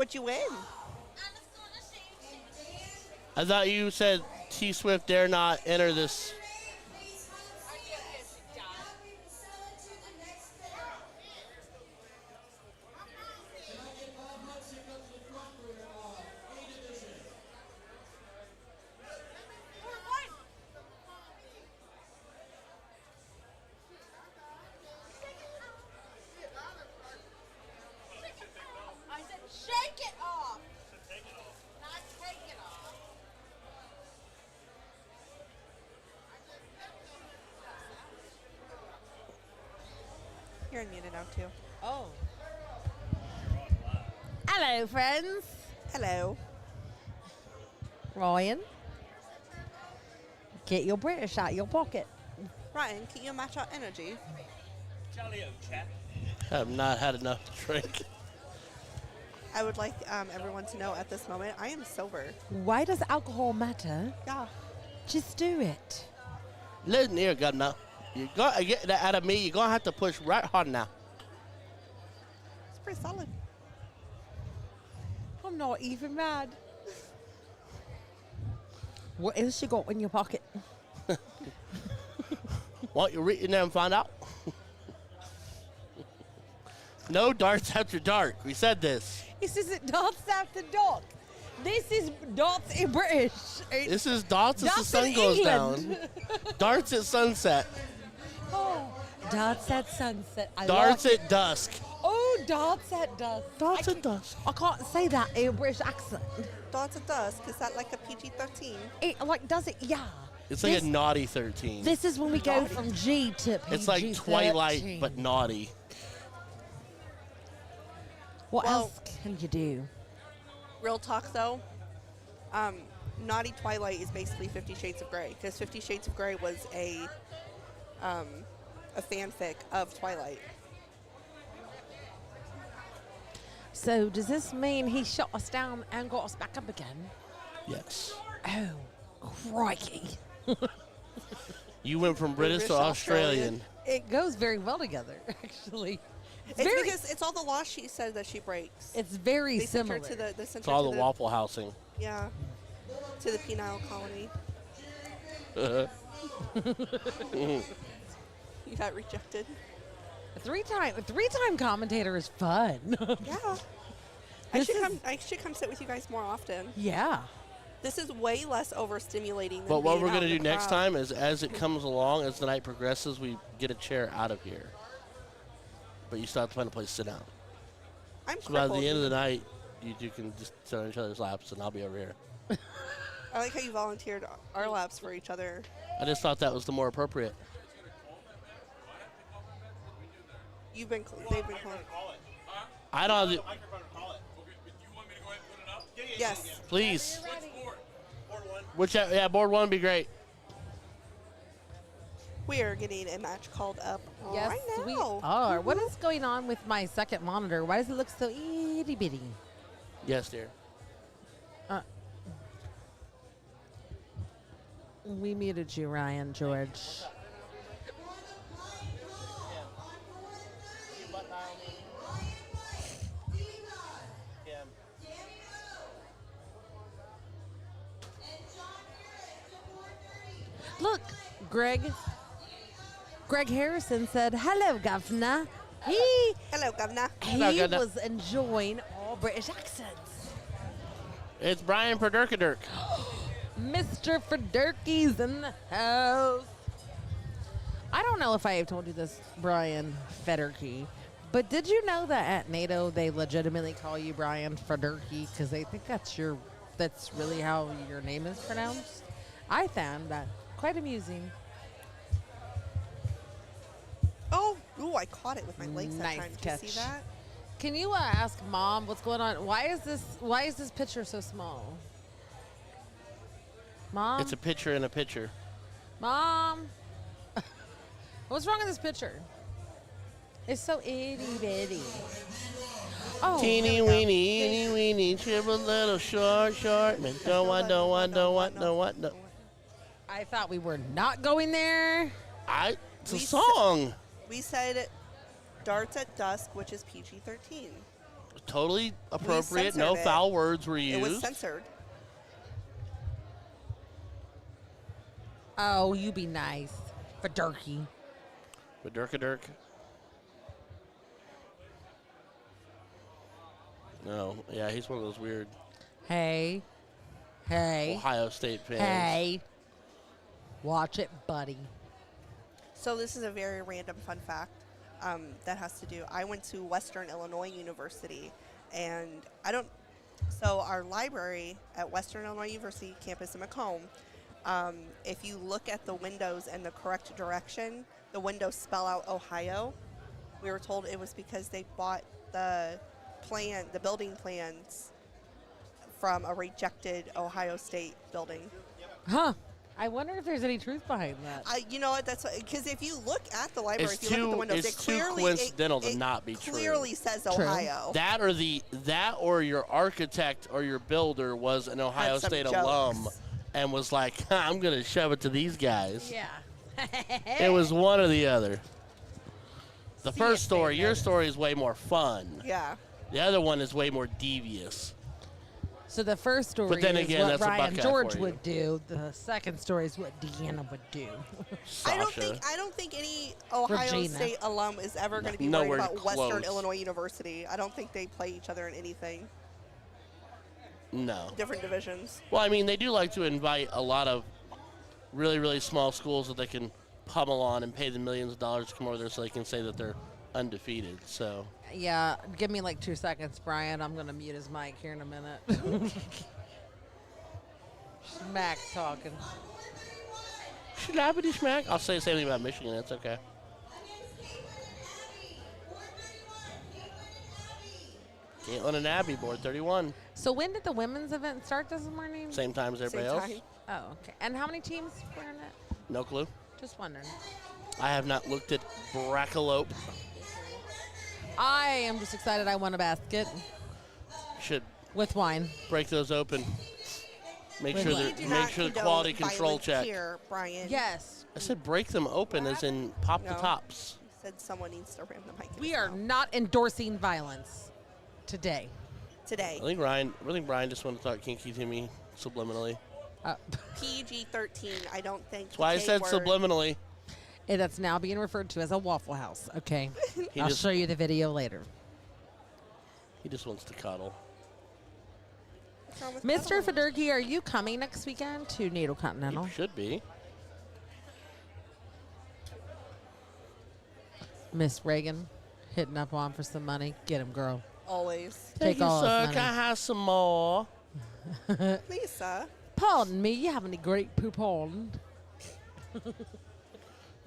what you win. I thought you said T Swift dare not enter this. You're unmuted now, too. Oh. Hello, friends. Hello. Ryan. Get your British out your pocket. Ryan, can you match our energy? Jolly chat. I have not had enough to drink. I would like everyone to know at this moment, I am sober. Why does alcohol matter? Yeah. Just do it. Listen here, Governor. You got to get that out of me. You're going to have to push right hard now. It's pretty solid. I'm not even mad. What else you got in your pocket? Want you read in there and find out? No darts after dark. We said this. This isn't Darts After Dark. This is Darts in British. This is dots as the Darts sun in goes England. down. Darts at sunset. Oh, Darts at sunset. I Darts like it. at dusk. Oh, Darts at dusk. Darts at dusk. I can't say that in a British accent. Dots at dusk, is that like a PG-13? It, like, does it? Yeah. It's like This- a naughty 13. This is when we go from G to PG. It's like Twilight, but naughty. What Well- else can you do? Real talk, though, Naughty Twilight is basically 50 Shades of Grey, because 50 Shades of Grey was a fanfic of Twilight. So does this mean he shot us down and got us back up again? Yes. Oh, crikey. You went from British to British Australian. It goes very well together, actually. It's because it's all the laws she said that she breaks. It's very They sent similar. her to the, they sent It's her all to the Waffle Housing. Yeah, to the penile colony. You got rejected. A three-time commentator is fun. Yeah. I should come sit with you guys more often. Yeah. This is way less overstimulating than But what being we're out going to in do the next crowd. time is, as it comes along, as the night progresses, we get a chair out of here. But you still have to find a place to sit down. I'm So by crippled. the end of the night, you two can just sit on each other's laps, and I'll be over here. I like how you volunteered our laps for each other. I just thought that was the more appropriate. They've been calling. I don't. You want me to go ahead and put it up? Yes. Please. Board one. Yeah, board one would be great. We are getting a match called up Yes, right now. we are. What is going on with my second monitor? Why does it look so itty bitty? Yes, dear. We muted you, Ryan George. Look, Greg Harrison said, "Hello, Governor." Hello, Governor. He Governor. was enjoying all British accents. It's Brian Perdurkadirk. Mr. Federke's in the house. I don't know if I have told you this, Brian Federke, but did you know that at NATO they legitimately call you Brian Federke because they think that's really how your name is pronounced? I found that quite amusing. Oh, ooh, I caught it with my legs Nice that time. Did catch. you see that? Can you ask Mom what's going on? Why is this picture so small? Mom? It's a picture in a picture. Mom? What's wrong with this picture? It's so itty bitty. Oh, Teeny there we go. weeny, eeny weeny, triple little short man. Don't want. I thought we were not going there. It's a We song. We said Darts at Dusk, which is PG-13. totally appropriate. No censored it. foul words were It used. was censored. Oh, you be nice. Fedorky. But Dirk. No, yeah, he's one of those weird Hey. Hey. Ohio State fans. Hey. Watch it, buddy. So this is a very random fun fact that has to do. I went to Western Illinois University, and So our library at Western Illinois University campus in Macomb, if you look at the windows in the correct direction, the windows spell out Ohio. We were told it was because they bought the building plans from a rejected Ohio State building. Huh. I wonder if there's any truth behind that. You know what? That's because if you look at the library, It's if you look at the windows, it's it too clearly coincidental to it not be true. clearly says True. Ohio. That or your architect or your builder was an Ohio Had some State jokes. alum and was like, I'm going to shove it to these guys. Yeah. It was one or the other. The See first if story, they your notice. story is way more fun. Yeah. The other one is way more devious. So the first story But then is again, what that's a Ryan Buckeye George for you. would do. The second story is what Deanna would do. Sasha. I don't think any Ohio Regina. State alum is ever going to be Nowhere worried about close. Western Illinois University. I don't think they play each other in anything. No. Different divisions. Well, I mean, they do like to invite a lot of really, really small schools that they can pummel on and pay them millions of dollars to come over there so they can say that they're undefeated. So, Yeah, give me like 2 seconds, Brian. I'm going to mute his mic here in a minute. Smack talking. schlappity smack. I'll say the same thing about Michigan. That's okay. Caitlin and Abby, board 31. So when did the women's event start this morning? Same time as everybody Same else. time. Oh, okay. And how many teams were in it? No clue. Just wondering. I have not looked at Brackalope. I am just excited I won a basket Should with wine. break those open. Make With sure what? they're, We do make not sure the condone quality control violence check. here, Brian. Yes. I said break them open as in pop the No. tops. You said someone needs to ram the mic. in We his are mouth. not endorsing violence today. Today. I think Brian just wanted to talk kinky to me subliminally. PG-13. I don't think. That's why I the said J-word- subliminally. That's now being referred to as a Waffle House. Okay. He I'll just show you the video later. he just wants to cuddle. What's wrong with Mr. cuddling? Fedorky, are you coming next weekend to NATO Continental? He should be. Miss Reagan hitting up on for some money. Get him, girl. Always. Take all his sir. money. Can I have some more? Lisa. Pardon me, you have any great poop on?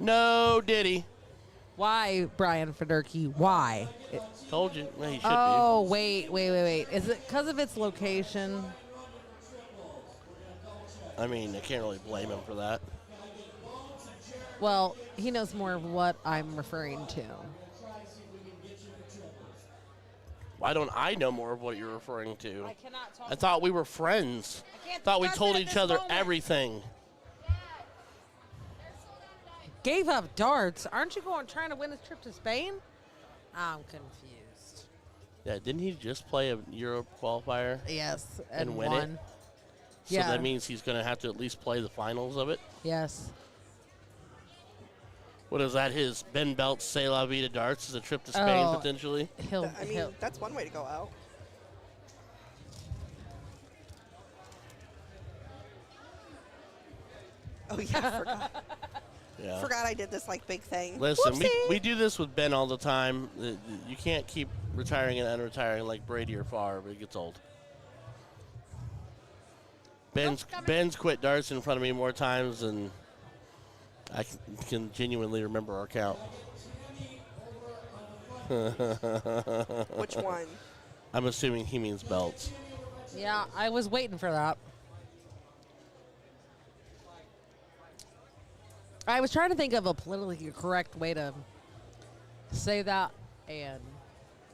No, Diddy. Why, Brian Fedorky? Why? Told you. Well, he should Oh, wait. Is it because of its location? be. I mean, I can't really blame him for that. Well, he knows more of what I'm referring to. Why don't I know more of what you're referring to? cannot talk. I thought we were friends. can't Thought we discuss told it at each this other moment. everything. Gave up darts. Aren't you trying to win his trip to Spain? I'm confused. Yeah, didn't he just play a Euro qualifier? Yes, And win it? won. So Yeah. that means he's going to have to at least play the finals of it. Yes. What is that? His Ben Belt's C'est La Vida darts is a trip to Spain Oh. potentially. He'll. I mean, that's one way to go out. Oh yeah, I forgot. Yeah. Forgot I did this like big thing. Listen, Whoopsie. we do this with Ben all the time. You can't keep retiring and unretiring like Brady or Favre. It gets old. Ben's quit darts in front of me more times than I can genuinely remember our count. Which one? I'm assuming he means belts. Yeah, I was waiting for that. I was trying to think of a politically correct way to say that, and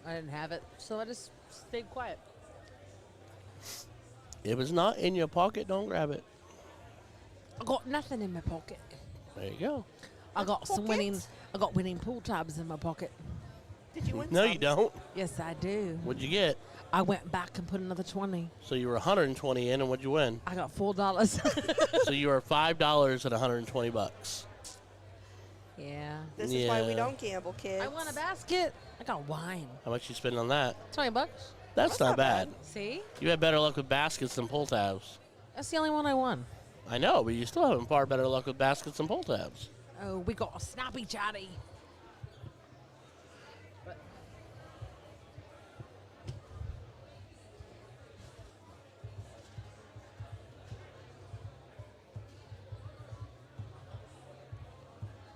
I didn't have it, so I just stayed quiet. If it's not in your pocket, don't grab it. I got nothing in my pocket. There you go. I got some Pocket? winning. I got winning pool tabs in my pocket. Did you win No, some? you don't. Yes, I do. What'd you get? I went back and put another 20. So you were 120 in, and what'd you win? I got $4. So you are $5 at 120 bucks. Yeah. This is why we Yeah. don't gamble, kids. I won a basket. I got wine. How much you spend on that? $20. That's not bad. See? You had better luck with baskets than pull tabs. That's the only one I won. I know, but you still having far better luck with baskets than pull tabs. Oh, we got a snappy chatty.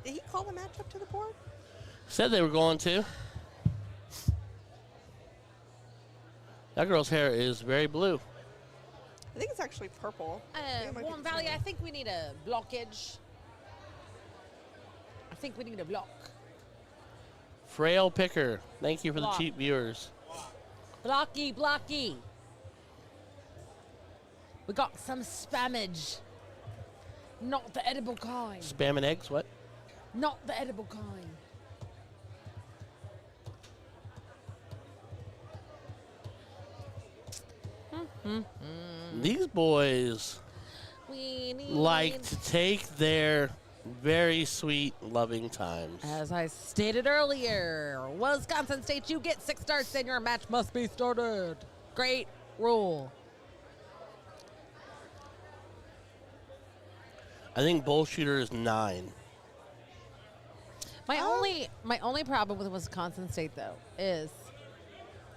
Did he call the match up to the board? Said they were going to. That girl's hair is very blue. I think it's actually purple. I think it might be Warm the Valley, same I one. think we need a blockage. I think we need a block. Frail Picker. Thank you for the Block. cheap viewers. Blocky, blocky. We got some spammage. Not the edible kind. Spam and eggs, what? Not the edible kind. These boys We need like to take their very sweet, loving times. As I stated earlier, Wisconsin State, you get 6 starts and your match must be started. Great rule. I think bull shooter is 9. My only problem with Wisconsin State though is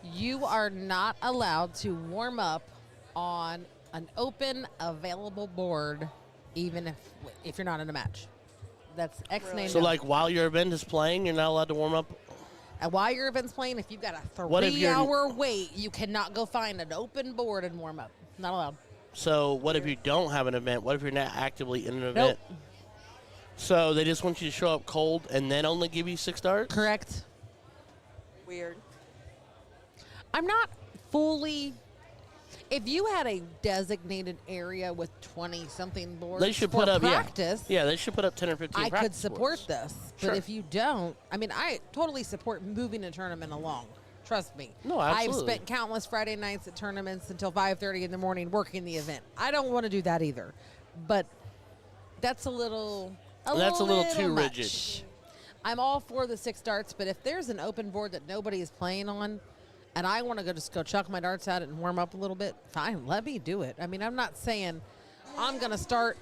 you are not allowed to warm up on an open available board even if you're not in a match. That's X Really? named. So, like, while your event is playing, you're not allowed to warm up? And while your event's playing, if you've got a What if you're- 3-hour wait, you cannot go find an open board and warm up. Not allowed. So, what if you don't have an event? What if you're not actively in an event? Nope. So, they just want you to show up cold and then only give you 6 starts? Correct. Weird. I'm not fully. If you had a designated area with 20-something boards They should for put up, practice, yeah, they should put up 10 or 15 I could practice support boards. this. Sure. But if you don't, I mean, I totally support moving a tournament along. Trust me. No, I've absolutely. spent countless Friday nights at tournaments until 5:30 in the morning working the event. I don't want to do that either. But that's a little too much. rigid. I'm all for the 6 darts, but if there's an open board that nobody is playing on, and I want to just go chuck my darts at it and warm up a little bit, fine, let me do it. I mean, I'm not saying I'm going to start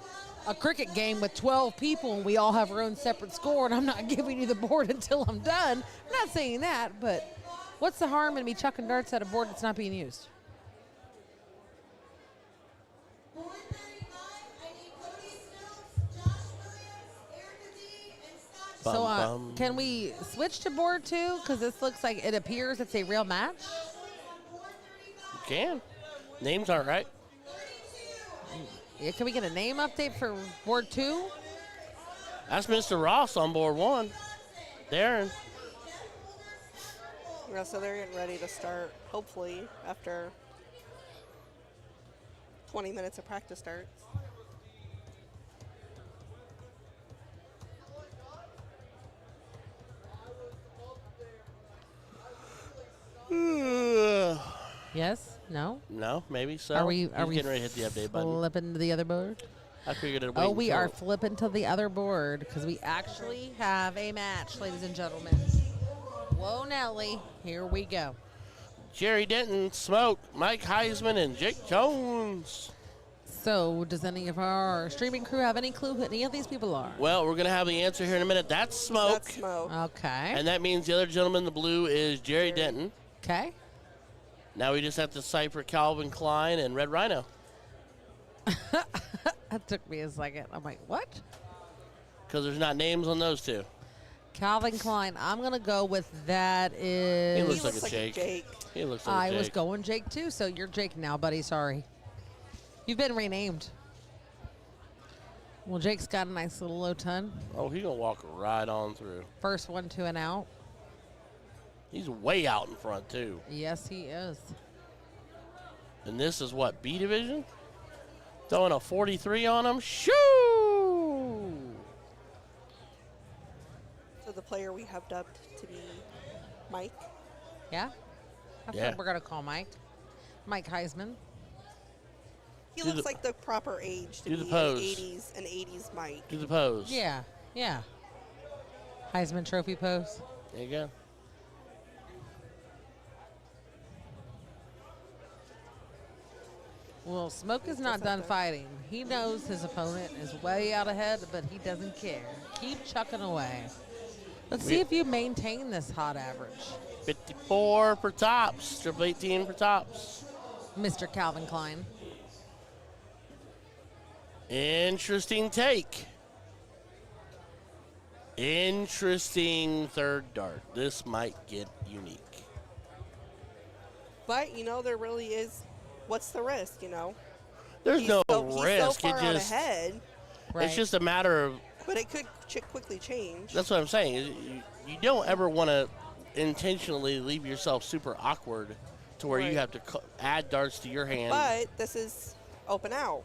a cricket game with 12 people and we all have our own separate score and I'm not giving you the board until I'm done. I'm not saying that, but what's the harm in me chucking darts at a board that's not being used? Bum, So bum. can we switch to board 2? Because this looks like it appears it's a real match. You can. Names aren't right. Yeah, can we get a name update for board 2? That's Mr. Ross on board 1. Darren. Yeah, so they're getting ready to start, hopefully, after 20 minutes of practice starts. Yes? No? No, maybe so. Are we He's getting ready to hit the update button. flipping to the other board? I figured it. Oh, we are flipping to the other board because we actually have a match, ladies and gentlemen. Whoa, Nelly. Here we go. Jerry Denton, Smoke, Mike Heisman, and Jake Jones. So, does any of our streaming crew have any clue who any of these people are? Well, we're going to have the answer here in a minute. That's Smoke. That's smoke. Okay. And that means the other gentleman in the blue is Jerry Denton. Okay. Now we just have to cipher Calvin Klein and Red Rhino. That took me a second. I'm like, what? Because there's not names on those two. Calvin Klein. I'm going to go with that He is. looks He like a Jake. Jake. He looks like I a Jake. was going Jake too, so you're Jake now, buddy. Sorry. You've been renamed. Well, Jake's got a nice little low ton. Oh, he's going to walk right on through. First one to and out. He's way out in front, too. Yes, he is. And this is what, B division? Throwing a 43 on him. Shoo! So the player we have dubbed to be Mike. Yeah? That's Yeah. what we're going to call Mike. Mike Heisman. He Do looks the- like the proper age to do be the pose. an 80s Mike. Do the pose. Yeah. Yeah. Heisman Trophy pose. There you go. Well, Smoke is He's not just up done there. fighting. He knows his opponent is way out ahead, but he doesn't care. Keep chucking away. Let's see if you maintain this hot average, 54 for tops. Triple 18 for tops. Mr. Calvin Klein. Interesting take. Interesting third dart. This might get unique. But, there really is, what's the risk, There's no He's so risk. far out It's ahead, just a matter of. but it could quickly change. That's what I'm saying. You don't ever want to intentionally leave yourself super awkward to where Right. you have to add darts to your hand. But this is open out.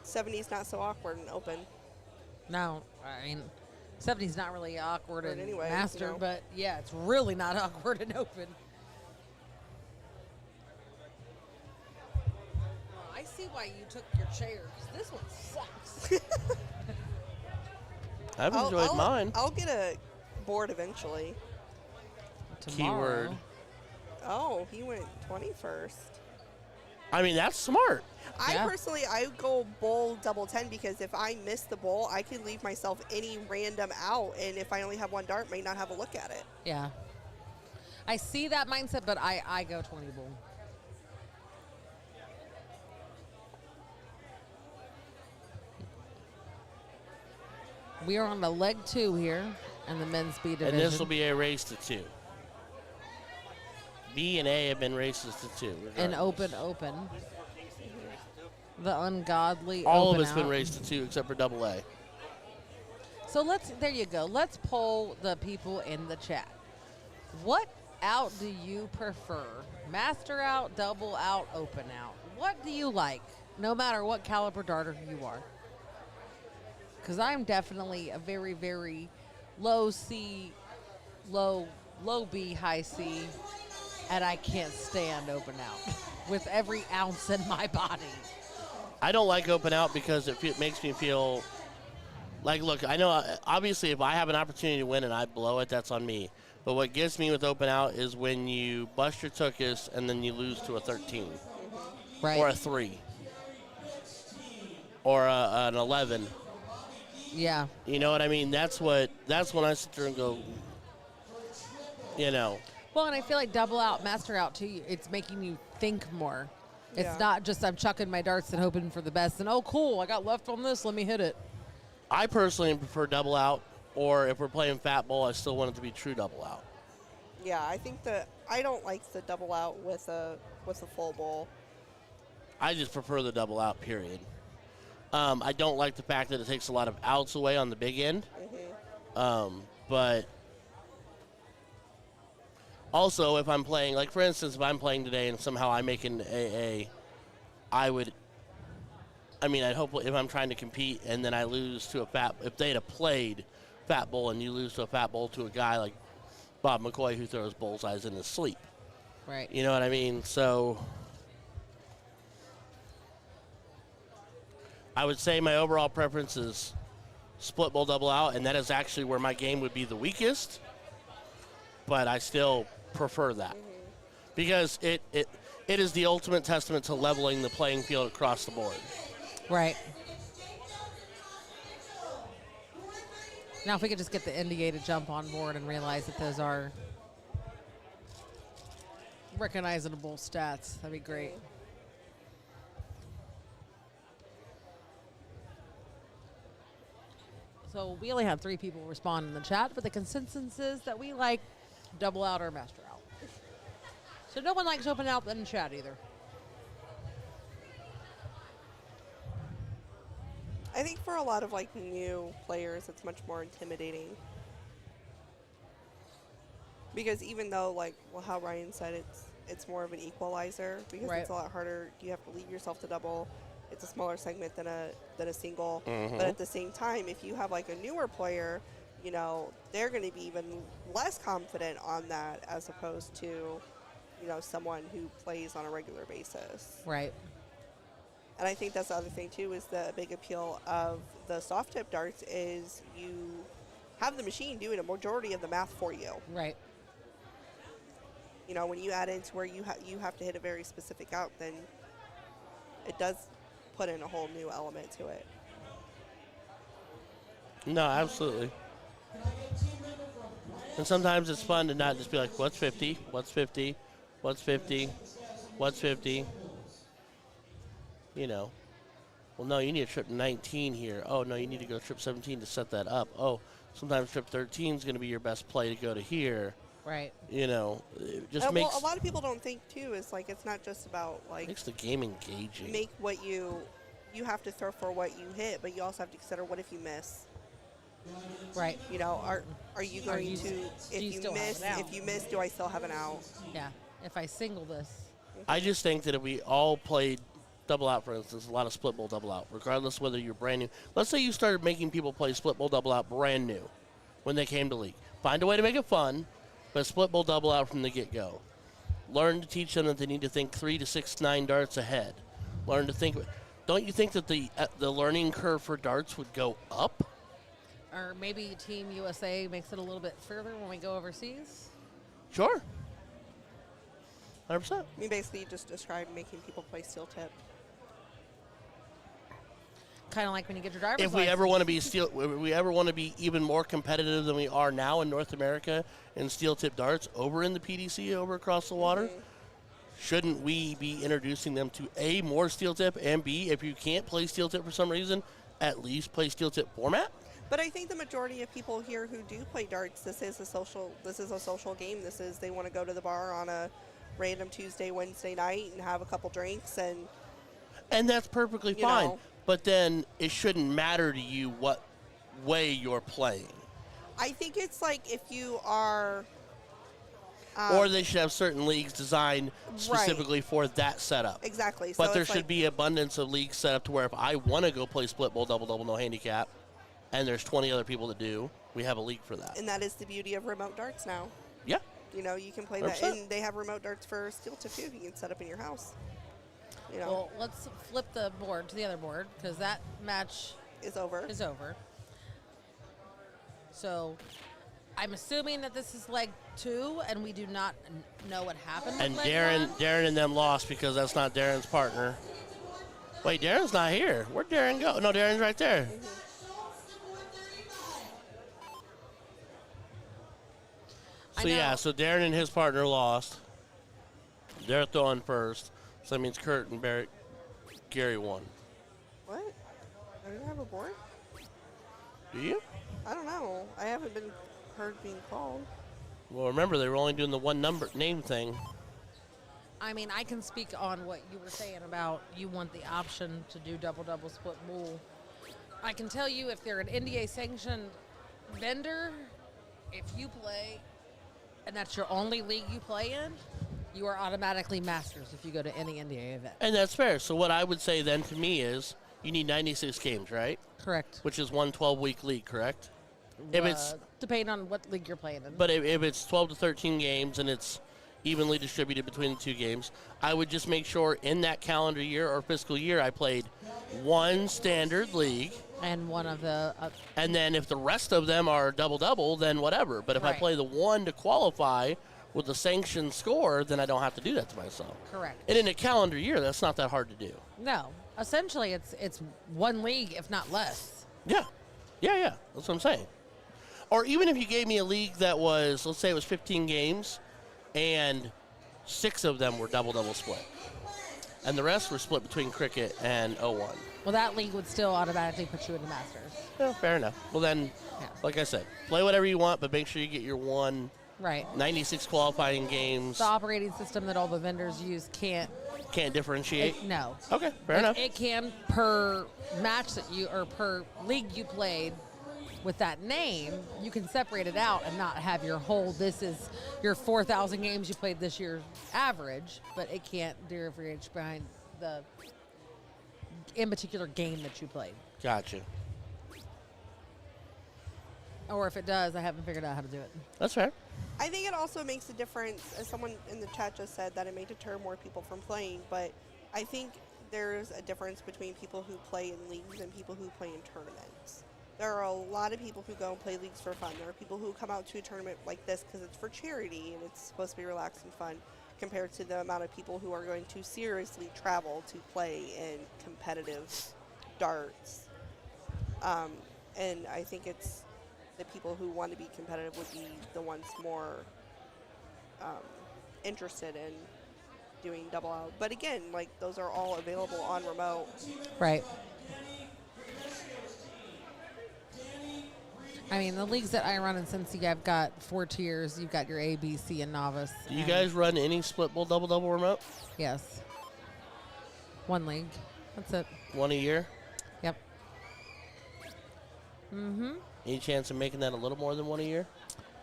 70's not so awkward and open. No, I mean, 70's not really awkward But and anyways, master, but yeah, it's really not awkward and open. Well, I see why you took your chair, 'cause this one sucks. I've enjoyed mine. I'll get a board eventually. Tomorrow. Keyword. Oh, he went 21st. I mean, that's smart. Yeah. I go bowl double 10 because if I miss the bowl, I can leave myself any random out, and if I only have one dart, may not have a look at it. Yeah. I see that mindset, but I go 20 bull. We are on the leg 2 here in the men's B division. And this will be a race to 2. B and A have been races to 2. an regardless. open. The ungodly All of open it's been out. raced to 2 except for double A. So there you go. Let's poll the people in the chat. What out do you prefer? Master out, double out, open out. What do you like? No matter what caliber darter you are. Because I'm definitely a very, very low C, low B, high C, and I can't stand open out with every ounce in my body. I don't like open out because it makes me feel like, look, I know obviously if I have an opportunity to win and I blow it, that's on me. But what gets me with open out is when you bust your tuchus and then you lose to a 13 Right. or a 3 or an 11. Yeah. You know what I mean? That's when I sit there and go, Well, and I feel like double out, master out too. It's making you think more. It's Yeah. not just I'm chucking my darts and hoping for the best. And oh, cool, I got left on this. Let me hit it. I personally prefer double out, or if we're playing fat bowl, I still want it to be true double out. Yeah, I think I don't like the double out with a full bowl. I just prefer the double out, period. I don't like the fact that it takes a lot of outs away on the big end. But also, if I'm playing, like for instance, if I'm playing today and somehow I make an AA, I'd hope if I'm trying to compete and then I lose to if they'd have played fat bowl and you lose to a fat bowl to a guy like Bob McCoy who throws bullseyes in his sleep. Right. You know what I mean? So I would say my overall preference is split bowl double out, and that is actually where my game would be the weakest. But I still prefer that because it is the ultimate testament to leveling the playing field across the board. Right. Now, if we could just get the NDA to jump on board and realize that those are recognizable stats, that'd be great. So we only had 3 people respond in the chat, but the consensus is that we like double out or master out. So no one likes open out in the chat either. I think for a lot of new players, it's much more intimidating. Because even though how Ryan said, it's more of an equalizer because Right. it's a lot harder. You have to leave yourself to double. It's a smaller segment than a single. But at the same time, if you have a newer player, you know, they're going to be even less confident on that as opposed to, you know, someone who plays on a regular basis. Right. And I think that's the other thing too, is the big appeal of the soft tip darts is you have the machine doing a majority of the math for you. Right. You know, when you add into where you have to hit a very specific out, then it does put in a whole new element to it. No, absolutely. And sometimes it's fun to not just be like, what's 50? What's 50? What's 50? What's 50? You know. Well, no, you need a trip 19 here. Oh, no, you need to go trip 17 to set that up. Oh, sometimes trip 13 is going to be your best play to go to here. Right. You know, it just makes... Well, a lot of people don't think, too, is like it's not just about, like... makes the game engaging. Make what you have to throw for what you hit, but you also have to consider what if you miss. Right. You know, are you going to... If you miss, do I still have an out? Yeah. If I single this. I just think that if we all played double out, for instance, a lot of split bowl double out, regardless whether you're brand new. Let's say you started making people play split bowl double out brand new when they came to league. Find a way to make it fun, but split bowl double out from the get-go. Learn to teach them that they need to think 3 to 6, 9 darts ahead. Learn to think. Don't you think that the learning curve for darts would go up? Or maybe Team USA makes it a little bit further when we go overseas? Sure. 100%. I mean, basically, you just described making people play steel tip. Kind of like when you get your driver's If we ever want to be even more competitive than we are now in North America in steel tip darts over in the PDC over across the water, shouldn't we be introducing them to A, more steel tip, and B, if you can't play steel tip for some reason, at least play steel tip format? But I think the majority of people here who do play darts, this is a social game. They want to go to the bar on a random Tuesday, Wednesday night and have a couple drinks and that's perfectly fine. Know. But then it shouldn't matter to you what way you're playing. I think it's like if you are... or they should have certain leagues designed specifically for that setup. Exactly. But there should be abundance of leagues set up to where if I want to go play split bowl, double, no handicap, and there's 20 other people that do, we have a league for that. And that is the beauty of remote darts now. Yeah. You know, you can play 100%. That. And they have remote darts for steel tip too. You can set up in your house. You know. Well, let's flip the board to the other board because that match is over. So I'm assuming that this is leg 2, and we do not know what happened. And with Darren and them lost because that's not Darren's partner. Wait, Darren's not here. Where'd Darren go? No, Darren's right there. So Darren and his partner lost. They're throwing first. So that means Kurt and Gary won. What? I don't have a board? Do you? I don't know. I haven't been heard being called. Well, remember, they were only doing the one name thing. I mean, I can speak on what you were saying about you want the option to do double split bowl. I can tell you if they're an NDA sanctioned vendor, if you play and that's your only league you play in, you are automatically masters if you go to any NDA event. And that's fair. So what I would say then to me is you need 96 games, right? Correct. Which is one 12-week league, correct? If it's depending on what league you're playing in. But if it's 12 to 13 games and it's evenly distributed between the two games, I would just make sure in that calendar year or fiscal year I played one standard league. And one of the... and then if the rest of them are double, then whatever. But if I play the one to qualify with the sanctioned score, then I don't have to do that to myself. Correct. And in a calendar year, that's not that hard to do. No. Essentially, it's one league, if not less. Yeah. That's what I'm saying. Or even if you gave me a league that was, let's say it was 15 games, and 6 of them were double split. And the rest were split between cricket and 01. Well, that league would still automatically put you in the Masters. Yeah, fair enough. Well, then, like I said, play whatever you want, but make sure you get your 96 qualifying games. The operating system that all the vendors use can't differentiate? No. Okay, fair enough. It can per match that you, or per league you played with that name, you can separate it out and not have your whole, this is your 4,000 games you played this year average, but it can't differentiate behind the in particular game that you played. Gotcha. Or if it does, I haven't figured out how to do it. That's fair. I think it also makes a difference, as someone in the chat just said, that it may deter more people from playing, but I think there's a difference between people who play in leagues and people who play in tournaments. There are a lot of people who go and play leagues for fun. There are people who come out to a tournament like this because it's for charity and it's supposed to be relaxed and fun, compared to the amount of people who are going to seriously travel to play in competitive darts. And I think it's the people who want to be competitive would be the ones more interested in doing double out. But again, like, those are all available on remote. Right. I mean, the leagues that I run in Cincy, I've got 4 tiers. You've got your A, B, C, and novice. Do you guys run any split bowl, double remote? Yes. 1 league. That's it. 1 a year? Yep. Mm-hmm. Any chance of making that a little more than 1 a year?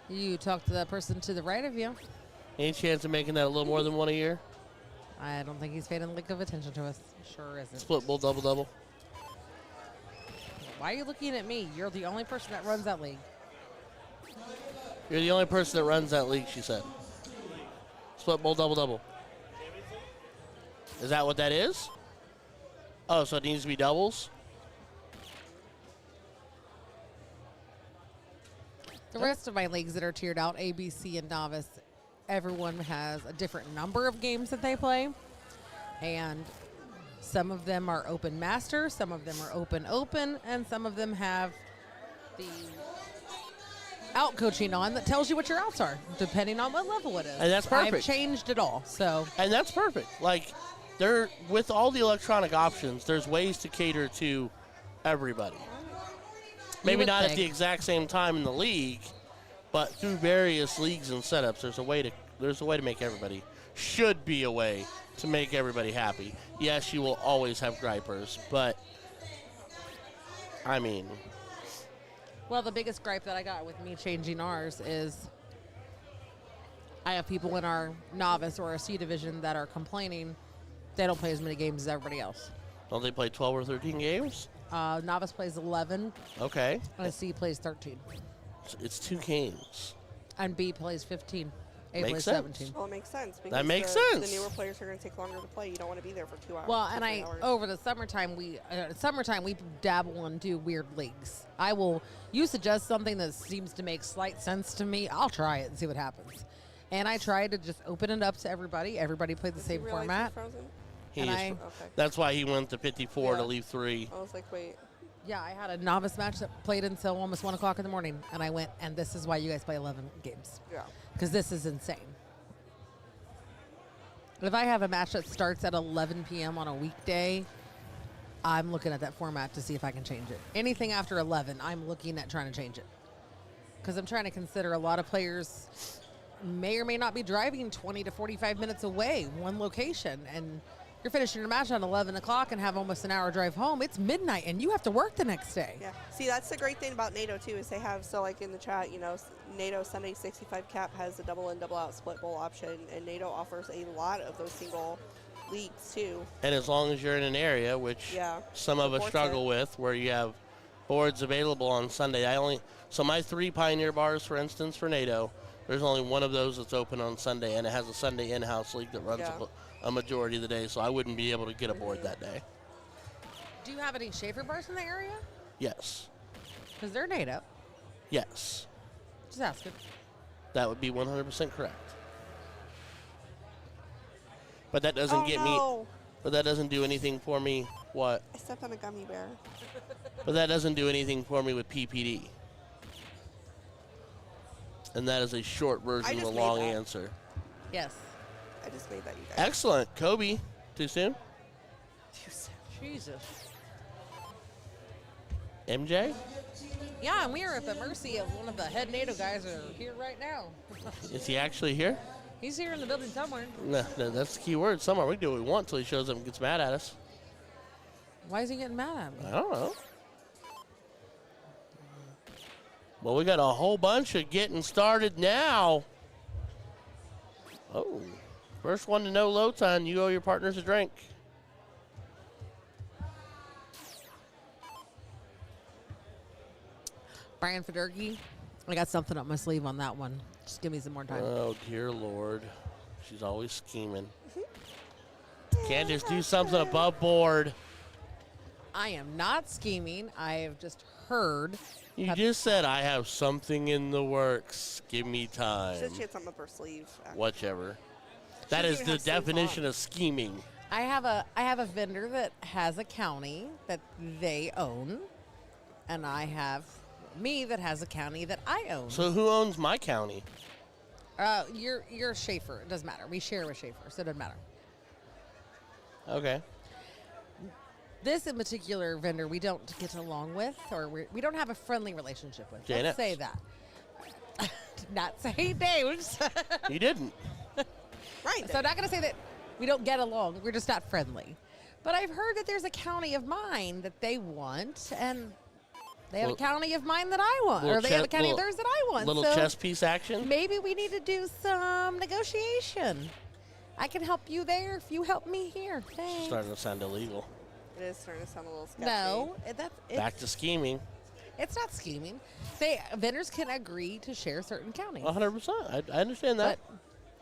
You talk to the person to the right of you. Any chance of making that a little more than 1 a year? I don't think he's paid a lick of attention to us. Sure isn't. Split bowl, double. Why are you looking at me? You're the only person that runs that league. You're the only person that runs that league, she said. Split bowl, double. Is that what that is? Oh, so it needs to be doubles? The rest of my leagues that are tiered out, A, B, C, and novice, everyone has a different number of games that they play. And some of them are open master, some of them are open, and some of them have the out coaching on that tells you what your outs are, depending on what level it is. And that's perfect. I've changed it all, so. And that's perfect. Like, with all the electronic options, there's ways to cater to everybody. Maybe would not at think. the exact same time in the league, but through various leagues and setups, there's a way to make everybody. Should be a way to make everybody happy. Yes, you will always have gripers, but I mean, Well, the biggest gripe that I got with me changing ours is I have people in our novice or our C division that are complaining they don't play as many games as everybody else. don't they play 12 or 13 games? Novice plays 11, Okay, and a C plays 13. it's 2 games. And B plays 15. A Makes plays sense. 17. Well, it makes sense. Because makes the sense. The newer players are going to take longer to play. You don't want to be there for 2 hours. Well, and 3 hours. over the summertime, we dabble and do weird leagues. You suggest something that seems to make slight sense to me, I'll try it and see what happens. And I try to just open it up to everybody. Everybody played the Did you same realize format. he's frozen? And I- Okay. That's why he went to 54 Yeah. to leave 3. I was like, wait. Yeah, I had a novice match that played until almost 1 o'clock in the morning. And I went, and this is why you guys play 11 games. Yeah. Because this is insane. If I have a match that starts at 11 p.m. on a weekday, I'm looking at that format to see if I can change it. Anything after 11, I'm looking at trying to change it. Because I'm trying to consider a lot of players may or may not be driving 20 to 45 minutes away, one location. And you're finishing your match at 11 o'clock and have almost an hour drive home. It's midnight, and you have to work the next day. Yeah. See, that's the great thing about NATO, too, is they have, so like in the chat, NATO Sunday 65 cap has the double in, double out split bowl option, and NATO offers a lot of those single leagues, too. And as long as you're in an area, which Yeah. some of us Supports struggle it. with, where you have boards available on Sunday. So my 3 Pioneer bars, for instance, for NATO, there's only one of those that's open on Sunday, and it has a Sunday in-house league that runs Yeah. a majority of the day, so I wouldn't be able to get a board that day. Do you have any Schaefer bars in the area? Yes. Because they're NATO. Yes. Just asking. That would be 100% correct. But that doesn't Oh, get no. me. But that doesn't do anything for me. What? I stepped on a gummy bear. But that doesn't do anything for me with PPD. And that is a short version of a just made long that. answer. Yes. I just made that, you guys. Excellent. Kobe. Too soon? Jesus. MJ? Yeah, and we are at the mercy of one of the head NATO guys that are here right now. Is he actually here? He's here in the building somewhere. No, that's the key word. Somewhere. We can do what we want until he shows up and gets mad at us. Why is he getting mad at me? I don't know. Well, we got a whole bunch of getting started now. Oh. First one to know low time, you owe your partners a drink. Brian Federke, I got something up my sleeve on that one. Just give me some more time. Oh, dear Lord. She's always scheming. Can't just do something above board. I am not scheming. I have just heard. You just said, I have something in the works. Give me She time. said she had something up her sleeve. actually. Whichever. That doesn't is even the have sleeves definition on. of scheming. I have a vendor that has a county that they own, and I have me that has a county that I own. So who owns my county? You're Schaefer. It doesn't matter. We share with Schaefer, so it doesn't matter. Okay. This in particular vendor we don't get along with, or we don't have a friendly relationship with. Janet. Let's say that. Not say names. Right. You didn't. So I'm not going to say that we don't get along. We're just not friendly. But I've heard that there's a county of mine that they want, and they have a county of mine that I want, or they have a county of theirs that I want. Little so chess piece action. maybe we need to do some negotiation. I can help you there if you help me here. Thanks. Starting to sound illegal. It is starting to sound a little sketchy. No, Back to scheming. it's not scheming. Vendors can agree to share certain counties. 100%. I understand that. But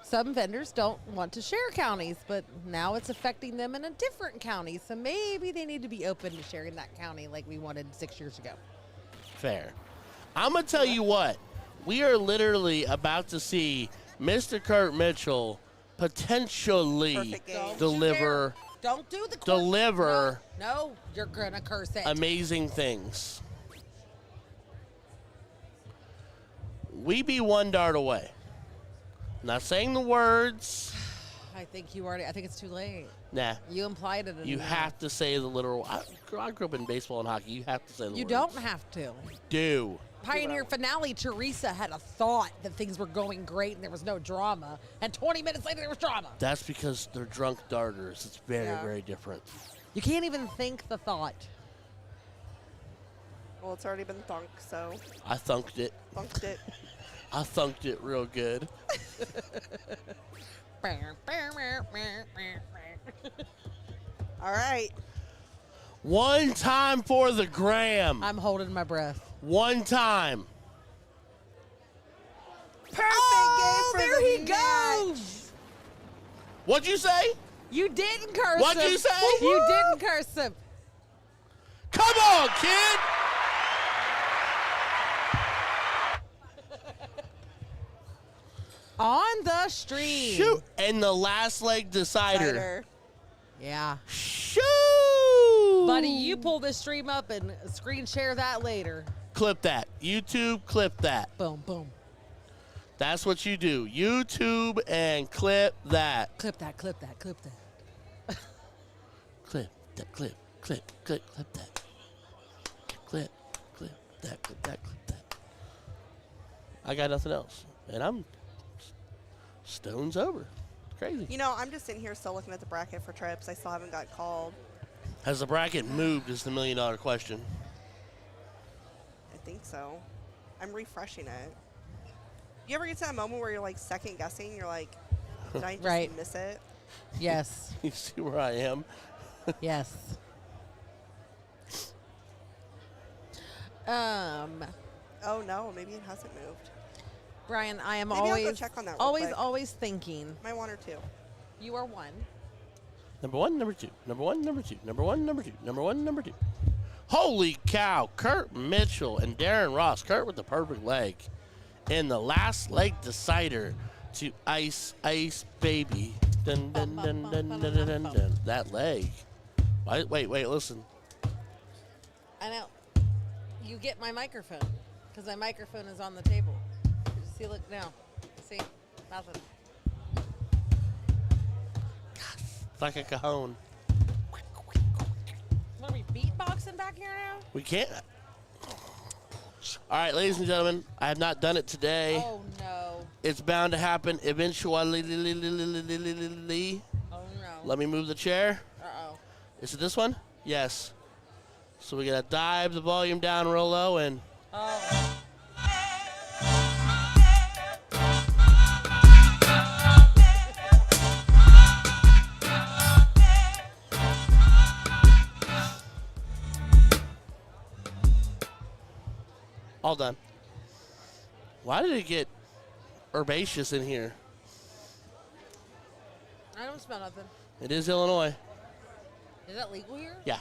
some vendors don't want to share counties, but now it's affecting them in a different county. So maybe they need to be open to sharing that county like we wanted 6 years ago. Fair. I'm going to tell you what. We are literally about to see Mr. Kurt Mitchell potentially Perfect game. Don't deliver Don't do the Deliver. No, you're gonna curse it. amazing things. We be one dart away. Not saying the words. I think it's too late. Nah. You implied it. You have to say the literal. I grew up in baseball and hockey. You have to say the words. You don't have to. Do. Pioneer finale, Teresa had a thought that things were going great and there was no drama. And 20 minutes later, there was drama. That's because they're drunk darters. It's very, Yeah. very different. You can't even think the thought. Well, it's already been thunk, so I thunked it. thunked it. I thunked it real good. All right. One time for the gram. I'm holding my breath. One time. Perfect Oh, game for there the he match. goes. What'd you say? You didn't curse What'd him. you say? You didn't curse him. Come on, kid. On the stream. Shoot. And the last leg decider. Cider. Yeah. Shoot. Buddy, you pull this stream up and screen share that later. Clip that. YouTube, clip that. Boom, boom. That's what you do. YouTube and clip that. Clip that, clip that, clip that. Clip that, clip that. Clip that, clip that. I got nothing else. And I'm stone's over. Crazy. You know, I'm just sitting here still looking at the bracket for trips. I still haven't got called. Has the bracket moved is the $1 million question. I think so. I'm refreshing it. You ever get to that moment where you're like second guessing? You're like, did I just Right. miss it? Yes. You see where I am? Yes. Oh no, maybe it hasn't moved. Brian, I am Maybe I'll go always check on that real quick. always thinking. My one or two. You are one. Number one, number two. Number one, number two. Number one, number two. Number one, number two. Holy cow. Kurt Mitchell and Darren Ross. Kurt with the perfect leg. And the last leg decider to Ice Baby. Dun, dun, dun, dun, dun, dun, dun, dun. That leg. Wait, listen. I know. You get my microphone because my microphone is on the table. See, look now. See, nothing. It's like a cajon. What are we beatboxing back here now? We can't. All right, ladies and gentlemen, I have not done it today. Oh no. It's bound to happen eventually. Oh no. Let me move the chair. Uh-oh. Is it this one? Yes. So we gotta dive the volume down real low and Oh. all done. Why did it get herbaceous in here? I don't smell nothing. It is Illinois. Is that legal here? Yeah.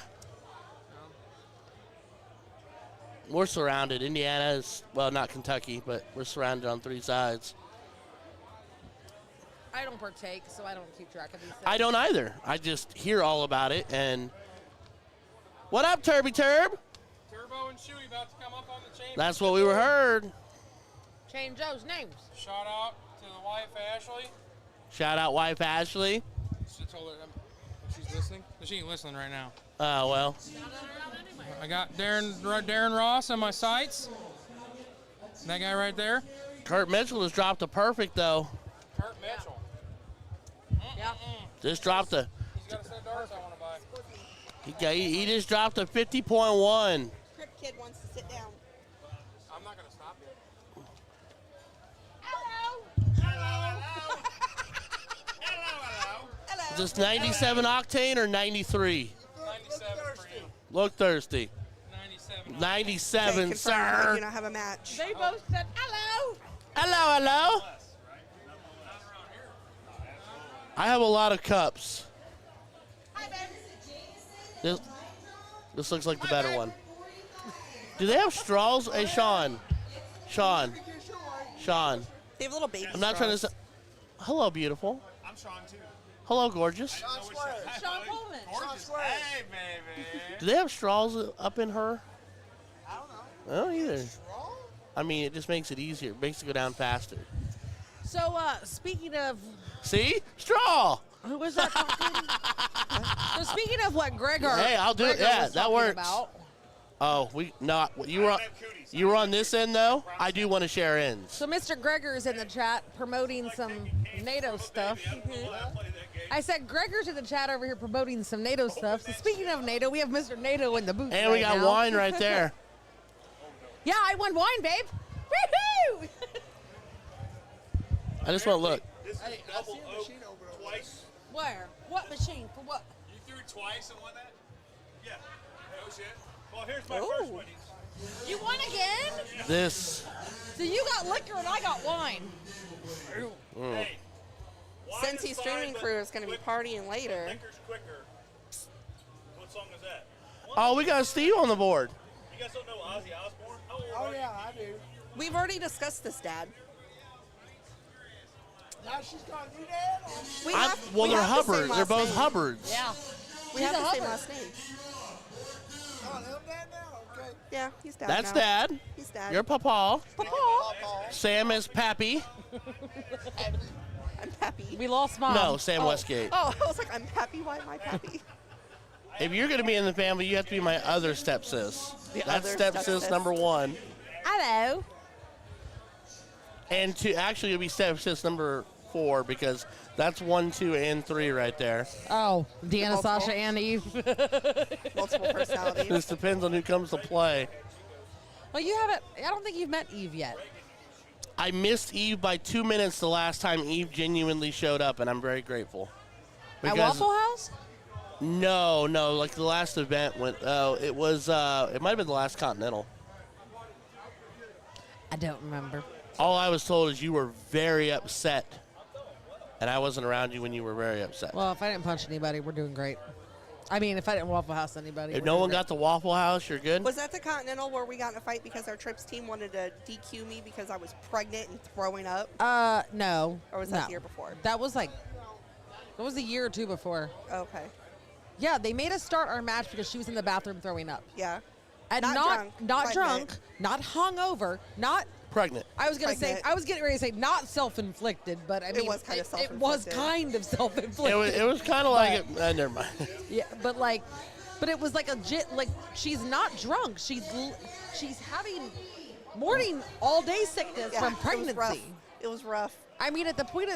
We're surrounded. Indiana is, well, not Kentucky, but we're surrounded on 3 sides. I don't partake, so I don't keep track of these things. I don't either. I just hear all about it. And what up, Turby Turb? Turbo and Chewy about to come up on the chain. That's what we were heard. Change those names. Shout out to the wife, Ashley. Shout out wife Ashley. She told her she's listening. She ain't listening right now. Oh, well. I got Darren Ross on my sights. That guy right there. Kurt Mitchell just dropped a perfect, though. Kurt Mitchell. Yeah. Just dropped a. He's got a set of darts I want to buy. He just dropped a 50.1. Crip kid wants to sit down. I'm not going to stop you. Hello. Just 97 octane or 93? 97 for you. Look thirsty. 97. 97, Okay, confirm that sir. you don't have a match. They both said hello. Hello, hello. I have a lot of cups. This looks like the better one. Do they have straws? Hey, Sean. Sean. They have little baby I'm not trying to straws. say. Hello, beautiful. I'm Sean too. Hello, gorgeous. Sean Coleman. Hey, baby. Do they have straws up in her? I don't know. I don't either. I mean, it just makes it easier. It makes it go down faster. So, speaking of, See? Straw. who was that talking? So, speaking of what Gregor. Hey, I'll do it. Gregor Yeah, was that talking works. About, Oh, you were on this end though. I do want to share ends. so, Mr. Gregor's in the chat promoting some NATO stuff. I said Gregor's in the chat over here promoting some NATO stuff. So, speaking of NATO, we have Mr. NATO in the booth. And we right got now. wine right there. Yeah, I won wine, babe. Woohoo! I just want to look. This is double oak twice. Where? What machine? For what? You threw it twice and won that? Yeah. No shit. Well, here's my Ooh. first one. You won again? This. So you got liquor and I got wine. Hey. wine Since is he's fine, streaming but crew is going to be partying later. Liquor's quicker. What song is that? Oh, we got Steve on the board. You guys don't know Ozzy Osbourne? How old Oh are you? yeah, I do. We've already discussed this, Dad. Now she's gonna do that. Or Well, we they're have the same Hubbard. They're last both name. Hubbards. Yeah. We She's have a the same Hubbard. last name. oh, them dad now. Okay. Yeah, he's Dad That's now. Dad. He's Dad. You're Papa. Papa. Sam is Pappy. I'm Pappy. We lost Mom. No, Sam Westgate. Oh, I was like, I'm Pappy. Why am I Pappy? If you're going to be in the family, you have to be my other stepsis. The That's other stepsis stepsis. number 1. Hello. And actually, it'll be stepsis number 4 because that's 1, 2, and 3 right there. Oh, Deanna, Multiple. Sasha, and Eve. Multiple personalities. This depends on who comes to play. Well, you haven't. I don't think you've met Eve yet. I missed Eve by 2 minutes the last time Eve genuinely showed up, and I'm very grateful. At Waffle House? No, like the last event went. Oh, it was. It might have been the last Continental. I don't remember. All I was told is you were very upset, and I wasn't around you when you were very upset. Well, if I didn't punch anybody, we're doing great. I mean, if I didn't Waffle House anybody. If we're no doing one great. got the Waffle House, you're good. Was that the Continental where we got in a fight because our trips team wanted to DQ me because I was pregnant and throwing up? No. Or was no. that the year before? That was like. That was a year or two before. Okay. Yeah, they made us start our match because she was in the bathroom throwing up. Yeah. And Not drunk, not pregnant. drunk, not hungover, not. Pregnant. I was gonna say. Pregnant. I was getting ready to say not self-inflicted, but I mean, was kind of It was self-inflicted. kind of self-inflicted. It was kind of like it. Never mind. Yeah, but it was like like she's not drunk. She's having morning all day sickness Yeah, from It was rough. pregnancy. It was rough. I mean, at that point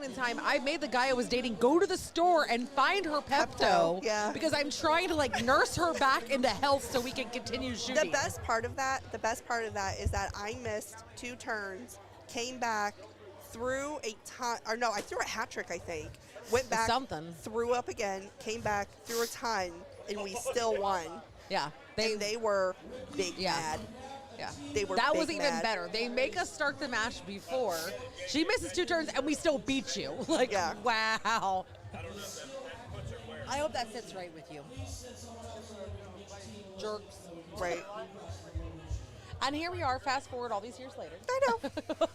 in time, I made the guy I was dating go to the store and find her Pepto. Yeah. Because I'm trying to nurse her back into health so we can continue shooting. The best part of that is that I missed 2 turns, came back, threw a ton, or no, I threw a hat trick, I think. Went back, Something. threw up again, came back, threw a ton, and we still won. Yeah. And they were big Yeah. mad. Yeah. They were That big was even mad. better. They make us start the match before. She misses 2 turns and we still beat you. Like, Yeah. wow. I hope that sits right with you. Jerks. Right. And here we are, fast forward all these years later. I know.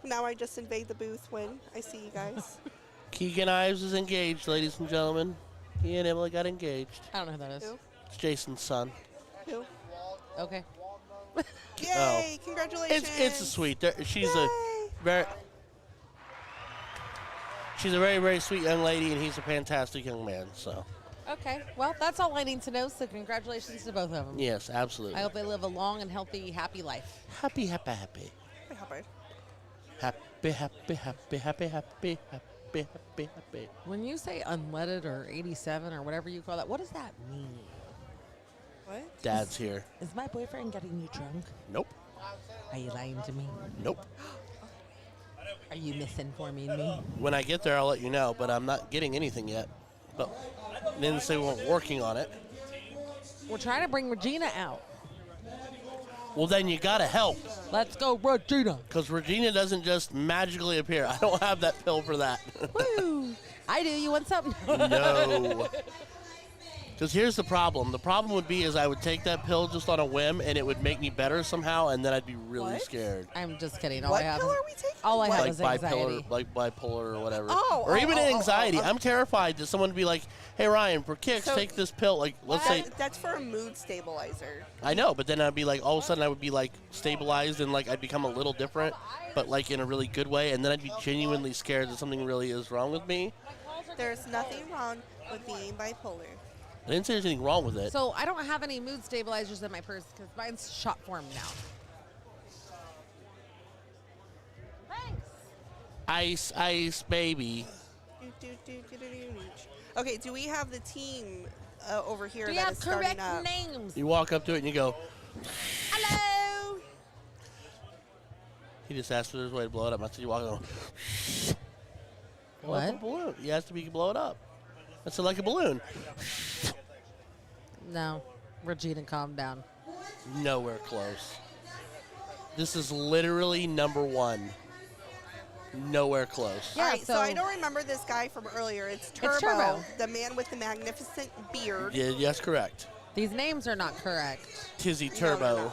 Now I just invade the booth when I see you guys. Keegan Ives is engaged, ladies and gentlemen. He and Emily got engaged. I don't know who that is. Who? It's Jason's son. Who? Okay. Yay! Congratulations. It's a sweet. She's Yay. she's a very, very sweet young lady, and he's a fantastic young man. So Okay. Well, that's all I need to know. So congratulations to both of them. yes, absolutely. I hope they live a long and healthy, happy life. Happy, happy, happy, Wait, how about- happy, happy, happy, happy, happy, happy, happy, happy. When you say unleaded or 87 or whatever you call that, what does that mean? What? Dad's here. Is my boyfriend getting you drunk? Nope. Are you lying to me? Nope. Are you misinforming me? When I get there, I'll let you know, but I'm not getting anything yet. But they didn't say we weren't working on it. We're trying to bring Regina out. Well, then you gotta help, Let's go, Regina. because Regina doesn't just magically appear. I don't have that pill for that. Woo! I do. You want something? No. Because here's the problem. The problem would be is I would take that pill just on a whim, and it would make me better somehow, and then I'd be really What? scared. I'm just kidding. All What I have pill is, are we taking? all I have Like is anxiety. bipolar or whatever. Oh, or oh, even oh, oh, anxiety. oh, oh. I'm terrified that someone would be like, "Hey Ryan, for kicks, So- take this pill." Like, let's say, That's for a mood stabilizer. I know, but then I'd be like, all of a sudden I would be like stabilized and like I'd become a little different, but like in a really good way, and then I'd be genuinely scared that something really is wrong with me. There's nothing wrong with being bipolar. I didn't say there's anything wrong with it. So I don't have any mood stabilizers in my purse because mine's shot form now. Thanks. Ice, ice, baby. Okay, do we have the team over here Do you that have is starting correct up? names? You walk up to it and you go. Hello. He just asked for his way to blow it up. I said you walk on. Blow up a What? balloon. He asked if he could blow it up. I said like a balloon. No. Regina, calm down. Nowhere close. This is literally number 1. Nowhere close. Yeah, All right, so so- I don't remember this guy from earlier. It's Turbo, Turbo. the man with the magnificent beard. Yeah, yes, correct. These names are not correct. Tizzy No, Turbo. no.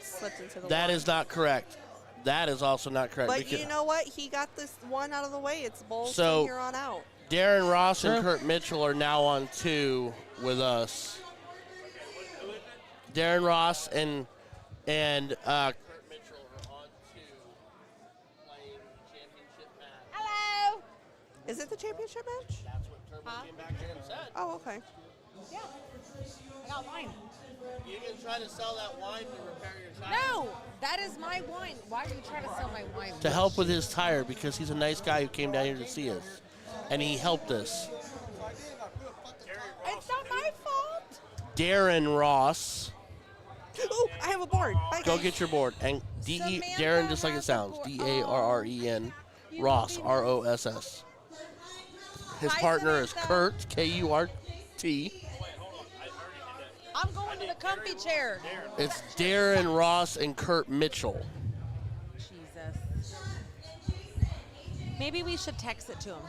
Slipped into the That line. is not correct. That is also not correct. But because you know what? He got this one out of the way. It's Bulls So- from here on out. Darren Ross and Sure. Kurt Mitchell are now on 2 with us. Darren Ross and Kurt Mitchell are on 2 playing the championship match. Hello. Is it the championship match? That's what Turbo came back here and said. Oh, okay. Yeah. I got wine. You can try to sell that wine to repair your tire. No, that is my wine. Why are you trying to sell my wine? To help with his tire because he's a nice guy who came down here to see us. And he helped us. It's not my fault. Darren Ross. Oh, I have a board. Bye, Go guys. get your board. And Samantha Darren, just like it has a sounds. board. Darren. You Ross, will be Ross. His Hi, partner is Samantha. Kurt, Kurt. I'm going to the comfy chair. It's Darren Ross and Kurt Mitchell. Jesus. Maybe we should text it to him.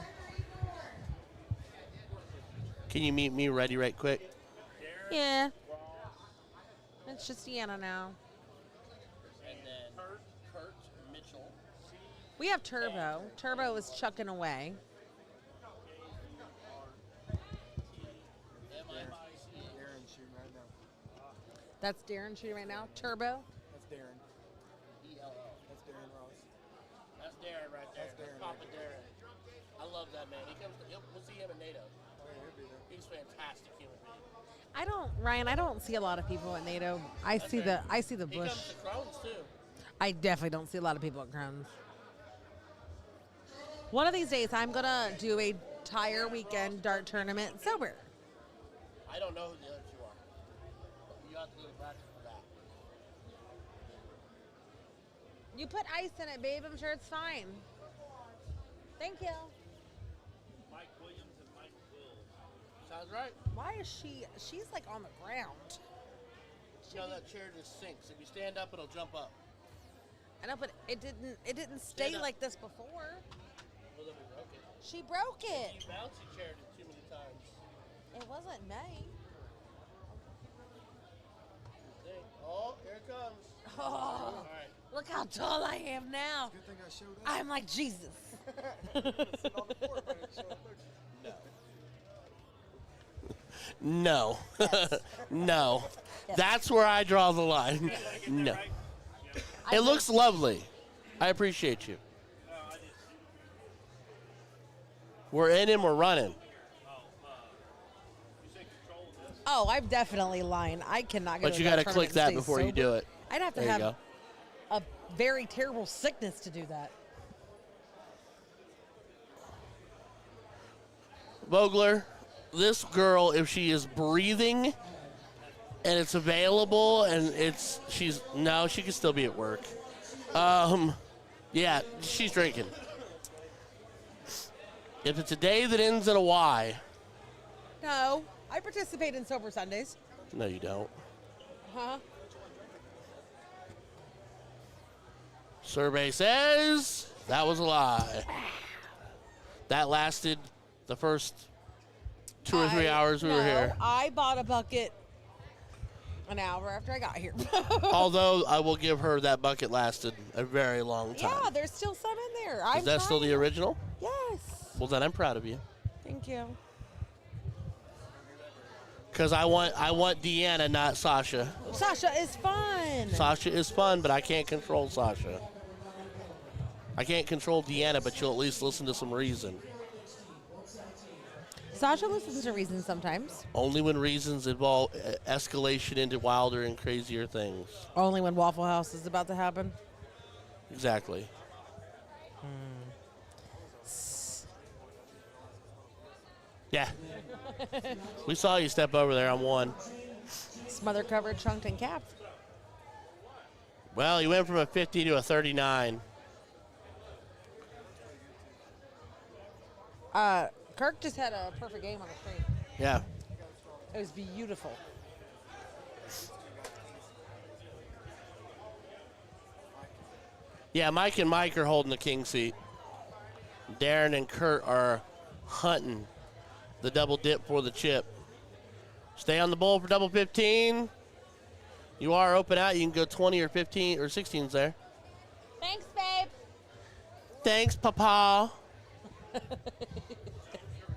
Can you meet me ready right quick? Yeah. It's just Deanna now. And then Kurt Mitchell. We have Turbo. Turbo is chucking away. Darren's shooting right now. That's Darren shooting right now. Turbo. That's Darren. That's Darren Ross. That's Darren right there. That's Darren Papa right Darren. I love that man. We'll see him in NATO. Oh, yeah, he'll be there. He's a fantastic human being. I don't see a lot of people at NATO. I see the He bush. comes to Crohn's too. I definitely don't see a lot of people at Crohn's. One of these days, I'm gonna do a tire weekend dart tournament sober. I don't know who the other 2 are. But you have to go to practice for that. You put ice in it, babe. I'm sure it's fine. Thank you. Mike Williams and Mike Will. Sounds right. Why is she's like on the ground? No, that chair just sinks. If you stand up, it'll jump up. I know, but it didn't stay Stand up. like this before. Well, then we broke it. She broke it. You bouncy chaired it too many times. It wasn't me. Oh, here it comes. Oh, All right. look how tall I am now. Good thing I showed up. I'm like Jesus. Sitting on the floor, but I didn't show up. No. Yes. No. Yes. That's where I draw the line. No. It looks lovely. I appreciate you. We're in and we're running. Oh, I'm definitely lying. I cannot go But to you got to click that before you do it. I'd have to There you have go. a very terrible sickness to do that. Vogler, this girl, if she is breathing and it's available and she can still be at work. Yeah, she's drinking. If it's a day that ends in a Y, No, I participate in Sober Sundays. no, you don't. Huh? Survey says that was a lie. That lasted the first 2 or 3 hours we were here. I bought a bucket an hour after I got here. Although I will give her that bucket lasted a very long time. Yeah, there's still some in there. Is that still the original? Yes. Well, then I'm proud of you. Thank you. Because I want Deanna, not Sasha. Sasha is fun. Sasha is fun, but I can't control Sasha. I can't control Deanna, but you'll at least listen to some reason. Sasha listens to reason sometimes. Only when reasons involve escalation into wilder and crazier things. Only when Waffle House is about to happen. Exactly. Yeah. We saw you step over there on one. Smother covered, chunked, and capped. Well, he went from a 50 to a 39. Kirk just had a perfect game on the screen. Yeah. It was beautiful. Yeah, Mike and Mike are holding the king seat. Darren and Kurt are hunting the double dip for the chip. Stay on the bowl for double 15. You are open out. You can go 20 or 15 or 16s there. Thanks, babe. Thanks, Papa.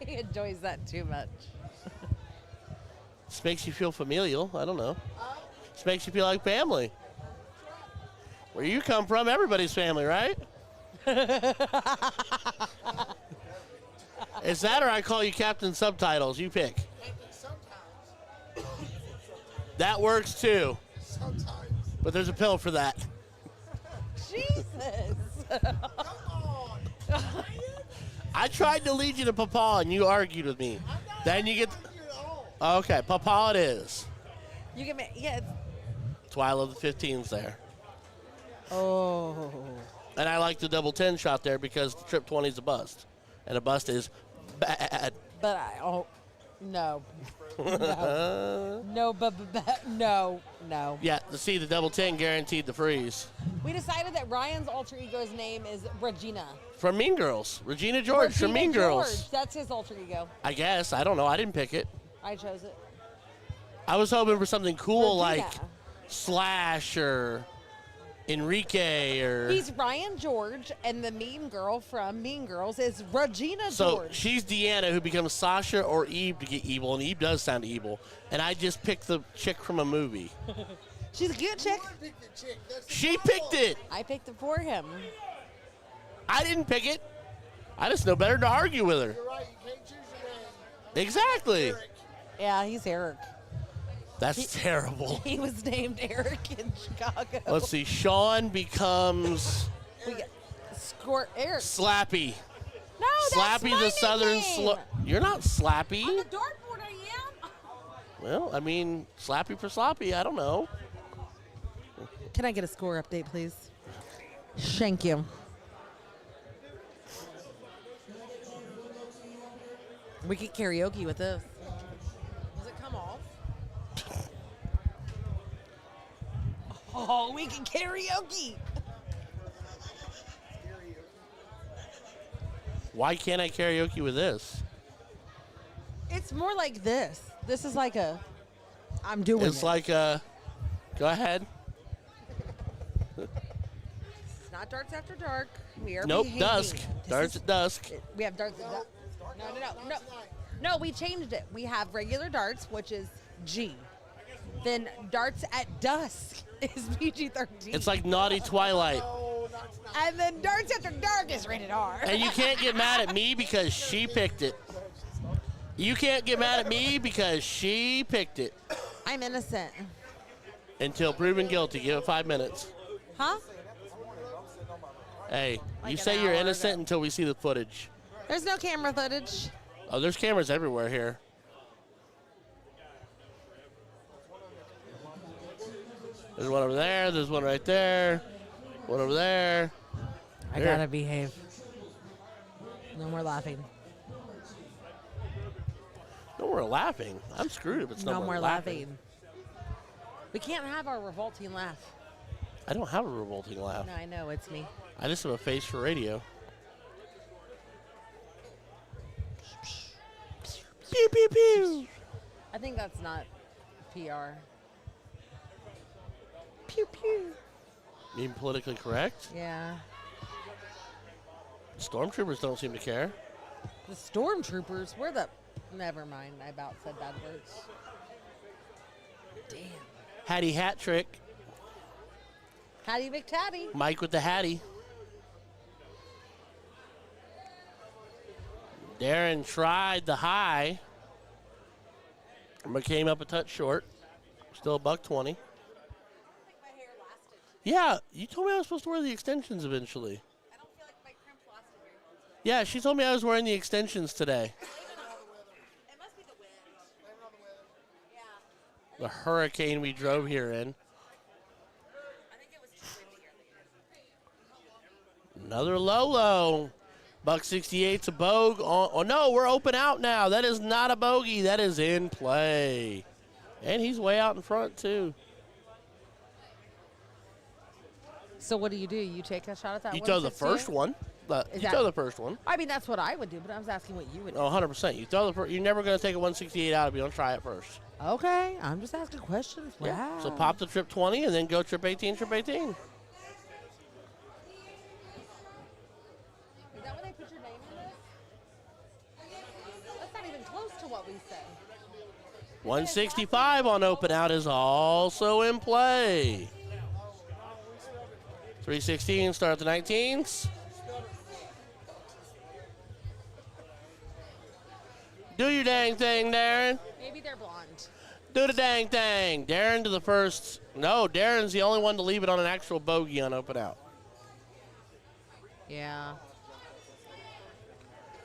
He enjoys that too much. This makes you feel familial. I don't know. This makes you feel like family. Where you come from, everybody's family, right? Is that or I call you Captain Subtitles? You pick. That works too. Sometimes. But there's a pill for that. Jesus. Come on. I tried to lead you to Papa and you argued with me. Then you get. Okay, Papa it is. You can make, yeah. That's why I love the 15s there. Oh. And I like the double 10 shot there because the trip 20 is a bust. And a bust is bad. But no. No, no. Yeah, see, the double 10 guaranteed the freeze. We decided that Ryan's alter ego's name is Regina. From Mean Girls. Regina George from Mean Girls. George. That's his alter ego. I guess. I don't know. I didn't pick it. I chose it. I was hoping for something cool Regina. like Slash or Enrique or. He's Ryan George, and the mean girl from Mean Girls is Regina So George. she's Deanna, who becomes Sasha or Eve to get evil, and Eve does sound evil. And I just picked the chick from a movie. She's a cute chick. She picked it. I picked it for him. I didn't pick it. I just know better to argue with her. You're right. You can't choose your name. Exactly. Yeah, he's Eric. That's terrible. He was named Eric in Chicago. Let's see. Sean becomes We got Squirt Eric. Slappy. No, that's Slappy my the Southern nickname. You're not Slappy. On the dartboard I am. Well, I mean, Slappy for sloppy. I don't know. Can I get a score update, please? Thank you. We get karaoke with this. Does it come off? Oh, we can karaoke. Why can't I karaoke with this? It's more like this. This is like a, I'm doing It's it. like a, go ahead. It's not Darts After Dark. We are Nope, behaving. dusk. This Darts is- at dusk. We have darts at dusk. No. No, we changed it. We have regular darts, which is G. Then darts at dusk is PG-13. It's like Naughty Twilight. And then darts after dark is rated R. And you can't get mad at me because she picked it. You can't get mad at me because she picked it. I'm innocent. Until proven guilty. Give it 5 minutes. Huh? Hey, Like you an say you're hour innocent ago. until we see the footage. There's no camera footage. Oh, there's cameras everywhere here. There's one over there. There's one right there. One over there. I Here. gotta behave. No more laughing. No more laughing. I'm screwed if it's No more more laughing. We can't have our revolting laugh. I don't have a revolting laugh. No, I know, it's me. I just have a face for radio. Pew, pew, pew. I think that's not PR. Pew pew. Being politically correct? Yeah. Stormtroopers don't seem to care. The stormtroopers, we're the. Never mind, I about said bad words. Damn. Hattie hat trick. Hattie McTatty. Mike with the Hattie. Darren tried the high, but came up a touch short. Still $120. Yeah, you told me I was supposed to wear the extensions eventually. I don't feel like my crimp lasted very long today. Yeah, she told me I was wearing the extensions today. It must be the wind. Yeah. The hurricane we drove here in. I think it was too windy earlier. Another low. $168's a bogue. Oh, no, we're open out now. That is not a bogey. That is in play. And he's way out in front, too. So what do? You take a shot at that You throw the 168? first one. Is You that- throw the first one. I mean, that's what I would do, but I was asking what you would do. Oh, 100%. You throw the first. You're never going to take a 168 out if you don't try it first. Okay, I'm just asking questions. Wow. So pop the trip 20 and then go trip 18, trip 18. Is that where they put your name in this? That's not even close to what we said. 165 on open out is also in play. 316, start the 19s. Do your dang thing, Darren. Maybe they're blonde. Do the dang thing. Darren to the first. No, Darren's the only one to leave it on an actual bogey on open out. Yeah.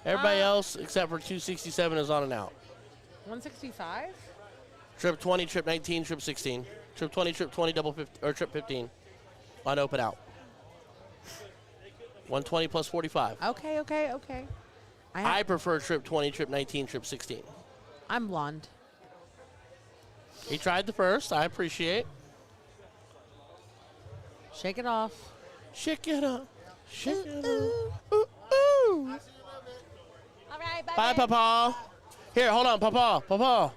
Everybody else except for 267 is on and out. 165? Trip 20, trip 19, trip 16. Trip 20, double 50, or trip 15 on open out. 120 plus 45. Okay. I prefer trip 20, trip 19, trip 16. I'm blonde. He tried the first. I appreciate. Shake it off. Shake it up. Shake it Ooh, up. Ooh, ooh. All right, Bye, Papa. Here, hold on, Papa. Papa.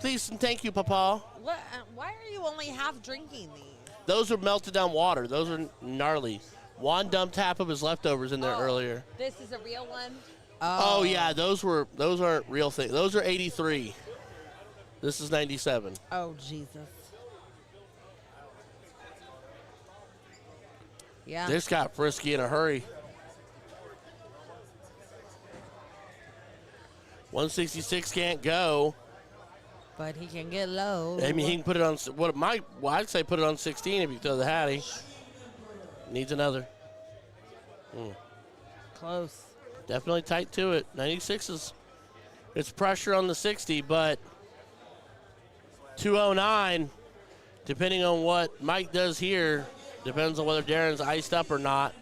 Please and thank you, Papa. What, why are you only half drinking these? Those are melted down water. Those are gnarly. Juan dumped half of his leftovers in there earlier. This is a real one? Oh yeah, those aren't real things. Those are 83. This is 97. Oh, Jesus. Yeah. This got frisky in a hurry. 166 can't go. But he can get low. I mean, he can put it on. I'd say put it on 16 if you throw the Hattie. Needs another. Close. Definitely tight to it. 96 is. It's pressure on the 60, but 209. Depending on what Mike does here, depends on whether Darren's iced up or not.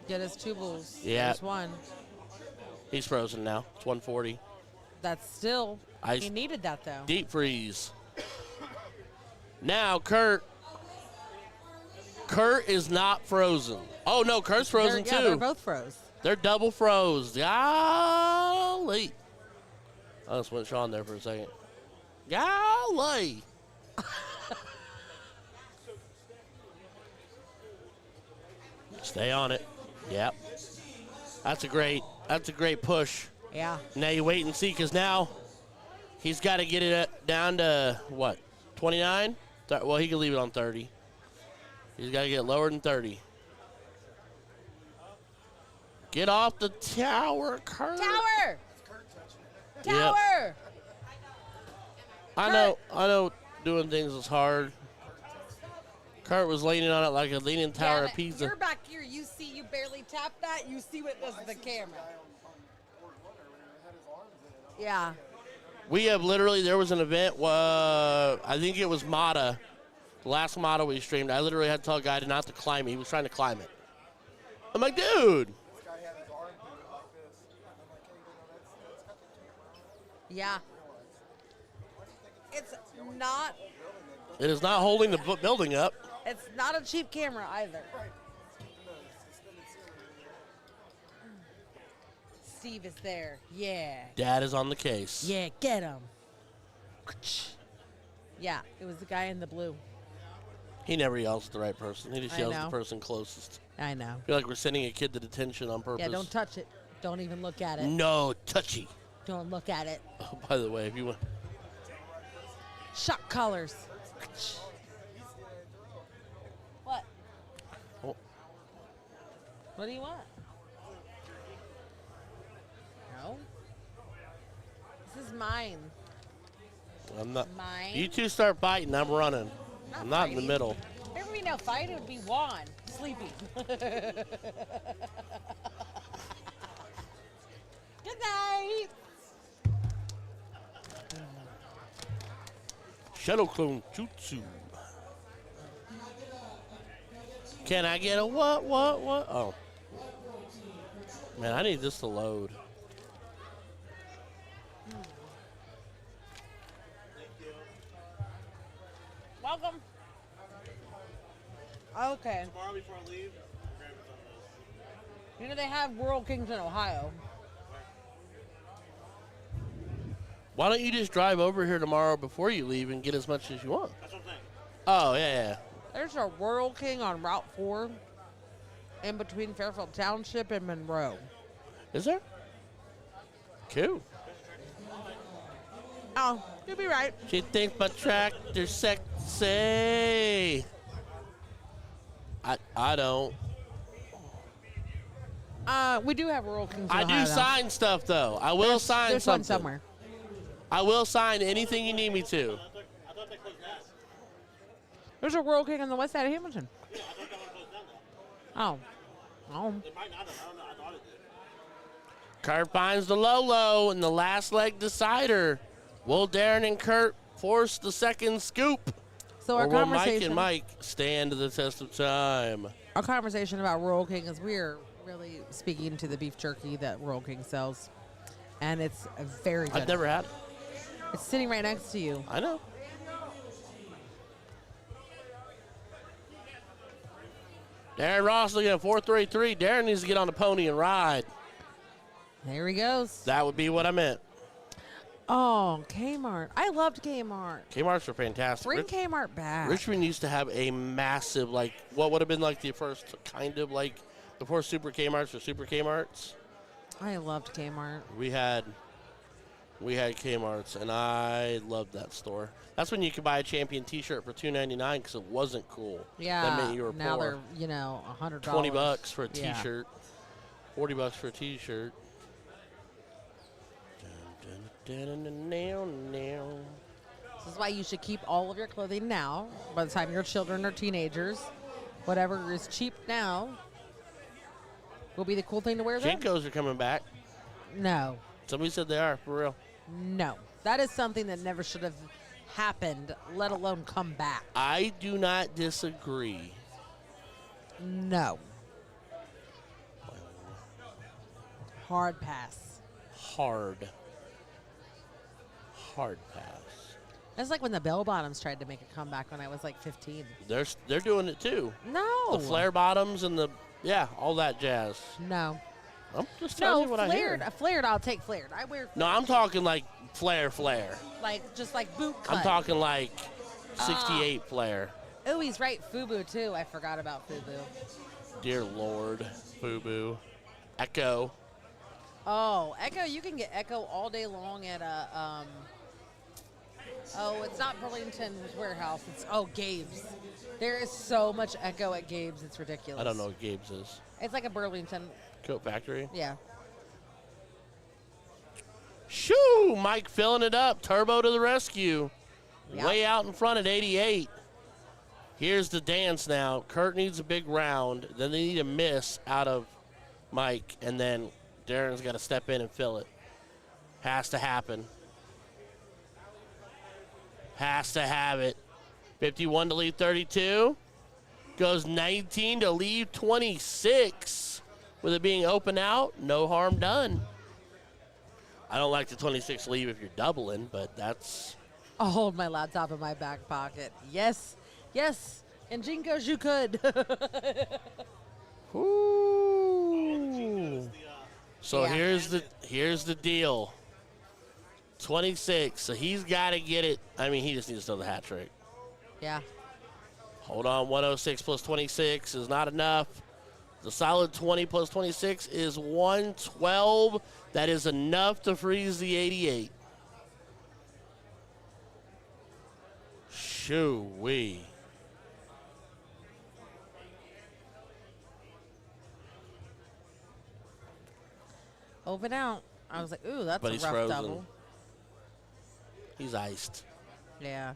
Get his two bulls. Yeah. There's one. He's frozen now. It's 140. That's still. Ice- He needed that though. Deep freeze. Now Kurt is not frozen. Oh no, Kurt's frozen too. Yeah, they're both froze. They're double froze. Golly. I just went Sean there for a second. Golly. Stay on it. Yep. That's a great push. Yeah. Now you wait and see, because now he's got to get it down to, what, 29? Well, he can leave it on 30. He's got to get lower than 30. Get off the tower, Kurt. Tower. Yep. Tower. I know doing things is hard. Kurt was leaning on it like a leaning tower of Pisa. You're back here. You see, you barely tap that. You see what does the camera. Yeah. We have literally, there was an event, I think it was Mata, the last Mata we streamed. I literally had to tell a guy not to climb it. He was trying to climb it. I'm like, dude. Yeah. It's not. It is not holding the building up. It's not a cheap camera either. Steve is there. Yeah. Dad is on the case. Yeah, get him. Yeah, it was the guy in the blue. He never yells at the right person. He just I yells at know. the person closest. I know. I feel like we're sending a kid to detention on purpose. Yeah, don't touch it. Don't even look at it. No, touchy. Don't look at it. Oh, by the way, if you want. Shock collars. What? Oh. What do you want? No. This is mine. I'm not. Mine. You two start fighting. I'm running. I'm not in the fighting. middle. If there would be no fight, it would be Juan sleeping. Good night. Shadow Clone Jutsu. Can I get a what? Oh. Man, I need this to load. Welcome. Okay. Tomorrow before I leave, I'm grabbing some of those. You know they have World Kings in Ohio. Why don't you just drive over here tomorrow before you leave and get as much as you want? That's what I'm saying. Oh, yeah. There's a World King on Route 4 in between Fairfield Township and Monroe. Is there? Cool. Oh, you'll be right. She thinks my tractor's sexy. I don't. We do have World Kings in I Ohio, do though. sign stuff, though. I will sign There's something. one somewhere. I will sign anything you need me to. I thought they closed that. There's a World King on the west side of Hamilton. Yeah, I thought that one closed down though. Oh. It might not have. I don't know. I thought it did. Kurt finds the Lolo in the last leg decider. Will Darren and Kurt force the second scoop? So Or our will Mike conversation, and Mike stand the test of time? our conversation about World King is we're really speaking to the beef jerky that World King sells, and it's very good. I've never had it. It's sitting right next to you. I know. Darren Ross looking at 433. Darren needs to get on the pony and ride. There he goes. That would be what I meant. Oh, Kmart. I loved Kmart. Kmart's are fantastic. Bring Kmart back. Richmond used to have a massive, like, what would have been like the first kind of like before Super Kmart's or Super Kmart's. I loved Kmart. We had Kmart's, and I loved that store. That's when you could buy a Champion T-shirt for $2.99 because it wasn't cool. Yeah. That meant you were now poor. they're, $100. $20 for a Yeah. T-shirt. $40 for a T-shirt. This is why you should keep all of your clothing now. By the time your children are teenagers, whatever is cheap now will be the cool thing to wear then. Jinkos are coming back. No. Somebody said they are, for real. No. That is something that never should have happened, let alone come back. I do not disagree. No. Hard pass. Hard. hard pass. That's like when the bell bottoms tried to make a comeback when I was like 15. They're doing it too. No. The flare bottoms and all that jazz. No. I'm just telling you what flared. I hear. Flared, I'll take flared. I wear. No, I'm talking like flare. Like just like boot cut. I'm talking like 68 flare. Oh, he's right. FUBU too. I forgot about FUBU. Dear Lord, FUBU, Echo. Oh, Echo. You can get Echo all day long at a. Oh, it's not Burlington's warehouse. It's Gabe's. There is so much Echo at Gabe's. It's ridiculous. I don't know what Gabe's is. It's like a Burlington. Coat Factory. Yeah. Shoo! Mike filling it up. Turbo to the rescue. Yep. Way out in front at 88. Here's the dance now. Kurt needs a big round. Then they need a miss out of Mike. And then Darren's got to step in and fill it. Has to happen. Has to have it. 51 to lead 32. Goes 19 to leave 26. With it being open out, no harm done. I don't like the 26 leave if you're doubling, but that's... I'll hold my laptop in my back pocket. Yes. Yes. And Jinkos, you could. Ooh. So Yeah. here's the deal. 26, so he's got to get it. I mean, he just needs to know the hat trick. Yeah. Hold on, 106 plus 26 is not enough. The solid 20 plus 26 is 112. That is enough to freeze the 88. Shoo-wee. Open out. I was like, ooh, that's But a he's rough frozen. double. He's iced. Yeah.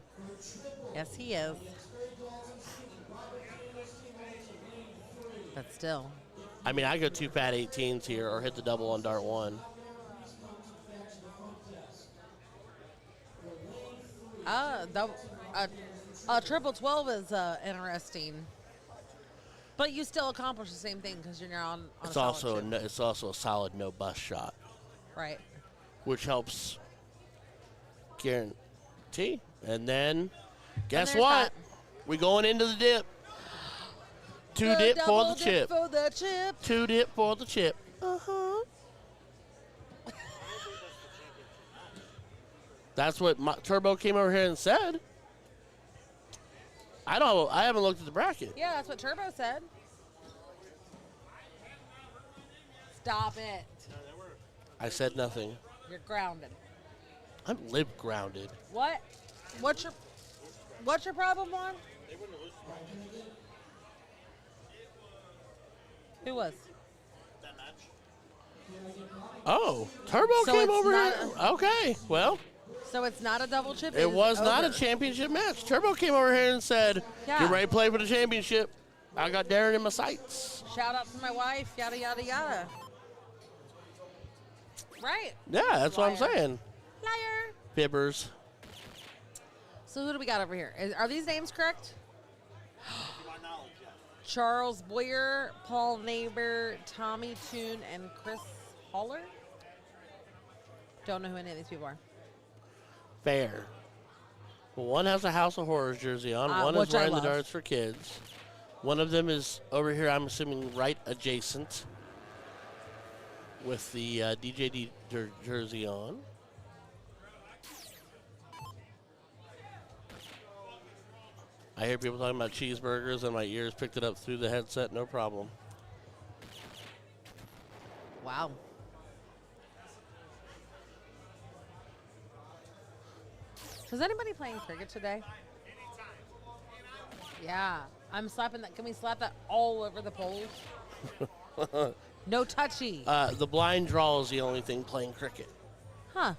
Yes, he is. But still. I mean, I go 2 fat 18s here or hit the double on dart 1. Triple 12 is interesting. But you still accomplish the same thing because you're on a It's solid also chip. it's also a solid no bust shot, Right. which helps guarantee. And then, guess there's what? that. We going into the dip. Two The dip for double the chip. For the chip. Two dip for the chip. Uh-huh. That's what Turbo came over here and said. I haven't looked at the bracket. Yeah, that's what Turbo said. Stop it. I said nothing. You're grounded. I'm lip grounded. What? What's your problem, Juan? Who was? Oh, Turbo So came it's over not here. Okay, well, So it's not a double chip? it was not a over. championship match. Turbo came over here and said, Yeah. "Get ready to play for the championship." I got Darren in my sights. Shout out to my wife, yada, yada, yada. Right. Yeah, that's what I'm Liar. saying. Liar. Fibbers. So who do we got over here? Are these names correct? Charles Boyer, Paul Neighbor, Tommy Toon, and Chris Holler? Don't know who any of these people are. Fair. Well, one has a House of Horrors jersey on. One is which I wearing the love. darts for kids. One of them is over here, I'm assuming, right adjacent with the DJD jersey on. I hear people talking about cheeseburgers, and my ears picked it up through the headset, no problem. Wow. Was anybody playing cricket today? Yeah. I'm slapping that. Can we slap that all over the poles? No touchy. The blind draw is the only thing playing cricket. Huh.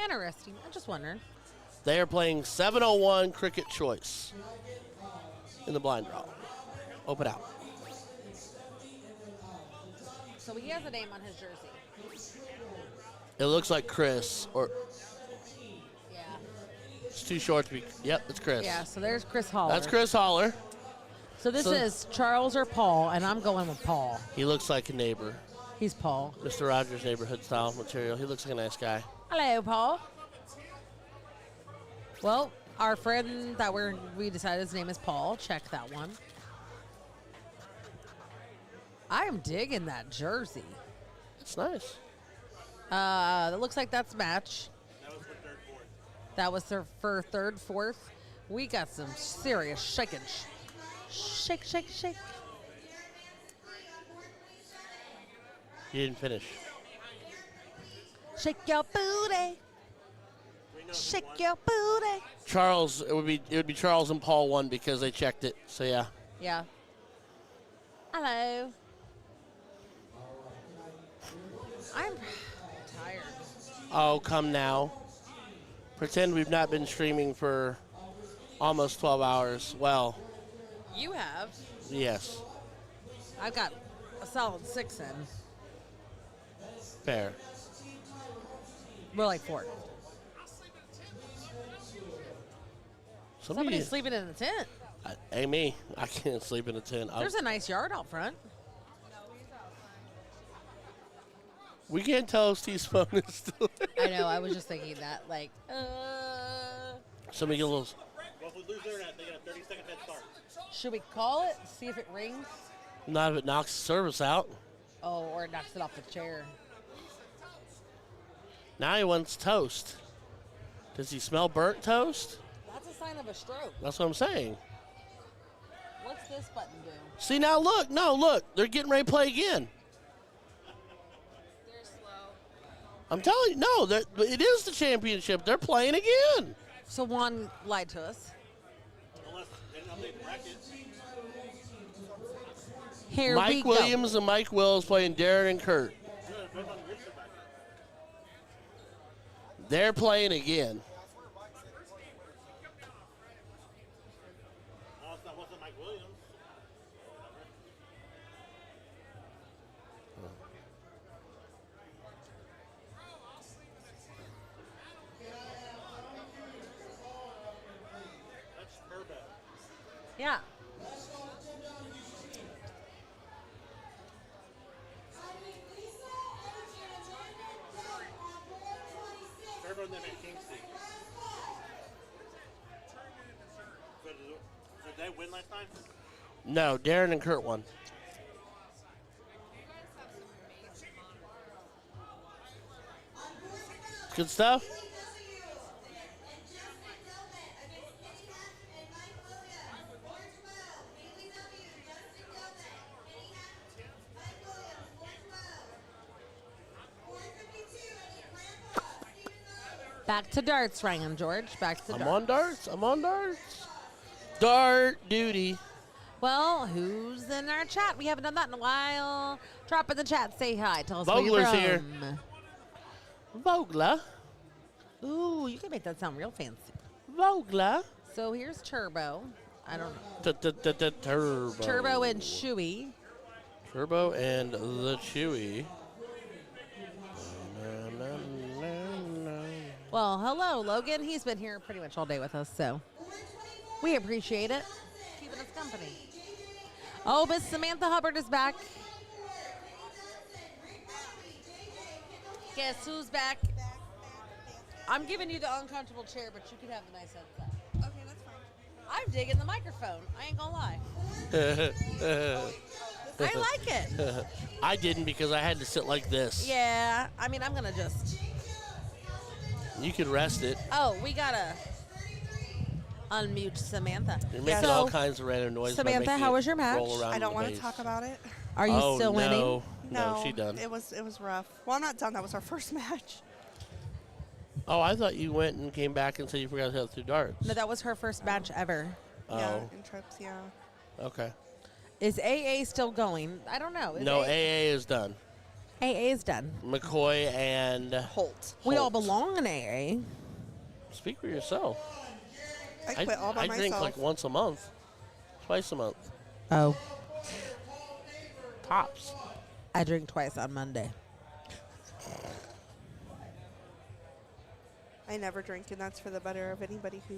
Interesting. I'm just wondering. They are playing 701 cricket choice in the blind draw. Open out. So he has a name on his jersey. It looks like Chris, or Yeah. it's too short to be. Yep, it's Chris. Yeah, so there's Chris Holler. That's Chris Holler. So this So- is Charles or Paul, and I'm going with Paul. He looks like a neighbor. He's Paul. Mr. Rogers' neighborhood style material. He looks like a nice guy. Hello, Paul. Well, our friend that we decided his name is Paul. Check that one. I am digging that jersey. It's nice. That looks like that's match. That was for third, fourth. That was for third, fourth. We got some serious shaking. Shake, shake, shake. You didn't finish. Shake your booty. Shake your booty. Charles, it would be Charles and Paul won because they checked it. So yeah. Yeah. Hello. I'm tired. Oh, come now. Pretend we've not been streaming for almost 12 hours. Well, You have. yes, I've got a solid 6 in. fair. We're like 4. Somebody's sleeping in the tent. Hey, me. I can't sleep in a tent. There's a nice yard out front. We can't tell if Steve's phone is still there. I know. I was just thinking that. Like, Somebody get a little. Well, if we lose their net, they get a 30-second head start. should we call it? See if it rings? Not if it knocks the service out. Oh, or it knocks it off the chair. Now he wants toast. Does he smell burnt toast? That's a sign of a stroke. That's what I'm saying. What's this button do? See, now look. No, look. They're getting ready to play again. They're slow. I'm telling you. No, it is the championship. They're playing again. So Juan lied to us. Unless they didn't update the brackets. Here we Mike go. Williams and Mike Wills playing Darren and Kurt. They're playing again. Oh, it's not, wasn't Mike Williams. That's Turbo. Yeah. Turbo and them at Kingston. So did they win last time? No, Darren and Kurt won. Good stuff. Back to darts, Ryan George. Back to I'm darts. on darts. I'm on darts. Dart duty. Well, who's in our chat? We haven't done that in a while. Drop in the chat. Say hi. Tell us where you're Vogler's from. here. Vogler. Ooh, you can make that sound real fancy. Vogler. So here's Turbo. I don't know. Turbo. Turbo and Chewy. Turbo and the Chewy. Well, hello, Logan. He's been here pretty much all day with us, so we appreciate it. Keeping us company. Oh, Miss Samantha Hubbard is back. Guess who's back? I'm giving you the uncomfortable chair, but you can have the nice headset. Okay, that's fine. I'm digging the microphone. I ain't gonna lie. I like it. I didn't because I had to sit like this. Yeah, I mean, I'm gonna just. You could rest it. Oh, we gotta unmute Samantha. You're making So, all kinds of random noises. by Samantha, making how it was your match? roll around I don't the want to base. talk about it. Are you Oh, still no. winning? No, she done. It was rough. Well, I'm not done. That was our first match. Oh, I thought you went and came back and said you forgot how to throw darts. No, that was her first match ever. Yeah, Oh, in trips, yeah. okay. Is AA still going? I don't know. Is No, AA is done. AA is done. McCoy and Holt. We all Holt. belong in AA. Speak for yourself. I quit all by I myself. drink like once a month, twice a month, Oh, tops. I drink twice on Monday. I never drink, and that's for the better of anybody who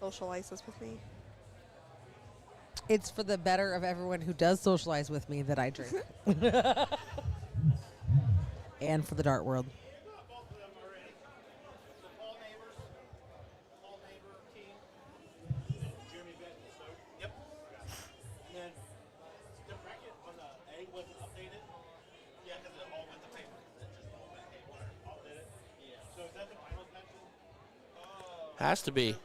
socializes with me. It's for the better of everyone who does socialize with me that I drink. And for the dart world. Has to be.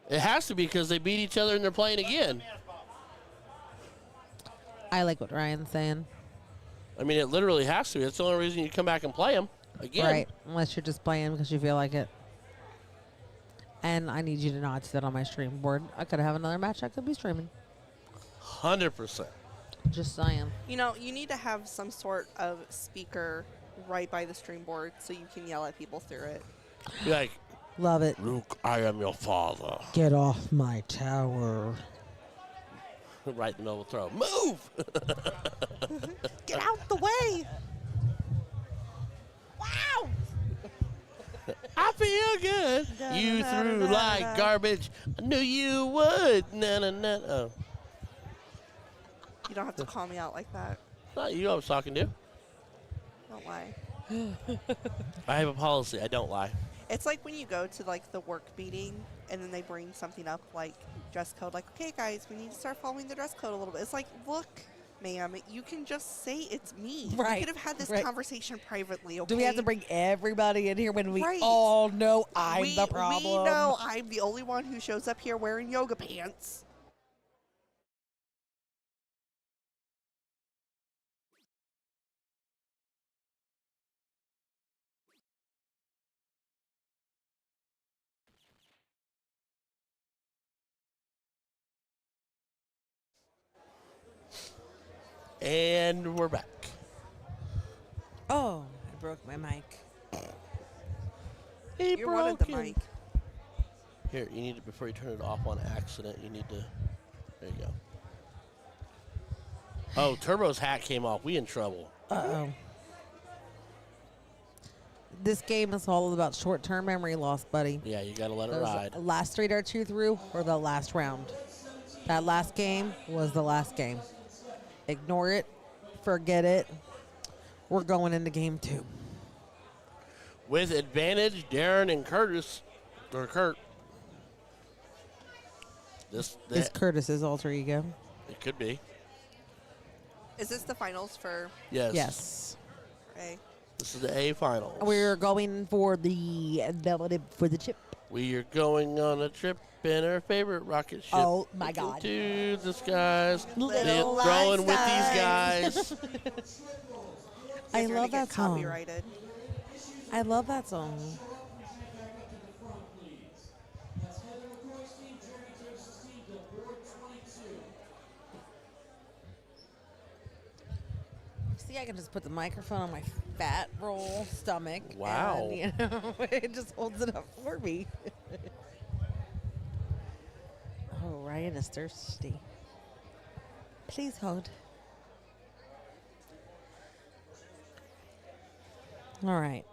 It has to be because they beat each other and they're playing again. I like what Ryan's saying. I mean, it literally has to. That's the only reason you come back and play them again. Right, unless you're just playing because you feel like it. And I need you to not sit on my stream board. I could have another match I could be streaming. 100%. Just saying. You know, you need to have some sort of speaker right by the stream board so you can yell at people through it. Be like, Love it. Luke, I am your father. Get off my tower. Right in the middle of the throw. Move! Get out the way! Wow! I feel good. You threw like garbage. I knew you would. Na na na. Oh, You don't have to call me out like that. not you I was talking to. Don't lie. I have a policy. I don't lie. It's like when you go to like the work meeting and then they bring something up like dress code. Like, okay, guys, we need to start following the dress code a little bit. It's like, look, ma'am, you can just say it's me. Right, We could have had this right. conversation privately, okay? Do we have to bring everybody in here when we Right. all know I'm we, the problem? We know I'm the only one who shows up here wearing yoga pants. And we're back. Oh, I broke my mic. He You're one of the broke mic. Here, you need to, before you turn it off on accident, you need to, there you go. Oh, Turbo's hat came off. We in trouble. Uh-oh. This game is all about short-term memory loss, buddy. Yeah, you got to let it Those ride. last 3 darts you threw or the last round. That last game was the last game. Ignore it. Forget it. We're going into game 2. With advantage, Darren and Curtis, or Kurt. It's That, Curtis's alter ego. it could be. Is this the finals for Yes. Yes. A? This is the A finals. We're going for the chip. We are going on a trip in our favorite rocket ship. Oh, my God. To the skies. Little They're throwing with Einstein. these guys. I You're gonna love get that song. copyrighted. I love that song. See, I can just put the microphone on my fat roll stomach. Wow. And, you know, it just holds it up for me. Oh, Ryan is thirsty. Please hold. All right.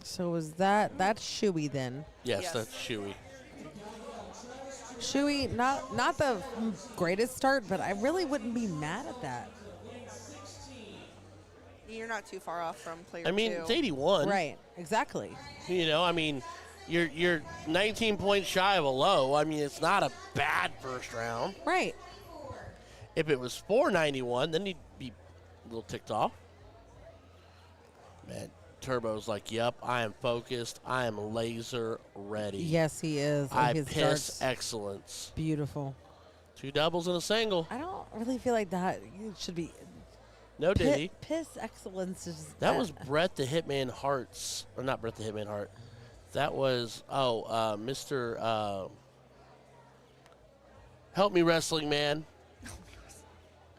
So is that's Shuey then? Yes, Yes. that's Chewy. Shuey, not the greatest start, but I really wouldn't be mad at that. You're not too far off from player I mean, 2. it's 81. Right, exactly. You know, I mean, you're 19 points shy of a low. I mean, it's not a bad first round. Right. If it was 491, then he'd be a little ticked off. Man, Turbo's like, yep, I am focused. I am laser ready. Yes, he is. I His piss darts, excellence. beautiful. 2 doubles and a single. I don't really feel like that should be. No Diddy. Piss excellence is. That was Brett the Hitman Hart's, or not Brett the Hitman Hart. That was, Mr. Help Me Wrestling Man.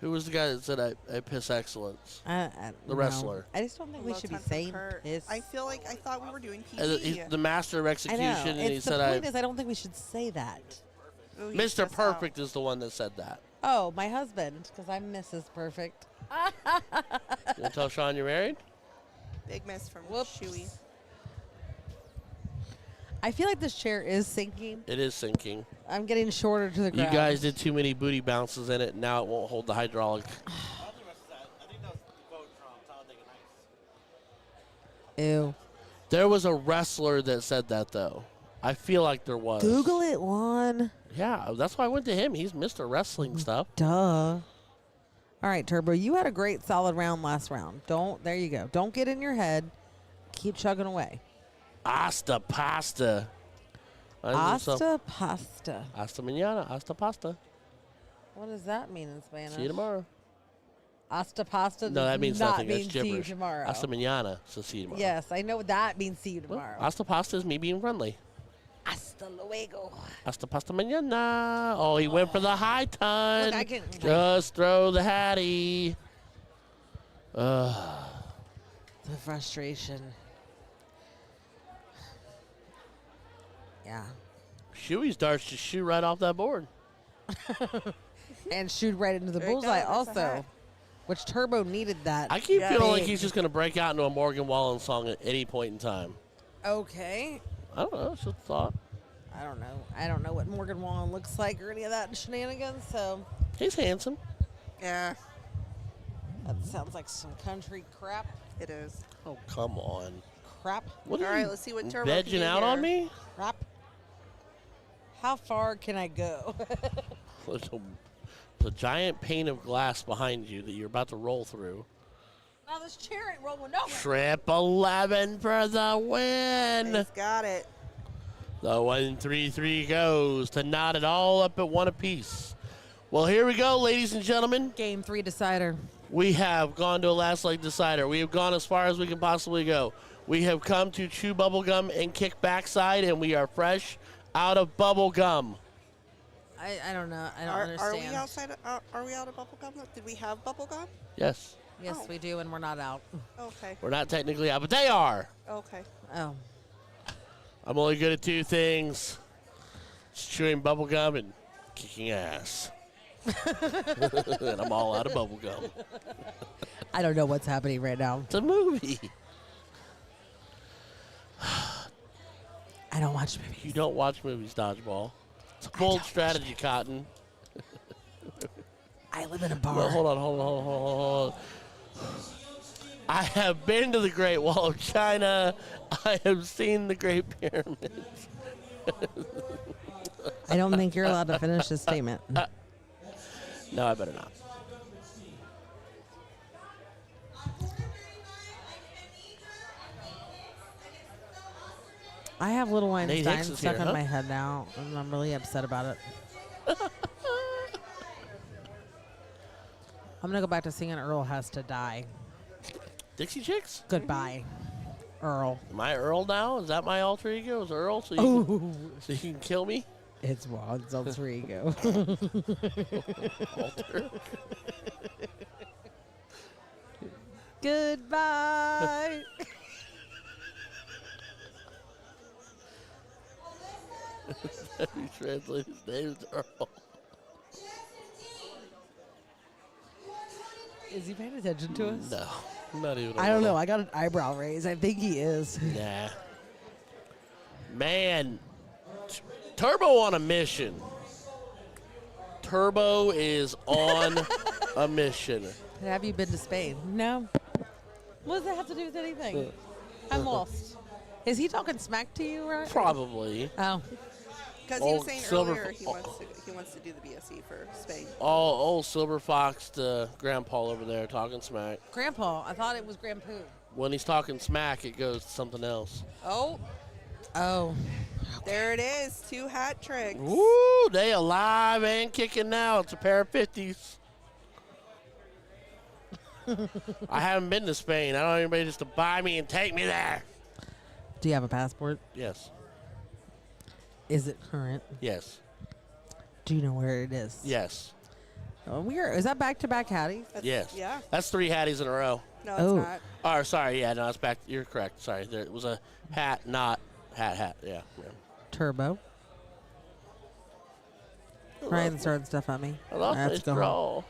Who was the guy that said I piss excellence? the wrestler. I just don't think we Low should be time from saying Kurt. piss. I feel like I thought we were doing He's PG. the master of I execution, know. and he It's the said point is, I don't think we should say that. Ooh, he Mr. stressed out. Perfect is the one that said that. Oh, my husband, because I'm Mrs. Perfect. You want to tell Sean you're married? Big miss from Whoops. Shuey. I feel like this chair is sinking. It is sinking. I'm getting shorter to the You ground. guys did too many booty bounces in it, and now it won't hold the hydraulic. I think that was the quote from Talladega Nights. Ew. There was a wrestler that said that, though. I feel like there was. Google it, Juan. Yeah, that's why I went to him. He's Mr. Wrestling stuff. Duh. All right, Turbo, you had a great solid round last round. There you go. Don't get in your head. Keep chugging away. Asta pasta. Asta pasta. Hasta mañana. Hasta pasta. What does that mean in Spanish? See you tomorrow. Hasta pasta No, that means not nothing. mean That's see you gibberish. tomorrow. Hasta mañana. So see you tomorrow. Yes, I know what that means. See you Well, tomorrow. hasta pasta is me being friendly. Hasta luego. Hasta pasta mañana. Oh, he went for the high ton. Look, I can- Just throw the hattie. The frustration. Yeah. Shoey starts to shoot right off that board. And shoot right into the There you go, bullseye that's a also. hat. Which Turbo needed that. I keep Yeah. feeling like Big. he's just going to break out into a Morgan Wallen song at any point in time. Okay. I don't know. It's just a thought. I don't know. I don't know what Morgan Wallen looks like or any of that shenanigans, so He's handsome. Yeah, that sounds like some country crap. it is. Oh, come on. Crap. What All are right, you let's see what Turbo can vegging do out on here. me? Crap. How far can I go? There's a giant pane of glass behind you that you're about to roll through. Now this chair ain't rolling over. Trip 11 for the win. He's got it. The 1-3-3 goes to knot it all up at one apiece. Well, here we go, ladies and gentlemen. Game 3 decider. We have gone to a last leg decider. We have gone as far as we can possibly go. We have come to chew bubblegum and kick backside, and we are fresh out of bubblegum. I don't know. I don't Are understand. we outside? Are we out of bubblegum? Did we have bubblegum? Yes, Yes, Oh. we do, and we're not out. Okay. we're not technically out, but they are. Okay. Oh. I'm only good at two things. It's chewing bubblegum and kicking ass. And I'm all out of bubblegum. I don't know what's happening right now. It's a movie. I don't watch movies. You don't watch movies, Dodgeball. It's a bold strategy, Cotton. I live in a bar. Well, hold on. I have been to the Great Wall of China. I have seen the Great Pyramids. I don't think you're allowed to finish this statement. No, I better not. I have Little Nate Weinstein Hicks is stuck here, on huh? my head now, and I'm really upset about it. I'm gonna go back to singing "Earl Has to Die." Dixie Chicks? Goodbye, Earl. Am I Earl now? Is that my alter ego? Is Earl so so you can kill me? It's Juan's alter ego. Alter. Goodbye. You translate his name as Earl. Is he paying attention to us? No, not even. I don't know. I got an eyebrow raise. I think he is. Nah. Man, Turbo on a mission. Turbo is on a mission. Have you been to Spain? No. What does that have to do with anything? I'm lost. Is he talking smack to you, right? Probably. Oh. Because he was Oh, saying Silver earlier Fo- he wants to do the BSE for Spain. Old Silver Fox to Grandpa over there talking smack. Grandpa. I thought it was Grandpoo. When he's talking smack, it goes to something else. Oh, Oh. there it is. 2 hat tricks. Woo! They alive and kicking now. It's a pair of 50s. I haven't been to Spain. I don't want anybody just to buy me and take me there. Do you have a passport? Yes. Is it current? Yes. Do you know where it is? Yes. Oh, weird. Is that back-to-back Hatties? That's- Yes. Yeah. That's 3 hatties in a row. No, it's Oh. not. Oh, sorry. Yeah, no, that's back. You're correct. Sorry. There was a hat, not hat. Yeah. Turbo. Ryan's throwing stuff at me. I lost have my to go home. straw.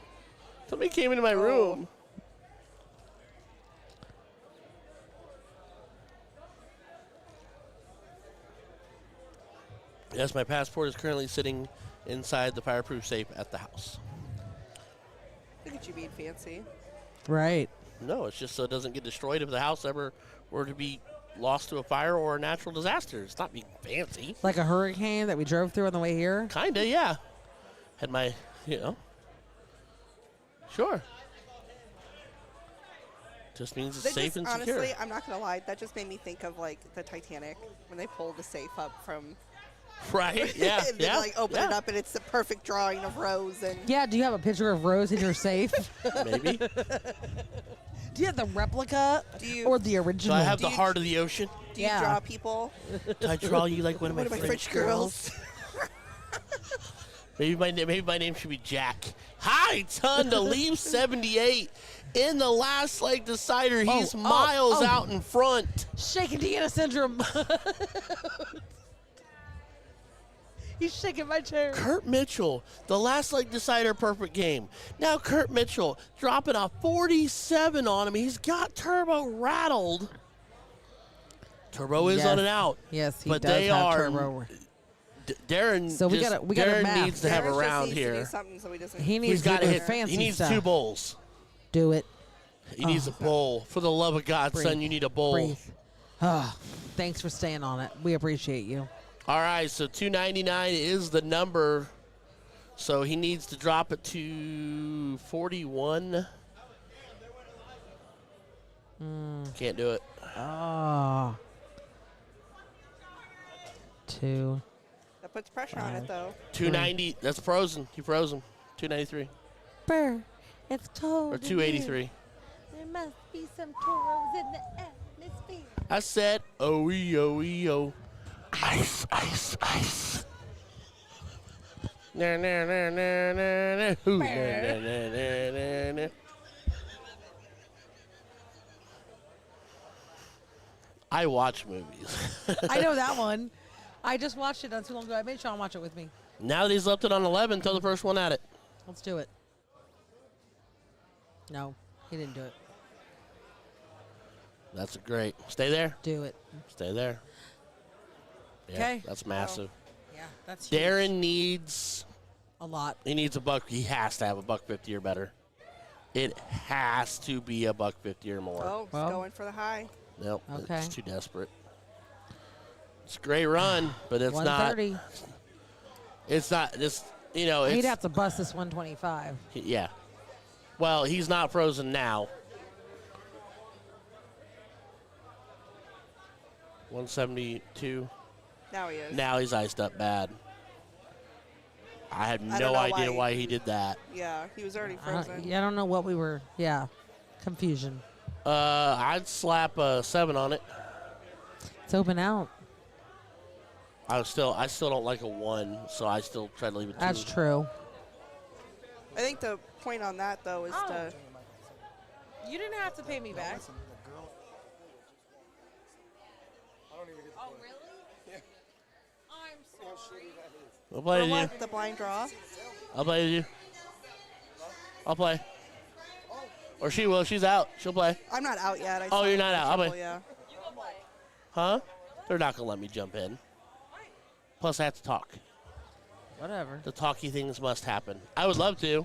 Somebody came into my room. Yes, my passport is currently sitting inside the fireproof safe at the house. Look at you being fancy. Right. No, it's just so it doesn't get destroyed if the house ever were to be lost to a fire or a natural disaster. It's not being fancy. Like a hurricane that we drove through on the way here? Kinda, yeah. Had my, Sure. Just means it's They safe just, and honestly, secure. I'm not gonna lie. That just made me think of like the Titanic when they pulled the safe up from. Right? Yeah. and then, yeah. like open it up and it's the perfect drawing of Rose and. Yeah, do you have a picture of Rose in your safe? Maybe. Do you have the replica Do you- or the So original? I have the you- heart of the ocean. Do you Yeah. draw people? Do I draw you like one of my, One of my French French girls? girls. Maybe my name should be Jack. High ton to leave 78 in the last leg decider. He's miles out in front. Shaking Deanna syndrome. He's shaking my chair. Kurt Mitchell, the last leg decider, perfect game. Now Kurt Mitchell dropping a 47 on him. He's got Turbo rattled. Turbo is Yes. on and out. Yes, he But does they have are- turbo. Darren, So we gotta Darren math. needs to have a Darren just round needs to do here. something so he doesn't. He He's needs got to to do hit. fancy He needs stuff. 2 bowls. Do it. He needs a bowl. For the love of God, Breathe. son, you need a bowl. Breathe. Ah, thanks for staying on it. We appreciate you. All right, so 299 is the number. So he needs to drop it to 41. Can't do it. Oh. 2. That puts pressure on it though. 290. That's frozen. He froze him. 293 Burr, it's cold. or 283. There must be some toros in the atmosphere. I said, oh. Ice, ice, ice. Na, na, na, na, na, na. Ooh, na, na, na, na, na. I watch movies. I know that one. I just watched it not too long ago. I made Sean watch it with me. Now that he's left it on 11, throw the first one at it. Let's do it. No, he didn't do it. That's great. Stay there. Do it. Stay there. Yeah, 'Kay. that's massive. Yeah, that's huge. Darren needs, A lot. he needs a buck. He has to have a $1.50 or better. It has to be a $1.50 or more. Oh, Well. he's going for the high. Nope, Okay. it's too desperate. It's a great run, but it's not. 130. It's not this. It's, He'd have to bust this 125. yeah. Well, he's not frozen now. 172. Now he is. Now he's iced up bad. I had I no don't know idea why- why he did that. Yeah, he was already frozen. I don't know what we were. Yeah, confusion. I'd slap a 7 on it. It's open out. I still don't like a 1, so I still try to leave it 2. That's true. I think the point on that though is to. You didn't have to pay me back. Listen, the girl. I don't even get to Oh, play. really? I'm sorry. I'll play For with you. what? The blind draw? I'll play with you. I'll play. Or she will. She's out. She'll play. I'm not out yet. Oh, you're not signed out. for I'll Triple, play. Yeah. Huh? They're not going to let me jump in. Plus, I have to talk. Whatever. The talky things must happen. I would love to.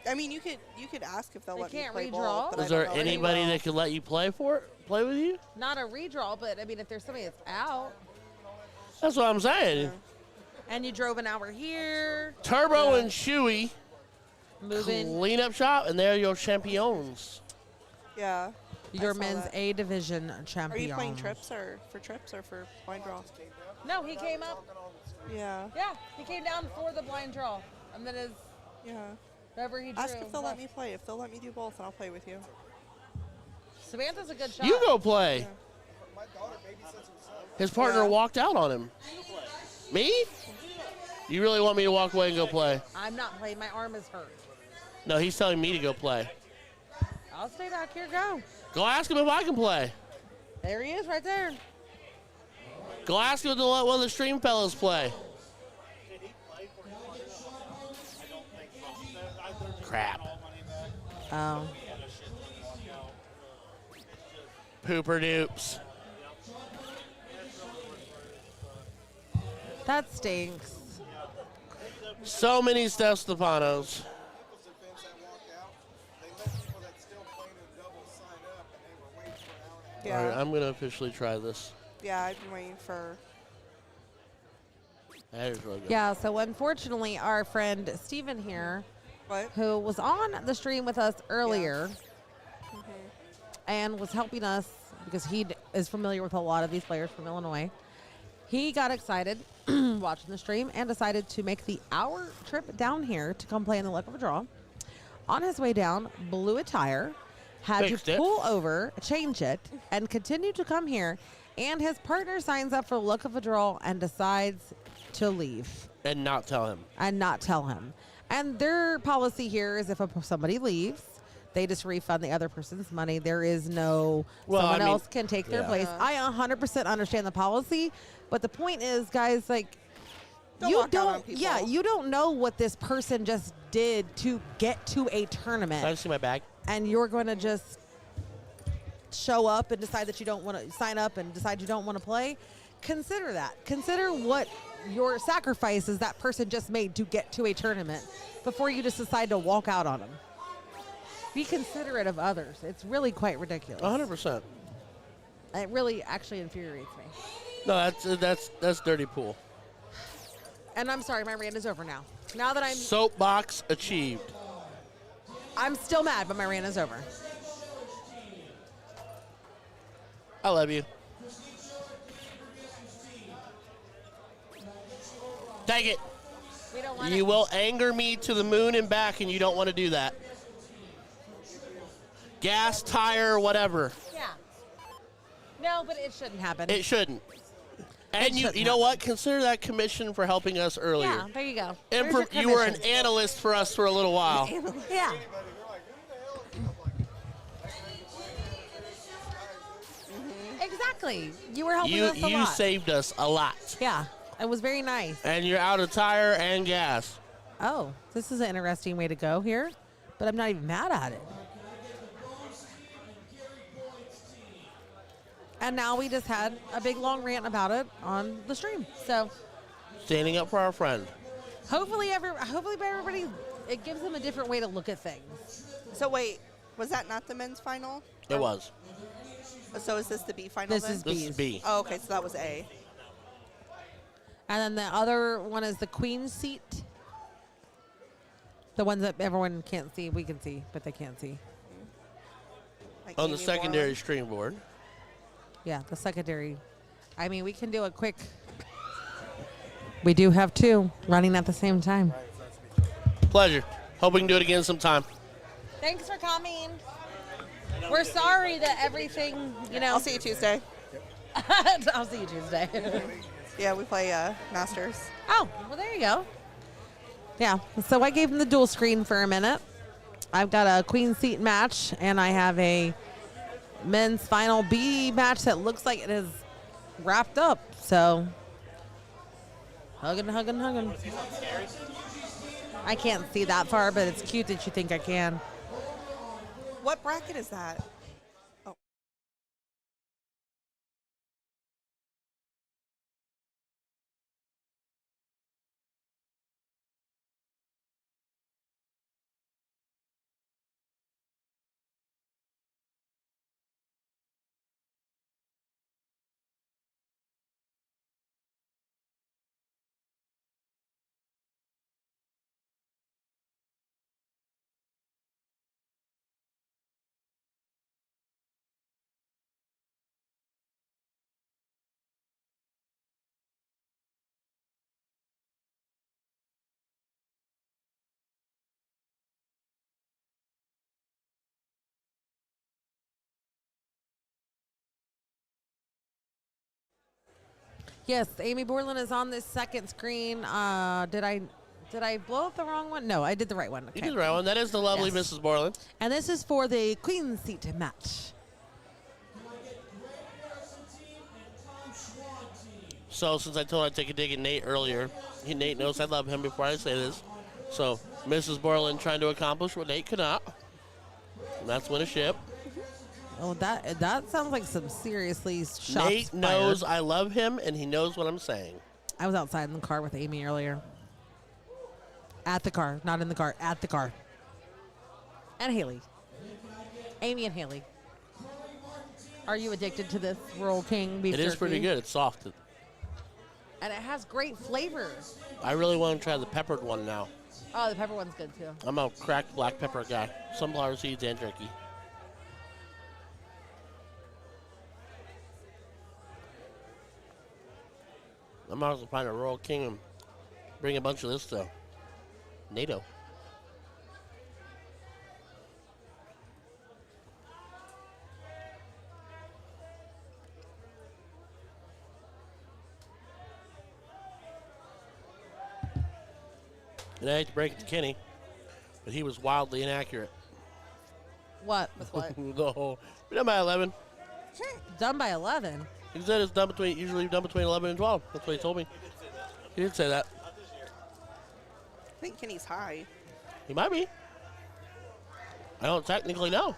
I mean, you could ask if they'll They let me can't play redraw? both, but I Is don't there know if they anybody will. that could let you play with you? Not a redraw, but I mean, if there's somebody that's out That's what I'm saying. and you drove an hour here, Turbo and Shuey moving clean up shop, and they're your champions. Yeah. your saw men's that. A division Are champion. you playing trips or for blind draw? No, he came up. Yeah. Yeah, he came down for the blind draw, and then his Yeah. whoever he drew. Ask if they'll let left. me play. If they'll let me do both, then I'll play with you. Samantha's a good shot. You go play. My daughter babysits herself. His partner Yeah. walked out on him. Me? You really want me to walk away and go play? I'm not playing. My arm is hurt. No, he's telling me to go play. I'll stay back here. Go. Go ask him if I can play. There he is, right there. Go ask him to let one of the stream fellas play. Crap. Oh. Pooper dupes. That stinks. So many Steph Stefanos. Yeah. All right, I'm going to officially try this. Yeah, I've been waiting for. That is really good. Yeah, so unfortunately, our friend Steven here, What? who was on the stream with us earlier and was helping us because he is familiar with a lot of these players from Illinois, he got excited watching the stream and decided to make the hour trip down here to come play in the Luck of a Draw. On his way down, blew a tire, had Fixed to it. pull over, change it, and continue to come here. And his partner signs up for Luck of a Draw and decides to leave And not tell him. and not tell him. And their policy here is if somebody leaves, they just refund the other person's money. There is no Well, someone I mean, else can take their yeah. place. I 100% understand the policy, but the point is, guys, like Don't you walk out on don't, people. yeah, you don't know what this person just did to get to a tournament, Can I see my bag? and you're going to just show up and decide that you don't want to sign up and decide you don't want to play. Consider that. Consider what your sacrifices that person just made to get to a tournament before you just decide to walk out on them. Be considerate of others. It's really quite ridiculous. 100%. It really actually infuriates me. No, that's dirty pool. And I'm sorry, my rant is over now. Now that Soapbox achieved. I'm still mad, but my rant is over. I love you. Take it. We don't want You will anger me to the moon and back, and you don't want to do that. Gas, tire, whatever. Yeah. No, but it shouldn't happen. It shouldn't. And you shouldn't know what? Consider that commission for helping us earlier. yeah, there you go. And There's your you were an commission. analyst for us for a little while. Yeah. Exactly. You were helping us a You lot. saved us a lot. Yeah, it was very nice. And you're out of tire and gas. Oh, this is an interesting way to go here, but I'm not even mad at it. And now we just had a big long rant about it on the stream. So Standing up for our friend. hopefully by everybody, it gives them a different way to look at things. So wait, was that not the men's final? It was. So is this the B final? This then? is This B's. is B. Oh, okay. So that was A. And then the other one is the queen's seat. The ones that everyone can't see, we can see, but they can't see. Like On the Amy secondary Moore. stream board. Yeah, the secondary. I mean, we can do a quick. We do have two running at the same time. Pleasure. Hope we can do it again sometime. Thanks for coming. We're sorry that everything, I'll see you Tuesday. I'll see you Tuesday. Yeah, we play Masters. Oh, well, there you go. Yeah, so I gave him the dual screen for a minute. I've got a queen seat match, and I have a men's final B match that looks like it is wrapped up. So, hugging. I can't see that far, but it's cute that you think I can. What bracket is that? Oh. Yes, Amy Borland is on this second screen. Did I blow up the wrong one? No, I did the right one. You Okay. did the right one. That is the lovely Yes. Mrs. Borland. And this is for the queen seat match. So since I told her I'd take a dig at Nate earlier, Nate knows I love him before I say this. So Mrs. Borland trying to accomplish what Nate could not. And that's win a ship. Oh, that sounds like some seriously shots Nate fired. knows I love him, and he knows what I'm saying. I was outside in the car with Amy earlier. At the car, not in the car, at the car. And Haley. Amy and Haley. Are you addicted to this Rural King beef It jerky? is pretty good. It's soft. And it has great flavor. I really want to try the peppered one now. Oh, the pepper one's good too. I'm a cracked black pepper guy. Sunflower seeds and jerky. I might as well find a Rural King and bring a bunch of this to NATO. And I hate to break it to Kenny, but he was wildly inaccurate. What? With what? The whole, we're done by 11. Done by 11. He said it's done usually done between 11 and 12. That's what he told me. He did say that. I think Kenny's high. He might be. I don't technically know.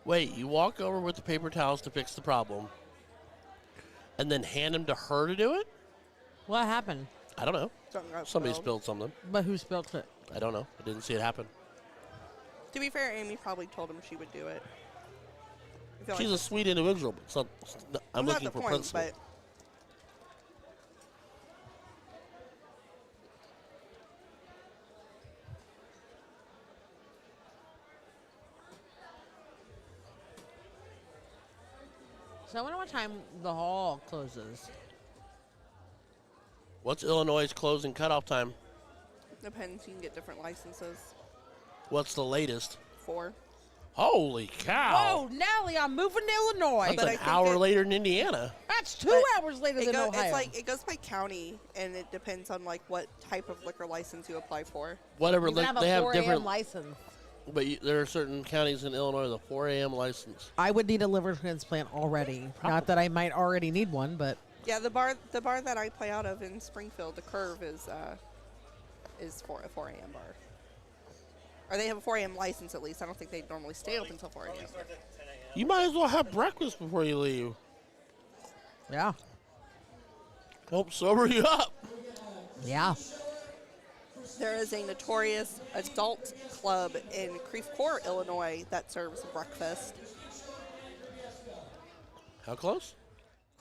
Wait, you walk over with the paper towels to fix the problem and then hand them to her to do it? What happened? I don't know. Something got Somebody spilled. spilled something. But who spilled it? I don't know. I didn't see it happen. To be fair, Amy probably told him she would do it. I feel She's like a sweet individual, but I'm not looking the for point, principle. but So I wonder what time the hall closes. What's Illinois' closing cutoff time? depends. You can get different licenses. What's the latest? 4. Holy cow! Whoa, Nelly, I'm moving to Illinois. That's But I an think hour it- later in Indiana. That's 2 But hours later than Ohio. It's like it goes by county, and it depends on like what type of liquor license you apply for. Whatever, you can have a they have 4 a.m. different. license. But there are certain counties in Illinois with a 4 a.m. license. I would need a liver transplant already. Not that I might already need one, but Yeah, the bar that I play out of in Springfield, the Curve, is for a 4 a.m. bar. Or they have a 4 a.m. license at least. I don't think they normally stay open until 4 a.m. You might as well have breakfast before you leave. yeah. Help sober you up. Yeah. There is a notorious adult club in Creve Coeur, Illinois, that serves breakfast. How close?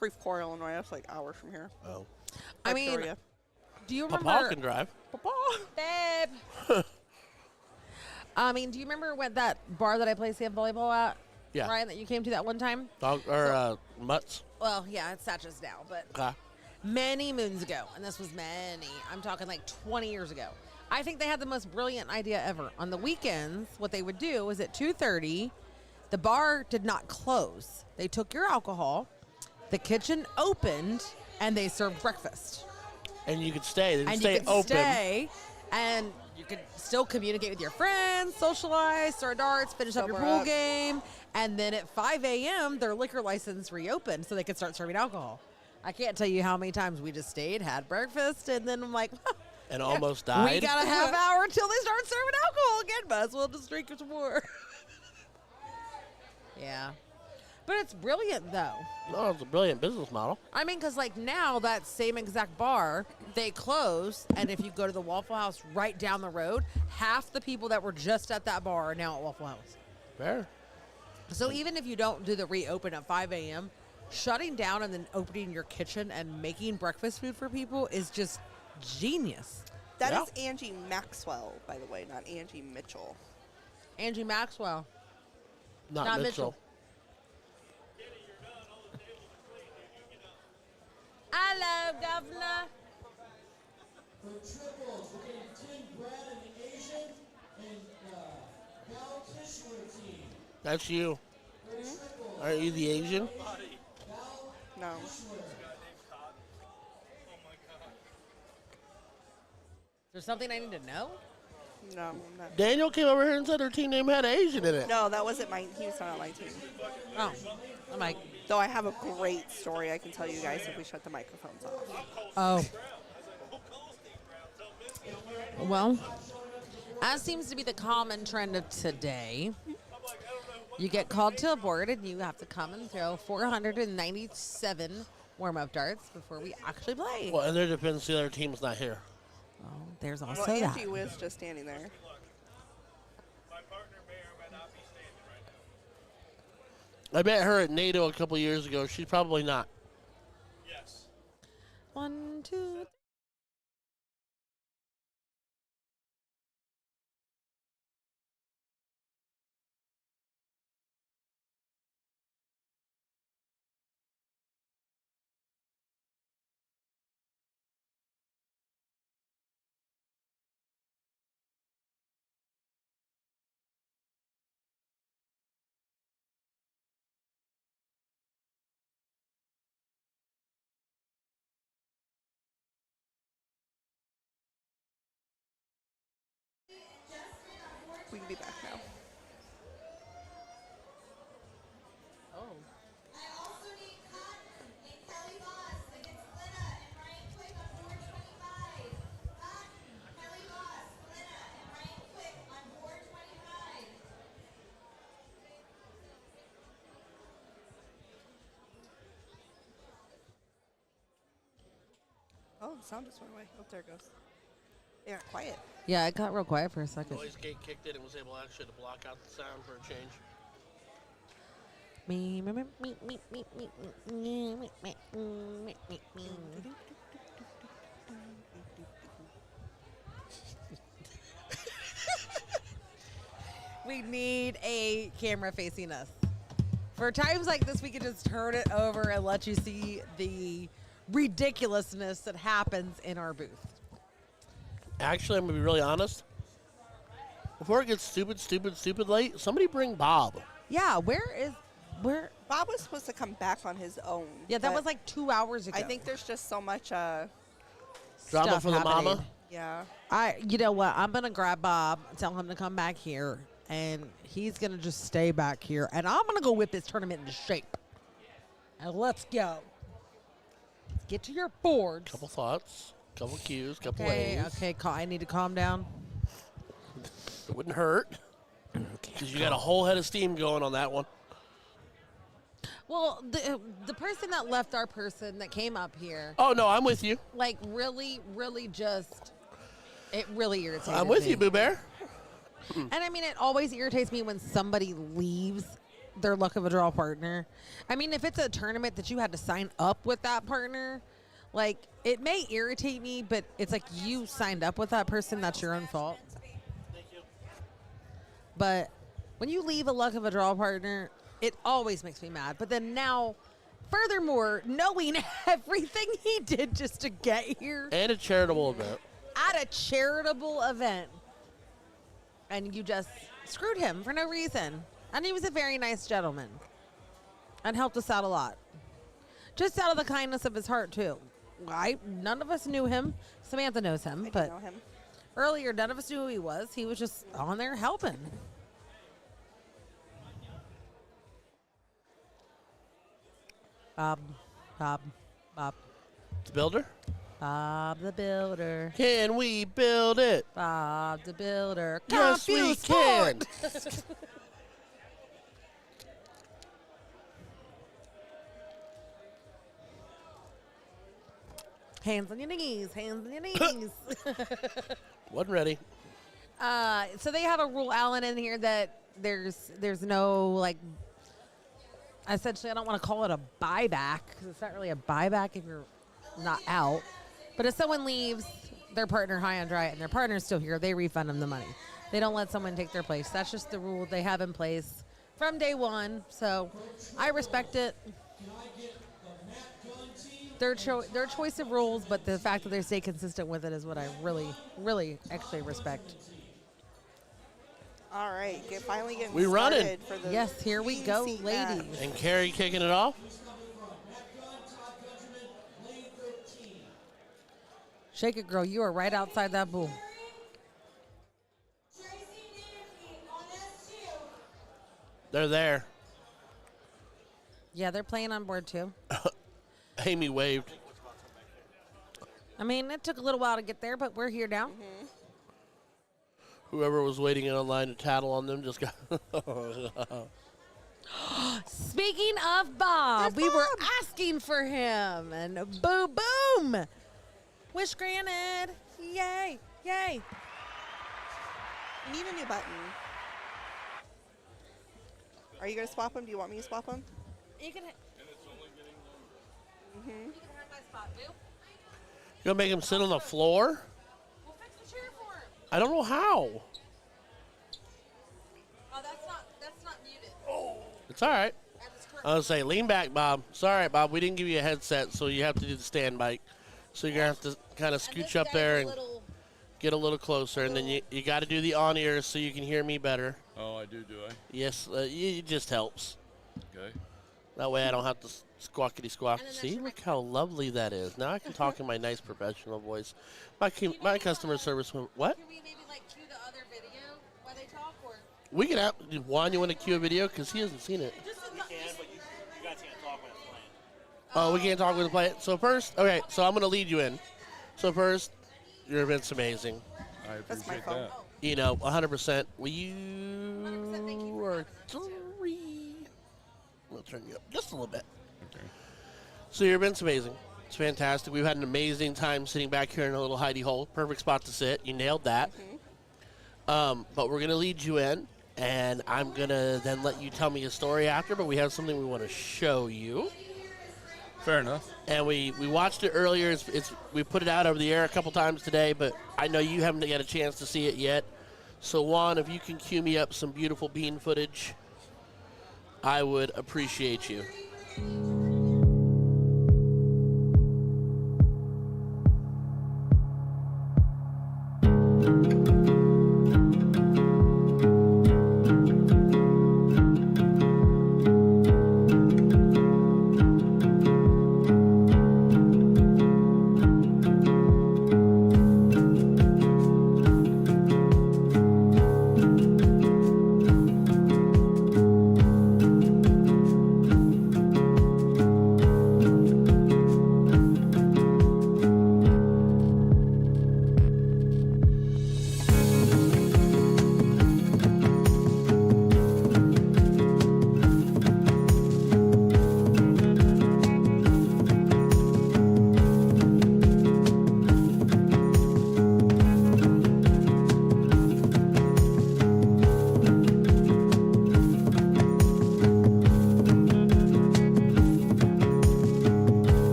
Creve Coeur, Illinois. That's like hours from here. Oh. I mean, Victoria. do you Papa remember? can drive. Babe. I mean, do you remember what that bar that I played sand volleyball at? Yeah. Ryan, that you came to that one time? Mutts. Well, yeah, it's Satch's now, but Okay. many moons ago, and this was many, I'm talking like 20 years ago. I think they had the most brilliant idea ever. On the weekends, what they would do is at 2:30, the bar did not close. They took your alcohol, the kitchen opened, and they served breakfast. And you could stay. They And stay you could open. stay, and you could still communicate with your friends, socialize, throw darts, finish up your Sober pool up. game, and then at 5 a.m., their liquor license reopened so they could start serving alcohol. I can't tell you how many times we just stayed, had breakfast, and then I'm like, And almost died. we got a half hour until they start serving alcohol again. Might as well just drink some more. Yeah. But it's brilliant, though. No, it's a brilliant business model. I mean, because, like, now that same exact bar, they close, and if you go to the Waffle House right down the road, half the people that were just at that bar are now at Waffle House. Fair. So even if you don't do the reopen at 5 a.m., shutting down and then opening your kitchen and making breakfast food for people is just genius. That Yeah. is Angie Maxwell, by the way, not Angie Mitchell. Angie Maxwell. Not, Not Mitchell. Mitchell. Hello, Governor. For triples, we're getting Tim, Brad, and the Asian, and Val Kishler team. That's you. For triples, Aren't you the Asian? No. Is there something I need to know? No, I'm not. Daniel came over here and said her team name had Asian in it. No, that wasn't my. He was not on my team. Oh, I'm like, Though I have a great story I can tell you guys if we shut the microphones off. oh. Well, as seems to be the common trend of today, You get called to a board, and you have to come and throw 497 warm-up darts before we actually play. Well, and there depends the other team's not here. Oh, there's also Well, that. Angie was just standing there. My partner may or may not be standing right now. I met her at NATO a couple years ago. She's probably not. Yes. 1, 2, We can be back now. Oh. I also need Cotton and Kelly Boss against Glenna and Ryan Quick on board 25. Cotton, Kelly Boss, Glenna, and Ryan Quick on board 25. Oh, the sound just went away. Oh, there it goes. Yeah, quiet. Yeah, it got real quiet for a second. Noise gate kicked in and was able actually to block out the sound for a change. Me, me, me, me, me, me, me, me, me, me, me, me, me. We need a camera facing us. For times like this, we can just turn it over and let you see the ridiculousness that happens in our booth. Actually, I'm going to be really honest. Before it gets stupid late, somebody bring Bob. Yeah, where? Bob was supposed to come back on his own. Yeah, that but was like 2 hours ago. I think there's just so much. Drama Stuff for the happening. mama. Yeah. You know what? I'm gonna grab Bob, tell him to come back here, and he's gonna just stay back here, and I'm gonna go whip this tournament into shape. And let's go. Get to your boards. Couple thoughts, couple cues, couple Okay, ways. okay. I need to calm down. It wouldn't hurt. Because you got a whole head of steam going on that one. Well, the person that left our person that came up here, Oh, no, I'm with you. like really just, it really irritated I'm with me. you, Boo Bear. And I mean, it always irritates me when somebody leaves their luck of a draw partner. I mean, if it's a tournament that you had to sign up with that partner, like, it may irritate me, but it's like you signed up with that person, that's your own fault. But when you leave a luck of a draw partner, it always makes me mad. But then now, furthermore, knowing everything he did just to get here And a charitable event. at a charitable event, and you just screwed him for no reason. And he was a very nice gentleman and helped us out a lot. Just out of the kindness of his heart, too. None of us knew him. Samantha knows him, I but didn't know him. earlier, none of us knew who he was. He was just on there helping. Bob. The builder? Bob the Builder. Can we build it? Bob the Builder. Yes, we Confused can. sport. Hands on your knees. Hands on your knees. Wasn't ready. So they have a rule, Alan, in here that there's no, like, essentially, I don't want to call it a buyback because it's not really a buyback if you're not out. But if someone leaves their partner high on dry and their partner's still here, they refund them the money. They don't let someone take their place. That's just the rule they have in place from day one. So I respect it. Their choice of rules, but the fact that they stay consistent with it is what I really actually respect. All right, finally getting We running. started for the Yes, here we go, PNC match. ladies. And Carrie kicking it off. Shake it, girl. You are right outside that bull. Tracy Nancy on S2. They're there. Yeah, they're playing on board too. Amy waved. I mean, it took a little while to get there, but we're here now. Whoever was waiting in line to tattle on them just got. Speaking of Bob, we were asking for him, and boom, boom. Wish granted. Yay, yay. You need a new button. Are you going to swap them? Do you want me to swap them? You can, Mm-hmm. you can have my spot, Boo. You gonna make him sit on the floor? We'll fix the chair for him. I don't know how. Oh, that's not muted. It's all right. That is correct. I was say, lean back, Bob. It's all right, Bob. We didn't give you a headset, so you have to do the stand mic. So you're going to have to kind of scooch up there and get a little closer. And then you got to do the on-ears so you can hear me better. Oh, I do I? Yes, it just helps. Okay. That way I don't have to squawkity squawk. And then See, there's look how lovely that is. Now I can talk in my nice professional voice. My customer service went, what? Can we maybe like cue the other video while they talk, or We can have, Juan, you want to cue a video? Because he hasn't seen it. just But you guys can't talk when it's playing. Oh, we can't talk with the play. So first, okay, so I'm going to lead you in. So first, your event's amazing. I That's my appreciate phone. that. You know, 100%. Will 100% thank you you for are that. 3. We'll turn you up just a little bit. Okay. So your event's amazing. It's fantastic. We've had an amazing time sitting back here in a little hidey hole. Perfect spot to sit. You nailed that. But we're going to lead you in, and I'm going to then let you tell me a story after, but we have something we want to show you. Fair enough. And we watched it earlier. We put it out over the air a couple times today, but I know you haven't got a chance to see it yet. So Juan, if you can cue me up some beautiful bean footage, I would appreciate you.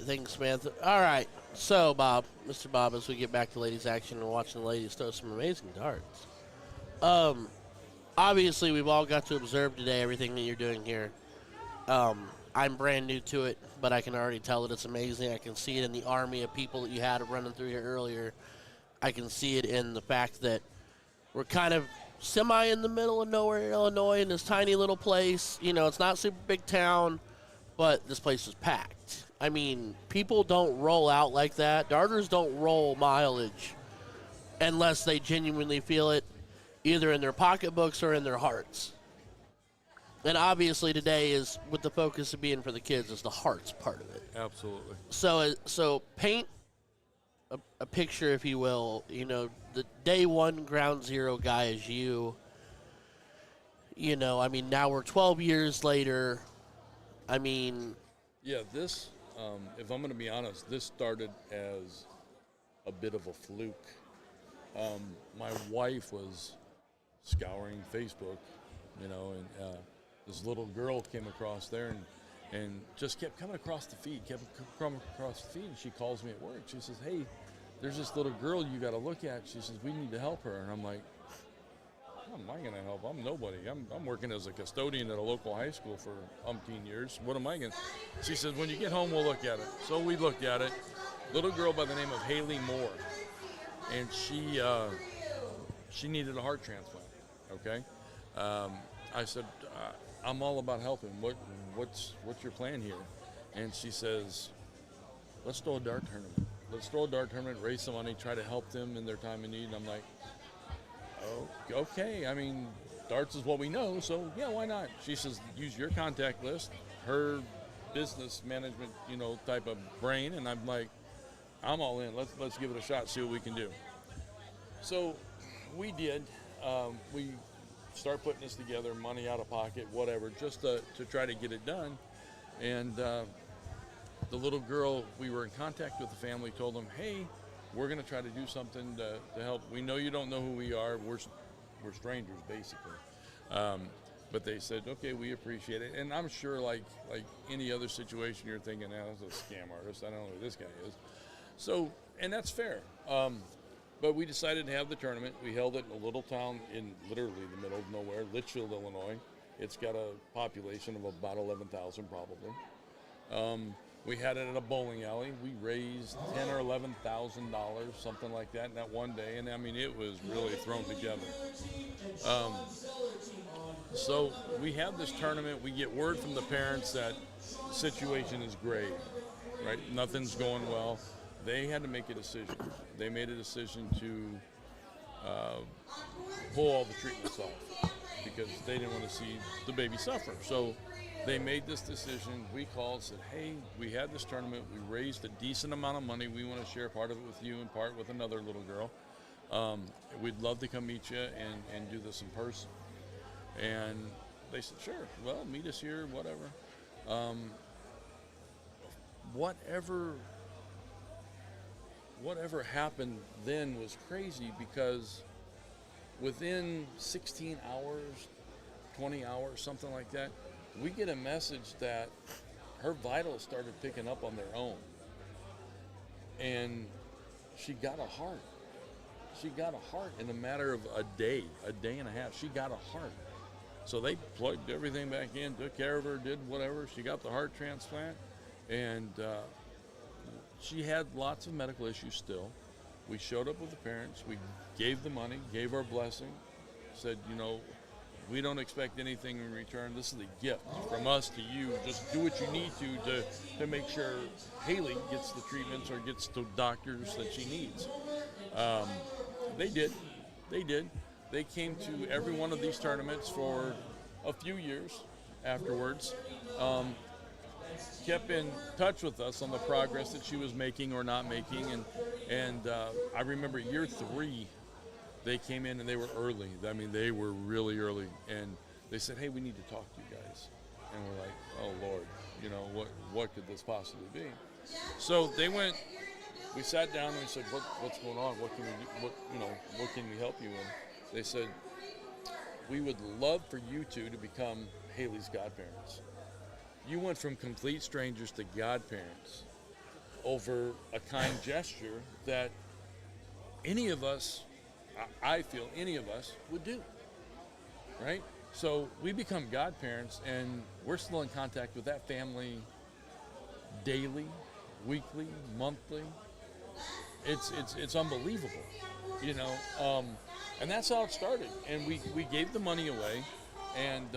thanks, Samantha. All right, so Bob, Mr. Bob, as we get back to ladies action and watching the ladies throw some amazing darts. Obviously, we've all got to observe today everything that you're doing here. I'm brand new to it, but I can already tell that it's amazing. I can see it in the army of people that you had running through here earlier. I can see it in the fact that we're kind of semi in the middle of nowhere in Illinois in this tiny little place. You know, it's not a super big town, but this place is packed. I mean, people don't roll out like that. Darters don't roll mileage unless they genuinely feel it, either in their pocketbooks or in their hearts. And obviously today is, with the focus of being for the kids, is the hearts part of it. Absolutely. So paint a picture, if you will. You know, the day one ground zero guy is you. You know, I mean, now we're 12 years later. I mean, Yeah, this, if I'm going to be honest, this started as a bit of a fluke. My wife was scouring Facebook, you know, and this little girl came across there and just kept coming across the feed, and she calls me at work. She says, hey, there's this little girl you got to look at. She says, we need to help her. And I'm like, how am I going to help? I'm nobody. I'm working as a custodian at a local high school for umpteen years. What am I going to? She says, when you get home, we'll look at it. So we looked at it. Little girl by the name of Haley Moore. And she needed a heart transplant, okay? I said, I'm all about helping. What's your plan here? And she says, let's throw a dart tournament. Let's throw a dart tournament, raise some money, try to help them in their time of need. And I'm like, oh, okay. I mean, darts is what we know, so yeah, why not? She says, use your contact list, her business management, you know, type of brain. And I'm like, I'm all in. Let's give it a shot, see what we can do. So we did. We start putting this together, money out of pocket, whatever, just to try to get it done. And the little girl, we were in contact with the family, told them, hey, we're going to try to do something to help. We know you don't know who we are. We're strangers, basically. But they said, okay, we appreciate it. And I'm sure, like any other situation, you're thinking, oh, this is a scam artist. I don't know who this guy is. So, and that's fair. But we decided to have the tournament. We held it in a little town in literally the middle of nowhere, Litchfield, Illinois. It's got a population of about 11,000 probably. We had it at a bowling alley. We raised $10,000 or $11,000, something like that, in that one day. And I mean, it was really thrown together. So we have this tournament. We get word from the parents that the situation is grave, right? Nothing's going well. They had to make a decision. They made a decision to pull all the treatments off because they didn't want to see the baby suffer. So they made this decision. We called, said, hey, we had this tournament. We raised a decent amount of money. We want to share part of it with you and part with another little girl. We'd love to come meet you and do this in person. And they said, sure, well, meet us here, whatever. Whatever happened then was crazy because within 16 hours, 20 hours, something like that, we get a message that her vitals started picking up on their own. And she got a heart. She got a heart in a matter of a day and a half. She got a heart. So they plugged everything back in, took care of her, did whatever. She got the heart transplant. And she had lots of medical issues still. We showed up with the parents. We gave the money, gave our blessing, said, you know, we don't expect anything in return. This is a gift from us to you. Just do what you need to make sure Haley gets the treatments or gets the doctors that she needs. They did. They came to every one of these tournaments for a few years afterwards. Kept in touch with us on the progress that she was making or not making. And I remember year 3, they came in and they were early. I mean, they were really early. And they said, hey, we need to talk to you guys. And we're like, oh, Lord, you know, what could this possibly be? So they went, we sat down and we said, what's going on? What can we do? What can we help you in? They said, we would love for you two to become Haley's godparents. You went from complete strangers to godparents. over a kind gesture that any of us, I feel any of us would do, right? So we become godparents, and we're still in contact with that family daily, weekly, monthly. It's unbelievable, you know. And that's how it started. And we gave the money away, and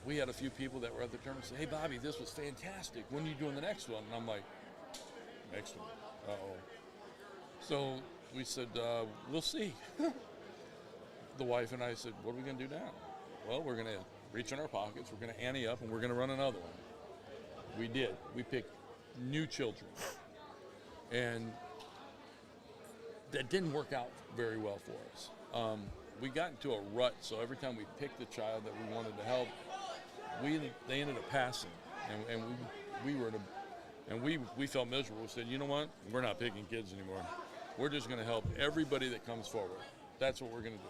we had a few people that were at the tournament say, "Hey, Bobby, this was fantastic. When are you doing the next one?" And I'm like, "Next one? Uh-oh." So we said, "We'll see." The wife and I said, "What are we going to do now?" Well, we're going to reach in our pockets, we're going to ante up, and we're going to run another one. We did. We picked new children. And that didn't work out very well for us. We got into a rut, so every time we picked a child that we wanted to help, they ended up passing. And we felt miserable. We said, "You know what? We're not picking kids anymore. We're just going to help everybody that comes forward. That's what we're going to do."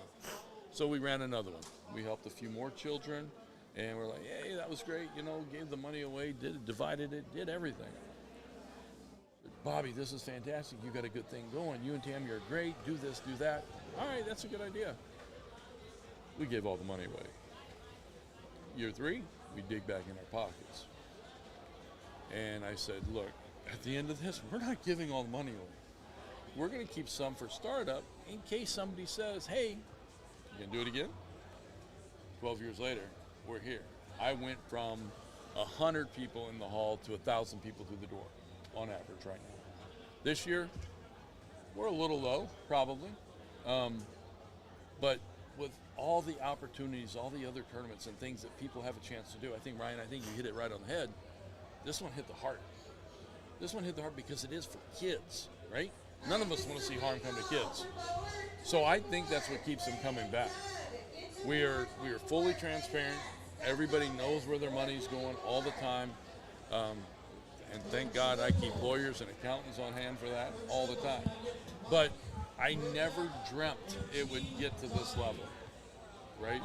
So we ran another one. We helped a few more children, and we're like, "Hey, that was great. You know, gave the money away, divided it, did everything." "Bobby, this is fantastic. You got a good thing going. You and Tammy are great. Do this, do that." "All right, that's a good idea." We gave all the money away. Year 3, we dig back in our pockets. And I said, "Look, at the end of this, we're not giving all the money away. We're going to keep some for startup in case somebody says, 'Hey, you can do it again?'" 12 years later, we're here. I went from 100 people in the hall to 1,000 people through the door on average right now. This year, we're a little low, probably. But with all the opportunities, all the other tournaments and things that people have a chance to do, I think, Ryan, you hit it right on the head. This one hit the heart. This one hit the heart because it is for kids, right? None of us want to see harm come to kids. So I think that's what keeps them coming back. We are fully transparent. Everybody knows where their money's going all the time. And thank God I keep lawyers and accountants on hand for that all the time. But I never dreamt it would get to this level, right?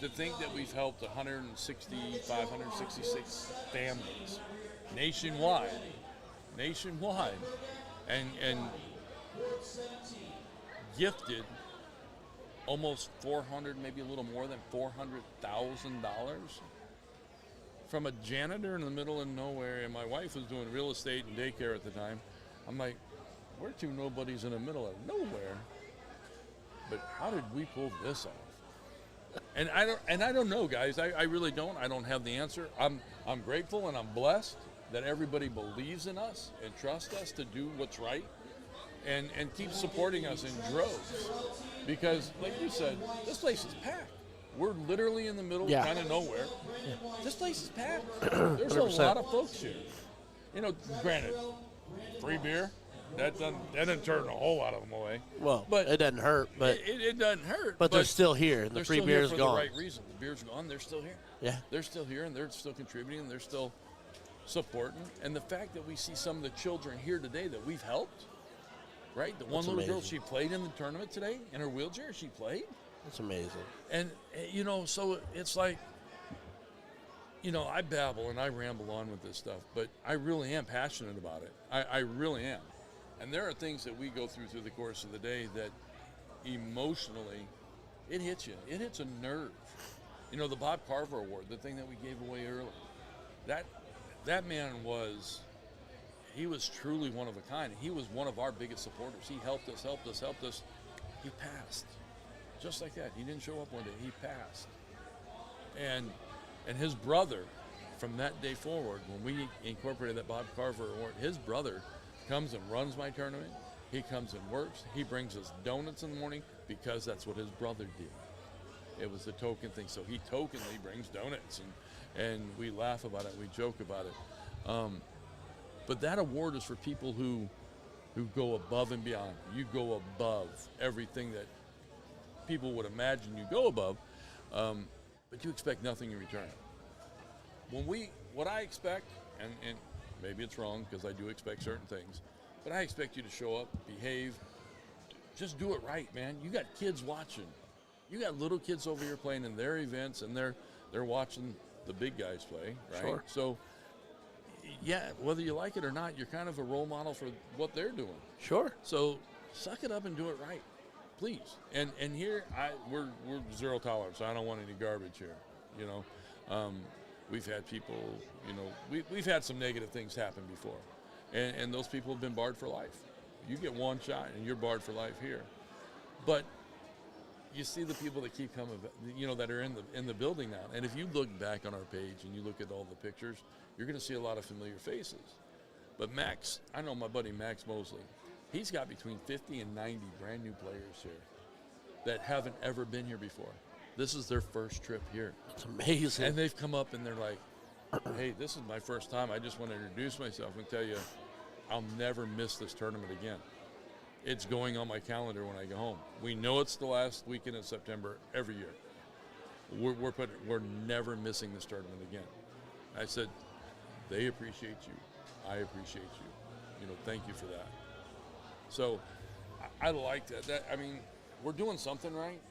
To think that we've helped 165, 166 families nationwide, and gifted almost 400, maybe a little more than $400,000 from a janitor in the middle of nowhere. And my wife was doing real estate and daycare at the time. I'm like, we're two nobodies in the middle of nowhere, but how did we pull this off? And I don't know, guys. I really don't. I don't have the answer. I'm grateful and I'm blessed that everybody believes in us and trusts us to do what's right, and keep supporting us in droves. Because, like you said, this place is packed. We're literally in the middle, kind of nowhere. Yeah. This place is packed. There's 100%. A lot of folks here. You know, granted, free beer, that doesn't turn a whole lot of them away. Well, but it doesn't hurt. But it doesn't hurt. But they're still here. The free beer is gone. For the right reason. The beer's gone. They're still here. Yeah. They're still here, and they're still contributing, and they're still supporting. And the fact that we see some of the children here today that we've helped, right? The one little girl, she played in the tournament today in her wheelchair. She played. That's amazing. And, you know, so it's like, you know, I babble and I ramble on with this stuff, but I really am passionate about it. I really am. And there are things that we go through the course of the day that emotionally, it hits you. It hits a nerve. You know, the Bob Carver Award, the thing that we gave away earlier, that man was, he was truly one of a kind. He was one of our biggest supporters. He helped us. He passed. Just like that. He didn't show up one day. He passed. And his brother, from that day forward, when we incorporated that Bob Carver Award, his brother comes and runs my tournament. He comes and works. He brings us donuts in the morning because that's what his brother did. It was the token thing. So he tokenly brings donuts, and we laugh about it. We joke about it. But that award is for people who go above and beyond. You go above everything that people would imagine you go above, but you expect nothing in return. What I expect, and maybe it's wrong because I do expect certain things, but I expect you to show up, behave, just do it right, man. You got kids watching. You got little kids over here playing in their events, and they're watching the big guys play, right? Sure. So yeah, whether you like it or not, you're kind of a role model for what they're doing. Sure. So suck it up and do it right, please. And here we're zero tolerance. I don't want any garbage here. You know, we've had people. You know, we've had some negative things happen before, and those people have been barred for life. You get one shot and you're barred for life here. But you see the people that keep coming, you know, that are in the building now. And if you look back on our page and you look at all the pictures, you're going to see a lot of familiar faces. But Max, I know my buddy Max Mosley. He's got between 50 and 90 brand new players here that haven't ever been here before. This is their first trip here. It's amazing. And they've come up and they're like, hey, this is my first time. I just want to introduce myself and tell you I'll never miss this tournament again. It's going on my calendar when I go home. We know it's the last weekend of September every year. We're never missing this tournament again. I said, they appreciate you. I appreciate you. You know, thank you for that. So I like that. I mean, we're doing something right.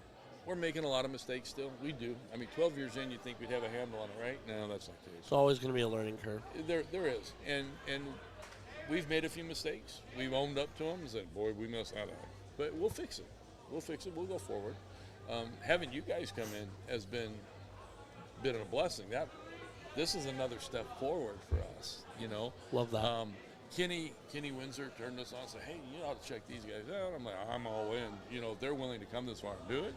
We're making a lot of mistakes still. We do. I mean, 12 years in, you'd think we'd have a handle on it, right? No, that's not the case. It's always going to be a learning curve. There is. And we've made a few mistakes. We've owned up to them and said, boy, we messed that up. But we'll fix it. We'll go forward. Having you guys come in has been a blessing. This is another step forward for us, you know. Love that. Kenny Windsor turned us on and said, hey, you ought to check these guys out. I'm like, I'm all in. You know, if they're willing to come this far and do it,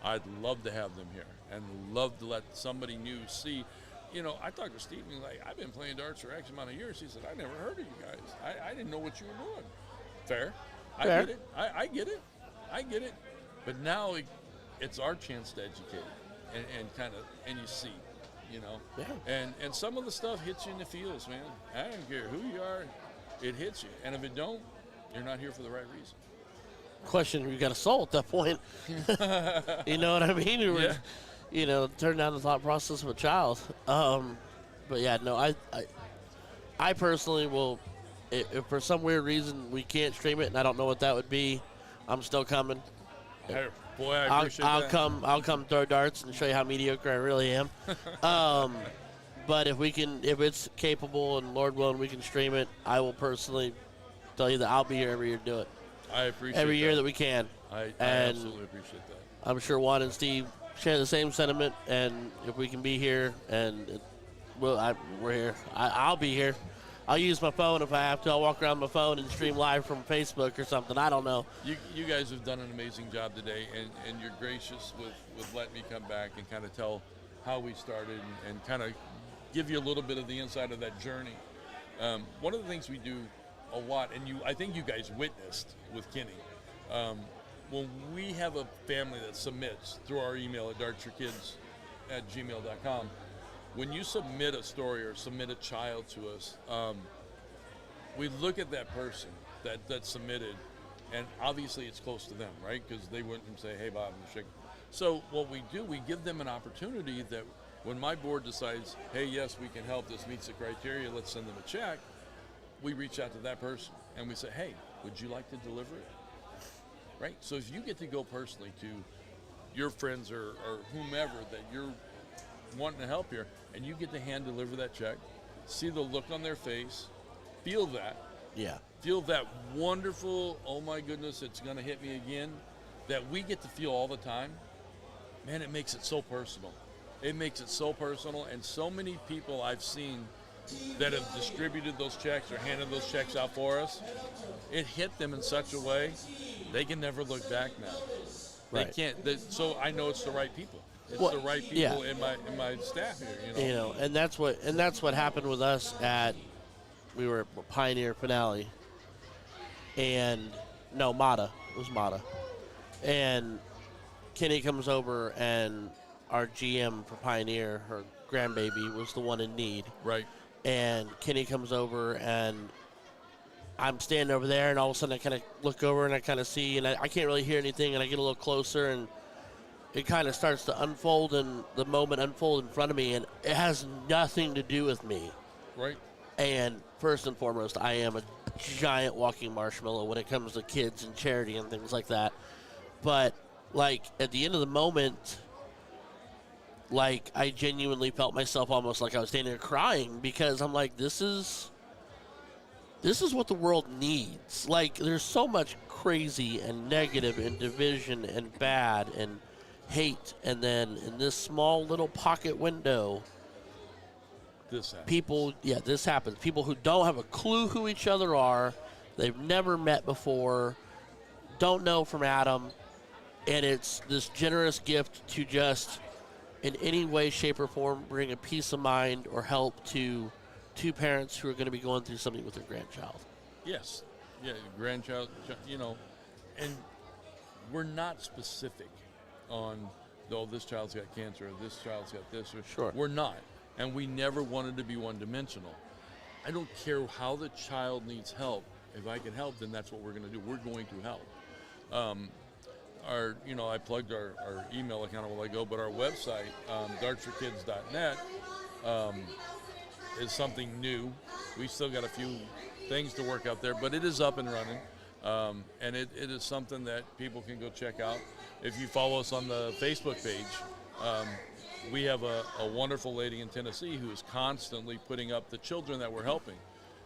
I'd love to have them here and love to let somebody new see. You know, I talked to Steve and he's like, I've been playing darts for X amount of years. He said, I never heard of you guys. I didn't know what you were doing. Fair. I get it. I get it. But now it's our chance to educate and you see, you know. Yeah. And some of the stuff hits you in the feels, man. I don't care who you are, it hits you. And if it don't, you're not here for the right reason. Question, you got a soul at that point. You know what I mean? Yeah. You know, turn down the thought process of a child. But yeah, no, I personally will, if for some weird reason we can't stream it and I don't know what that would be, I'm still coming. Hey, boy, I appreciate I'll that. I'll come throw darts and show you how mediocre I really am. But if it's capable and Lord willing we can stream it, I will personally tell you that I'll be here every year to do it. I appreciate every year that we can. I absolutely appreciate that. I'm sure Juan and Steve share the same sentiment, and if we can be here, and we're here. I'll be here. I'll use my phone if I have to. I'll walk around my phone and stream live from Facebook or something. I don't know. You guys have done an amazing job today, and you're gracious with letting me come back and kind of tell how we started and kind of give you a little bit of the inside of that journey. One of the things we do a lot, and I think you guys witnessed with Kenny, when we have a family that submits through our email at dartsforkids@gmail.com, when you submit a story or submit a child to us, we look at that person that submitted, and obviously it's close to them, right? Because they wouldn't say, hey, Bob, I'm shaking. So what we do, we give them an opportunity that when my board decides, hey, yes, we can help, this meets the criteria, let's send them a check, we reach out to that person and we say, hey, would you like to deliver it? Right? So if you get to go personally to your friends or whomever that you're wanting to help here, and you get to hand deliver that check, see the look on their face, feel that. Yeah. Feel that wonderful, oh my goodness, it's going to hit me again, that we get to feel all the time. Man, it makes it so personal. It makes it so personal, and so many people I've seen that have distributed those checks or handed those checks out for us, it hit them in such a way they can never look back now. Right. They can't. So I know it's the right people. It's the right people yeah. in my staff here. You know, and that's what happened with us we were at Pioneer Finale, and no, Mata. It was Mata, and Kenny comes over, and our GM for Pioneer, her grandbaby, was the one in need. Right. And Kenny comes over, and I'm standing over there, and all of a sudden I kind of look over, and I kind of see, and I can't really hear anything, and I get a little closer, and it kind of starts to unfold, and the moment unfold in front of me, and it has nothing to do with me. Right. And first and foremost, I am a giant walking marshmallow when it comes to kids and charity and things like that. But, like, at the end of the moment, like I genuinely felt myself almost like I was standing there crying because I'm like, this is what the world needs. Like, there's so much crazy and negative and division and bad and hate, and then in this small little pocket window, This happens. this happens. People who don't have a clue who each other are, they've never met before, don't know from Adam, and it's this generous gift to just, in any way, shape, or form, bring a peace of mind or help to two parents who are going to be going through something with their grandchild. Yes. Yeah, grandchild, and we're not specific on, oh, this child's got cancer, or this child's got this, or Sure. We're not. And we never wanted to be one-dimensional. I don't care how the child needs help. If I can help, then that's what we're going to do. We're going to help. I plugged our email account a while ago, but our website, dartsforkids.net, is something new. We still got a few things to work out there, but it is up and running. And it is something that people can go check out. If you follow us on the Facebook page, we have a wonderful lady in Tennessee who is constantly putting up the children that we're helping.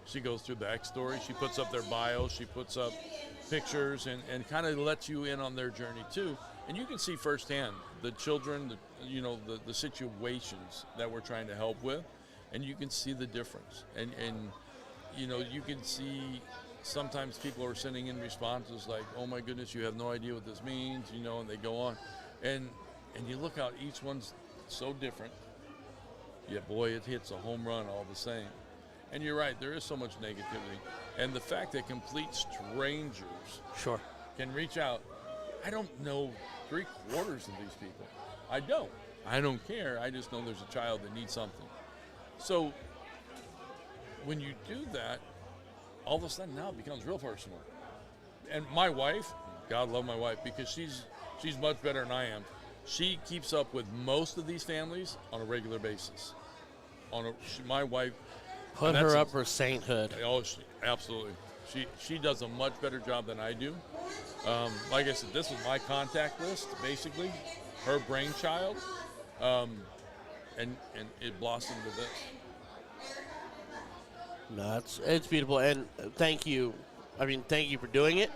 She goes through backstory. She puts up their bios. She puts up pictures and kind of lets you in on their journey too. And you can see firsthand the children, the situations that we're trying to help with, and you can see the difference. And you can see sometimes people are sending in responses like, "Oh my goodness, you have no idea what this means," and they go on, and you look out, each one's so different. Yet, boy, it hits a home run all the same. And you're right, there is so much negativity. And the fact that complete strangers Sure. can reach out, I don't know 3/4 of these people. I don't care. I just know there's a child that needs something. So when you do that, all of a sudden now it becomes real personal. And my wife, God love my wife, because she's much better than I am. She keeps up with most of these families on a regular basis. My wife, Put her up for sainthood. oh, absolutely. She does a much better job than I do. Like I said, this is my contact list, basically, her brainchild, and it blossomed to this. No, it's beautiful, and thank you. Thank you for doing it.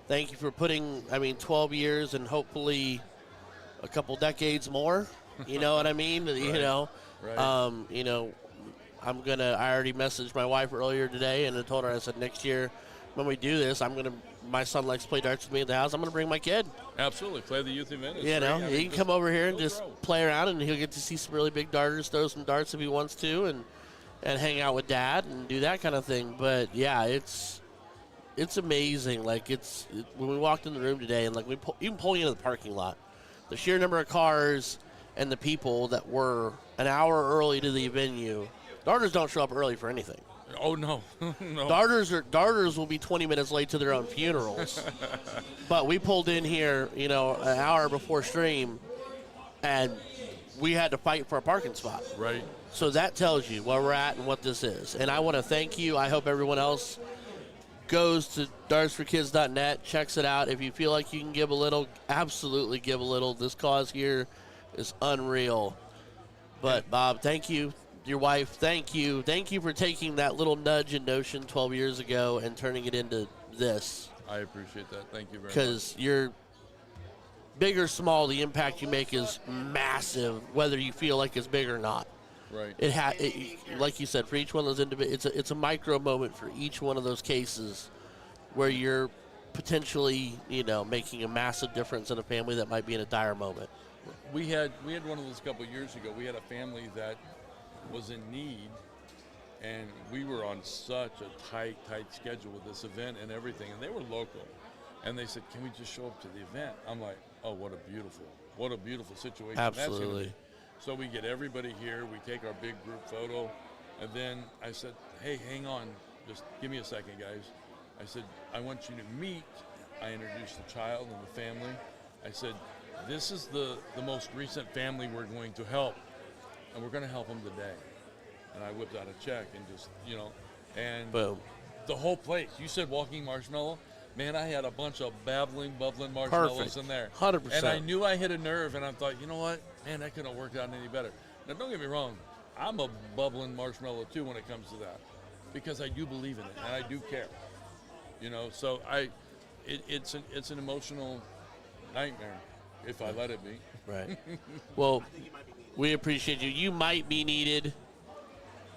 Thank you for putting, 12 years and hopefully a couple decades more. You know what I mean? Right. Right. I already messaged my wife earlier today and I told her, I said, next year when we do this, my son likes to play darts with me at the house. I'm going to bring my kid. Absolutely. Play the youth event. He can come over here and just play around, and he'll get to see some really big darters, throw some darts if he wants to, and hang out with Dad and do that kind of thing. But, yeah, it's amazing. Like, when we walked in the room today, and, like, even pulling into the parking lot, the sheer number of cars and the people that were an hour early to the venue. Darters don't show up early for anything. Oh, no. No. Darters will be 20 minutes late to their own funerals. But we pulled in here, an hour before stream, and we had to fight for a parking spot. Right. So that tells you where we're at and what this is. And I want to thank you. I hope everyone else goes to dartsforkids.net, checks it out. If you feel like you can give a little, absolutely give a little. This cause here is unreal. But, Bob, thank you. Your wife, thank you. Thank you for taking that little nudge and notion 12 years ago and turning it into this. I appreciate that. Thank you very much. Because you're big or small, the impact you make is massive, whether you feel like it's big or not. Right. Like you said, for each one of those individuals, it's a micro moment for each one of those cases where you're potentially, making a massive difference in a family that might be in a dire moment. We had one of those a couple of years ago. We had a family that was in need, and we were on such a tight schedule with this event and everything, and they were local, and they said, "Can we just show up to the event?" I'm like, "Oh, what a beautiful situation." Absolutely. That's gonna be. So we get everybody here, we take our big group photo, and then I said, "Hey, hang on, just give me a second, guys." I said, "I want you to meet." I introduced the child and the family. I said, "This is the most recent family we're going to help, and we're going to help them today." And I whipped out a check and just, and Boom. the whole place. You said walking marshmallow. Man, I had a bunch of bubbling marshmallows Perfect. in there. 100%. And I knew I hit a nerve, and I thought, you know what? Man, that couldn't have worked out any better. Now, don't get me wrong. I'm a bubbling marshmallow, too, when it comes to that. Because I do believe in it, and I do care. You know, so it's an emotional nightmare, if I let it be. Right. Well, we appreciate you. You might be needed.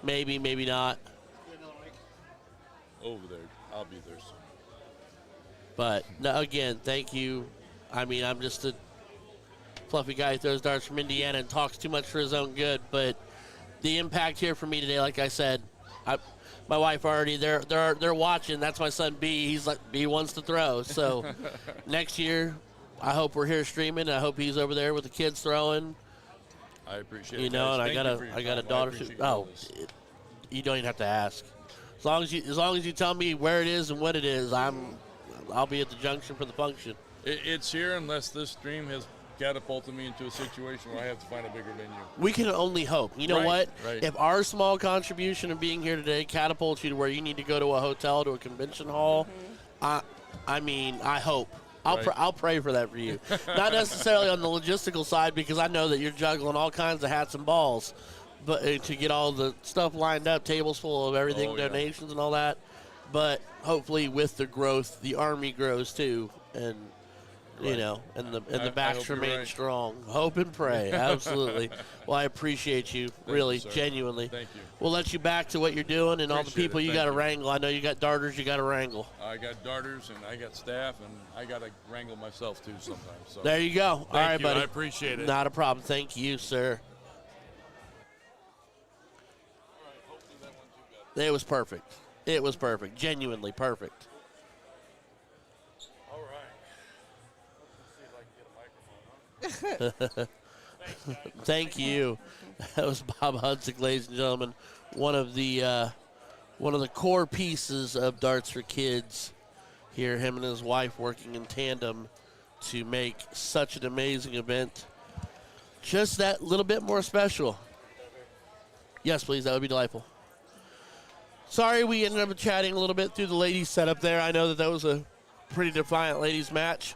Maybe, maybe not. Over there. I'll be there soon. But, no, again, thank you. I mean, I'm just a fluffy guy who throws darts from Indiana and talks too much for his own good. But the impact here for me today, like I said, my wife already, they're watching. That's my son, B. He's like, B wants to throw. So next year, I hope we're here streaming. I hope he's over there with the kids throwing. I appreciate it. You know, guys. and Thank I got a time. daughter. appreciate Oh, this. you don't even have to ask. As long as you tell me where it is and what it is, I'll be at the junction for the function. It's here unless this stream has catapulted me into a situation where I have to find a bigger venue. We can only hope. You know Right, what? right. If our small contribution of being here today catapults you to where you need to go to a hotel, to a convention hall, I mean, I hope. Right. I'll pray for that for you. Not necessarily on the logistical side, because I know that you're juggling all kinds of hats and balls, but to get all the stuff lined up, tables full of everything, Oh, yeah. donations and all that. But hopefully, with the growth, the Army grows too, and you Right. know, and the I backs hope you're remain right. strong. Hope and pray, absolutely. Well, I appreciate you, really, sir. genuinely. Thank you. We'll let you back to what you're doing and all the Appreciate people it. you Thank got to you. wrangle. I know you got darters you got to wrangle. I got darters and I got staff and I got to wrangle myself too sometimes. So There you go. All right, you. buddy. I appreciate it. Not a problem. Thank you, sir. It was perfect. It was perfect. Genuinely perfect. All right. Let's see if I can get a microphone, huh? Thank you. That was Bob Hudzik, ladies and gentlemen. One of the core pieces of Darts for Kids here. Him and his wife working in tandem to make such an amazing event just that little bit more special. Yes, please. That would be delightful. Sorry, we ended up chatting a little bit through the ladies setup there. I know that was a pretty defiant ladies match.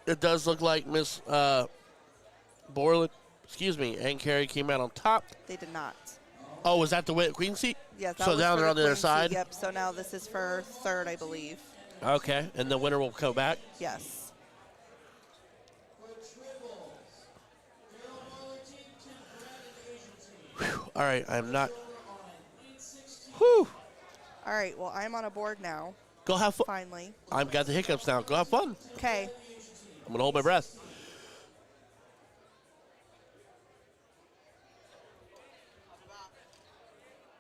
It does look like Miss Borland, and Carrie came out on top. They did not. Oh, was that the queen seat? Yes. that So was down for there on the other queen seat, side? Yep. So now this is for third, I believe. Okay, and the winner will come back. Yes. All right, I'm not. Whew. All right. Well, I'm on a board now. Go have fun. Finally. I've got the hiccups now. Go have fun. Okay. I'm going to hold my breath.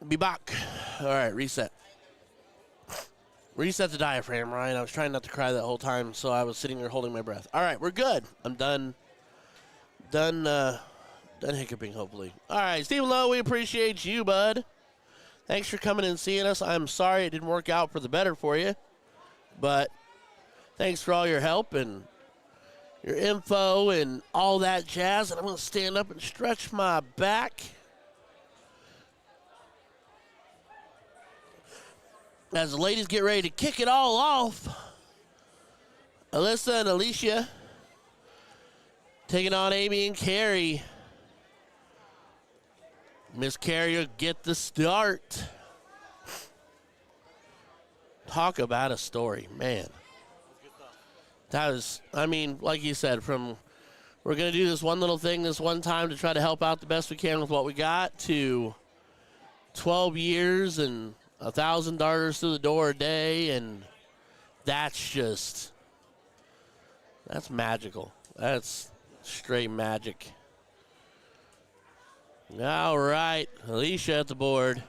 Be back. All right, reset. Reset the diaphragm, Ryan. I was trying not to cry that whole time, so I was sitting there holding my breath. All right, we're good. I'm done. Done hiccuping, hopefully. All right, Stephen Lowe, we appreciate you, bud. Thanks for coming and seeing us. I'm sorry it didn't work out for the better for you, but thanks for all your help and your info and all that jazz. And I'm going to stand up and stretch my back. As the ladies get ready to kick it all off, Alyssa and Alicia taking on Amy and Carrie. Miss Carrie will get the start. Talk about a story, man. That was, I mean, like you said, we're going to do this one little thing this one time to try to help out the best we can with what we got, to 12 years and 1,000 darters through the door a day, and that's magical. That's straight magic. All right, Alicia at the board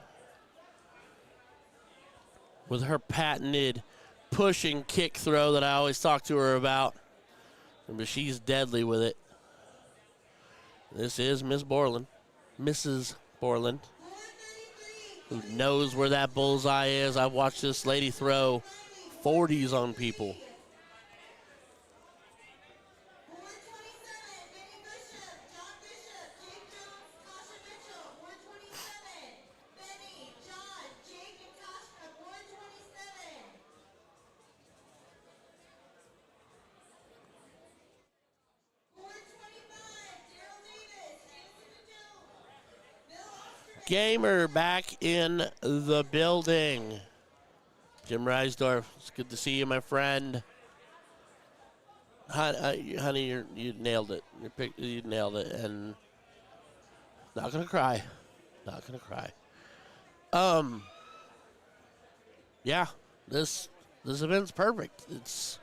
with her patented pushing kick throw that I always talk to her about, but she's deadly with it. This is Mrs. Borland, who knows where that bullseye is. I've watched this lady throw 40s on people. Gamer back in the building. Jim Reisdorf, it's good to see you, my friend. Honey, you nailed it. You nailed it, and not gonna cry. Not gonna cry. Yeah, this event's perfect. It's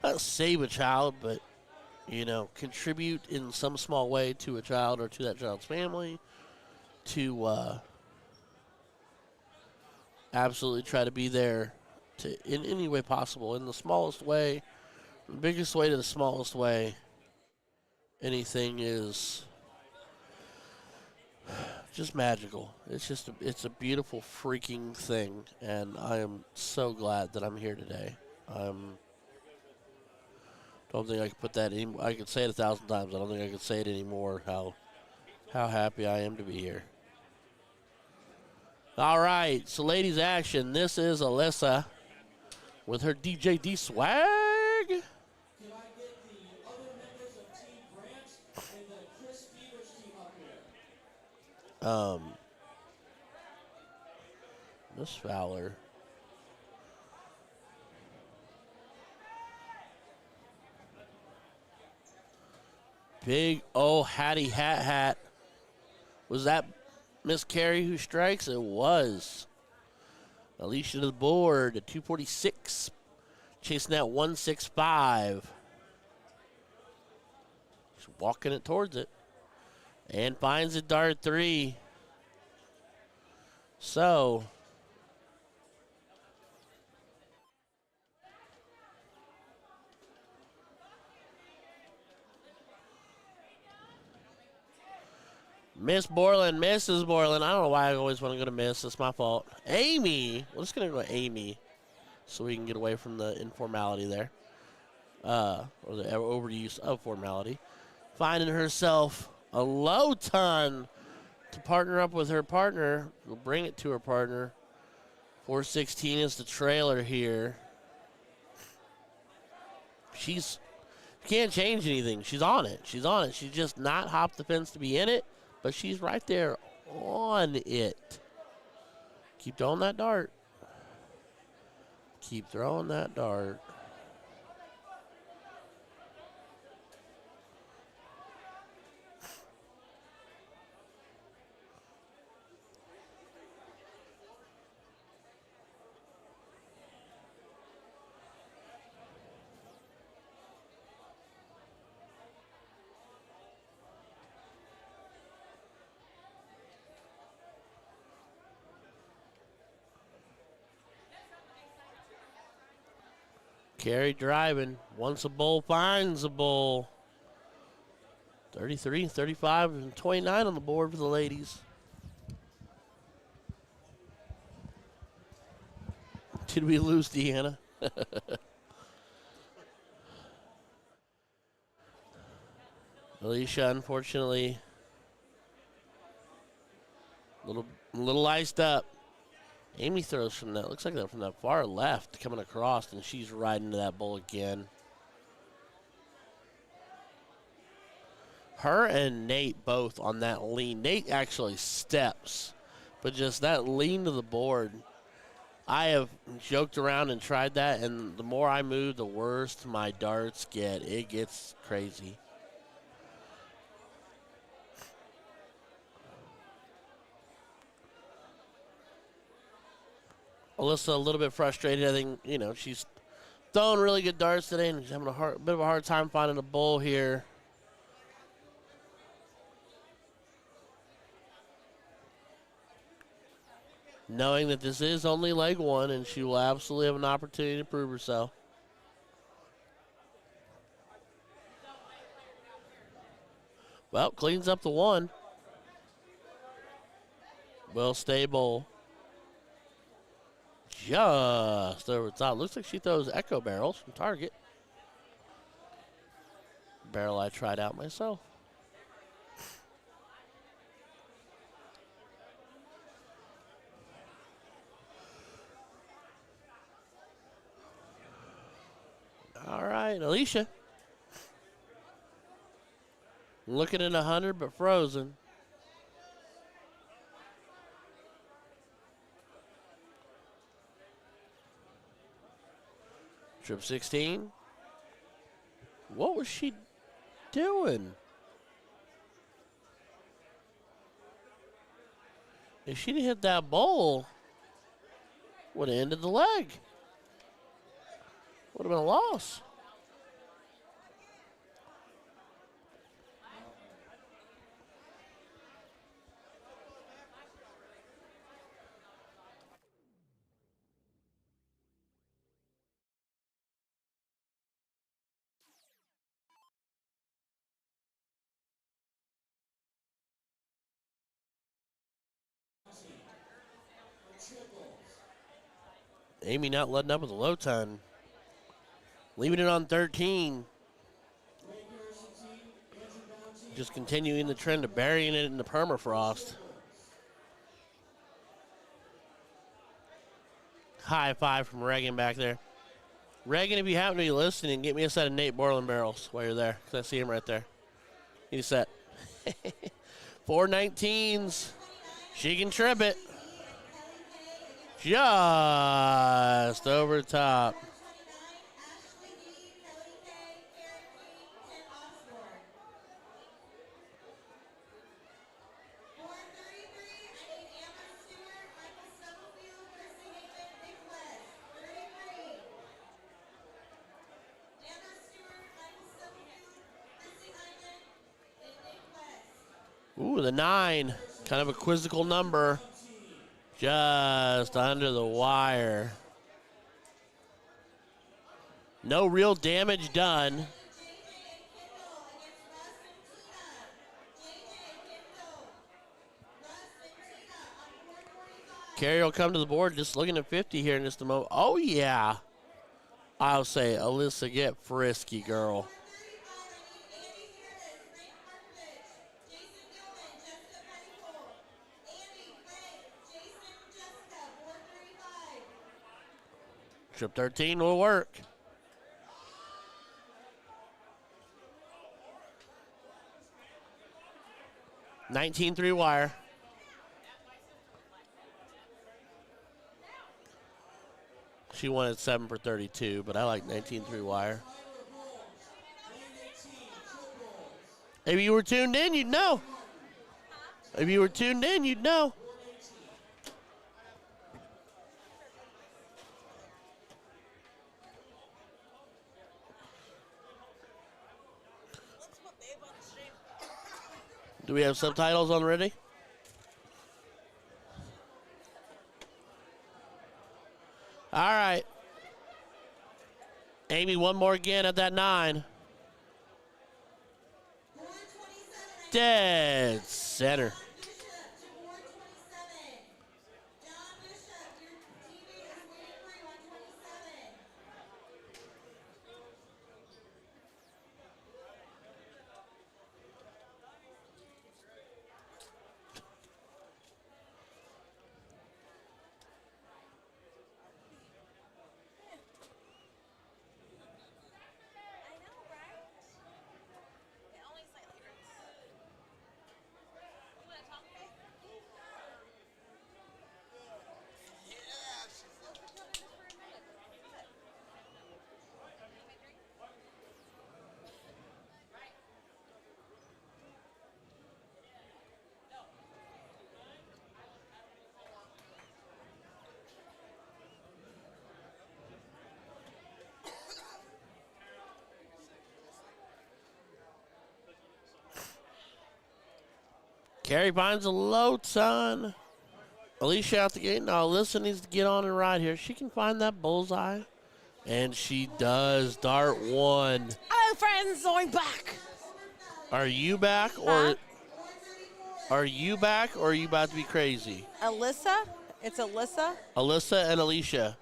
not save a child, but contribute in some small way to a child or to that child's family. To absolutely try to be there in any way possible, in the smallest way, the biggest way to the smallest way. Anything is just magical. It's a beautiful freaking thing, and I am so glad that I'm here today. Don't think I could put that in. I could say it 1,000 times. I don't think I could say it anymore. How happy I am to be here. All right, so ladies action. This is Alyssa with her DJD swag. Can I get the other members of Team Grant and the Chris Beavers team up here? Miss Fowler. Big O Hattie Hat. Was that Miss Carey who strikes? It was. Alicia to the board at 246. Chasing that 165. She's walking it towards it. And finds it dart 3. So Miss Borland, Mrs. Borland. I don't know why I always want to go to Miss. It's my fault. Amy. We're just going to go Amy so we can get away from the informality there. Or the overuse of formality. Finding herself a low ton to partner up with her partner. We'll bring it to her partner. 416 is the trailer here. She can't change anything. She's on it. She's just not hopped the fence to be in it. But she's right there on it. Keep throwing that dart. Keep throwing that dart. Carey driving. Once a bull finds a bull. 33, 35, and 29 on the board for the ladies. Did we lose Deanna? Alicia, unfortunately, a little iced up. Amy throws from that, looks like that from that far left coming across, and she's riding to that bull again. Her and Nate both on that lean. Nate actually steps, but just that lean to the board. I have joked around and tried that, and the more I move, the worse my darts get. It gets crazy. Alyssa a little bit frustrated. I think, she's throwing really good darts today and she's having a bit of a hard time finding a bull here. Knowing that this is only leg one and she will absolutely have an opportunity to prove herself. Well, cleans up the one. Will stable. Just over the top. Looks like she throws echo barrels from target. Barrel I tried out myself. All right, Alicia. Looking at 100, but frozen. Trip 16. What was she doing? If she didn't hit that bowl, would have ended the leg. Would have been a loss. Amy not letting up with a low ton. Leaving it on 13. Just continuing the trend of burying it in the permafrost. High five from Reagan back there. Reagan, if you happen to be listening, get me a set of Nate Borland barrels while you're there, because I see him right there. Need a set. 419s. She can trip it. Just over the top. Ooh, the 9. Kind of a quizzical number. Just under the wire. No real damage done. Carrie will come to the board, just looking at 50 here in just a moment. Oh, yeah. I'll say, Alyssa, get frisky, girl. Trip 13 will work. $19.3 wire. She wanted 7 for 32, but I like 19.3 wire. If you were tuned in, you'd know. If you were tuned in, you'd know. Do we have subtitles on ready? All right. Amy, one more again at that 9. Dead center. Carrie finds a low ton. Alicia out the gate. Now Alyssa needs to get on and ride here. She can find that bullseye. And she does. Dart 1. Hello, friends. Going back. Are you back or are you back or are you about to be crazy? Alyssa? It's Alyssa? Alyssa and Alicia.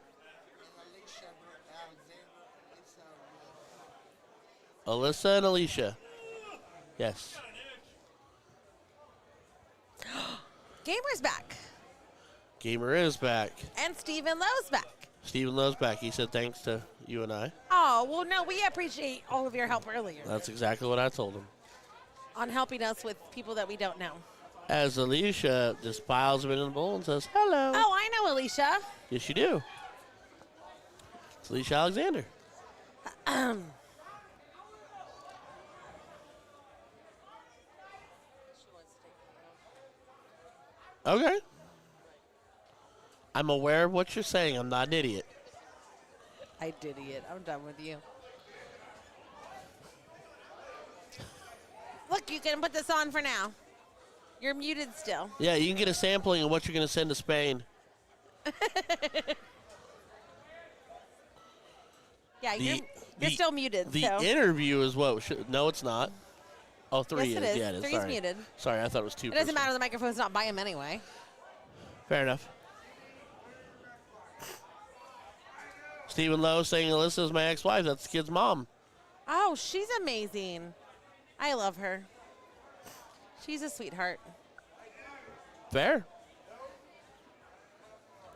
Alyssa and Alicia. Yes. Gamer's back. Gamer is back. And Stephen Lowe's back. Stephen Lowe's back. He said thanks to you and I. Oh, well, no, we appreciate all of your help earlier. That's exactly what I told him. on helping us with people that we don't know. As Alicia just piles them in the bowl and says, hello. Oh, I know Alicia. Yes, you do. It's Alicia Alexander. Okay. I'm aware of what you're saying. I'm not an idiot. I did it. I'm done with you. Look, you can put this on for now. You're muted still. Yeah, you can get a sampling of what you're going to send to Spain. Yeah, The- you're still muted. The so. interview is what? No, it's not. Oh, three Yes, is. it is. Yeah, it is. Three's Sorry. muted. Sorry, I thought it was 2%. It doesn't matter. The microphone's not by him anyway. Fair enough. Stephen Lowe saying Alyssa is my ex-wife. That's the kid's mom. Oh, she's amazing. I love her. She's a sweetheart. Fair.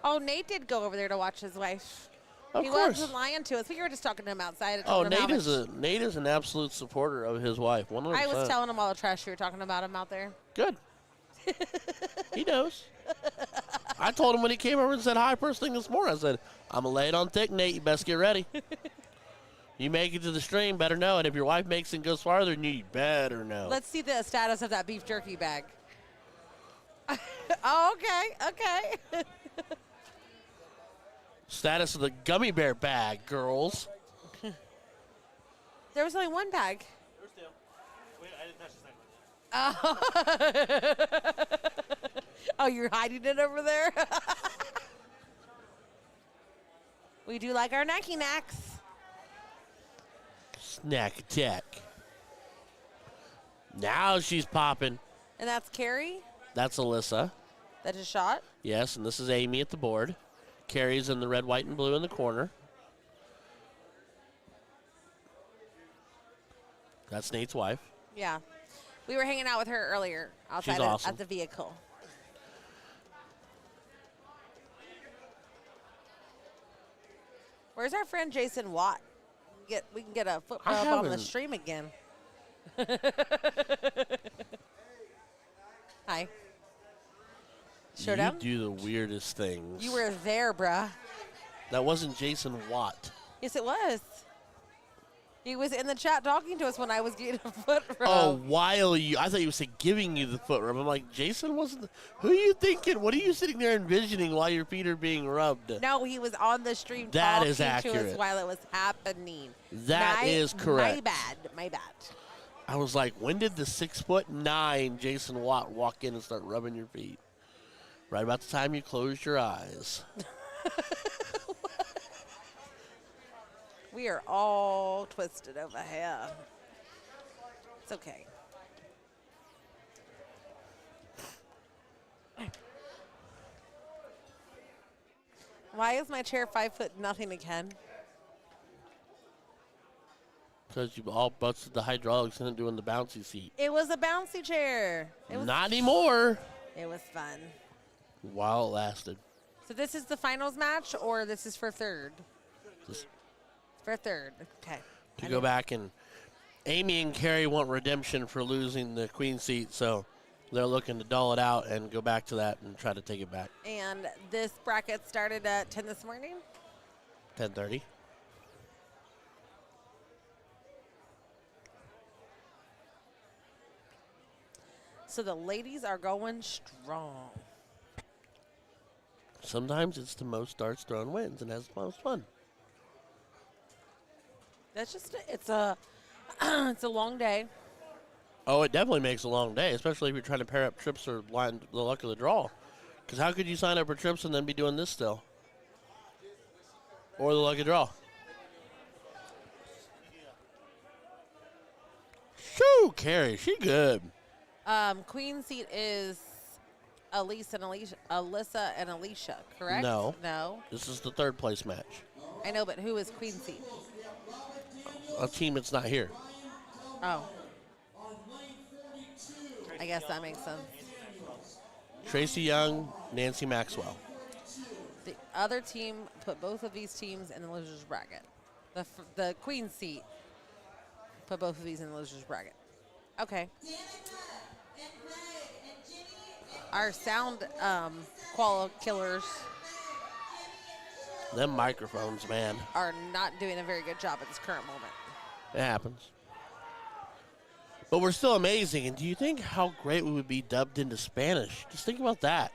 Oh, Nate did go over there to watch his wife. Of he course. wasn't lying to us. We were just talking to him outside. Oh, Him how Nate is much- Nate is an absolute supporter of his wife. 100%. I was telling him all the trash you were talking about him out there. Good. He knows. I told him when he came over and said hi first thing this morning. I said, I'm going to lay it on thick, Nate. You best get ready. You make it to the stream, better know. And if your wife makes it and goes farther than you better know. Let's see the status of that beef jerky bag. Oh, okay. Status of the gummy bear bag, girls. There was only one bag. There's two. Wait, I didn't touch the second one. Oh, you're hiding it over there? We do like our knacky knacks. Snack attack. Now she's popping. And that's Carrie That's Alyssa. that just shot. Yes, and this is Amy at the board. Carrie's in the red, white, and blue in the corner. That's Nate's wife. Yeah. We were hanging out with her earlier outside awesome. at the vehicle. Where's our friend Jason Watt? We can get a foot I rub on the haven't- stream again. Hi. Showdown? You do the weirdest things. You were there, bruh. That wasn't Jason Watt. Yes, it was. He was in the chat talking to us when I was getting a foot rub. Oh, while you, I thought you said giving you the foot rub. I'm like, Jason wasn't. Who are you thinking? What are you sitting there envisioning while your feet are being rubbed? No, he was on the stream That talking is to us accurate. while it was happening. That is correct. My bad. I was like, when did the 6'9" Jason Watt walk in and start rubbing your feet? Right about the time you closed your eyes. We are all twisted over here. It's okay. Why is my chair 5 foot nothing again? Because you all busted the hydraulics in it doing the bouncy seat. It was a bouncy chair. Not anymore. It was fun. While it lasted. So this is the finals match, or this is for third? Just For third. Okay. to go back and Amy and Carrie want redemption for losing the queen seat, so they're looking to dull it out and go back to that and try to take it back. And this bracket started at 10 this morning. 10:30. So the ladies are going strong. Sometimes it's the most darts thrown wins and has the most fun. That's just it's a it's a long day. Oh, it definitely makes a long day, especially if you're trying to pair up trips or line the luck of the draw. Because how could you sign up for trips and then be doing this still? Or the lucky draw? Shoo, Carrie, she good. Queen seat is Alyssa and Alicia, correct? No. No. This is the third place match. I know, but who is queen seat? A team that's not here. Oh. I guess that makes sense. Tracy Young, Nancy Maxwell. The other team put both of these teams in the losers bracket. The queen seat put both of these in the losers bracket. Okay. Danica and Greg and Jimmy and Our sound killers Them microphones, man. are not doing a very good job at this current moment. It happens. But we're still amazing. And do you think how great we would be dubbed into Spanish? Just think about that.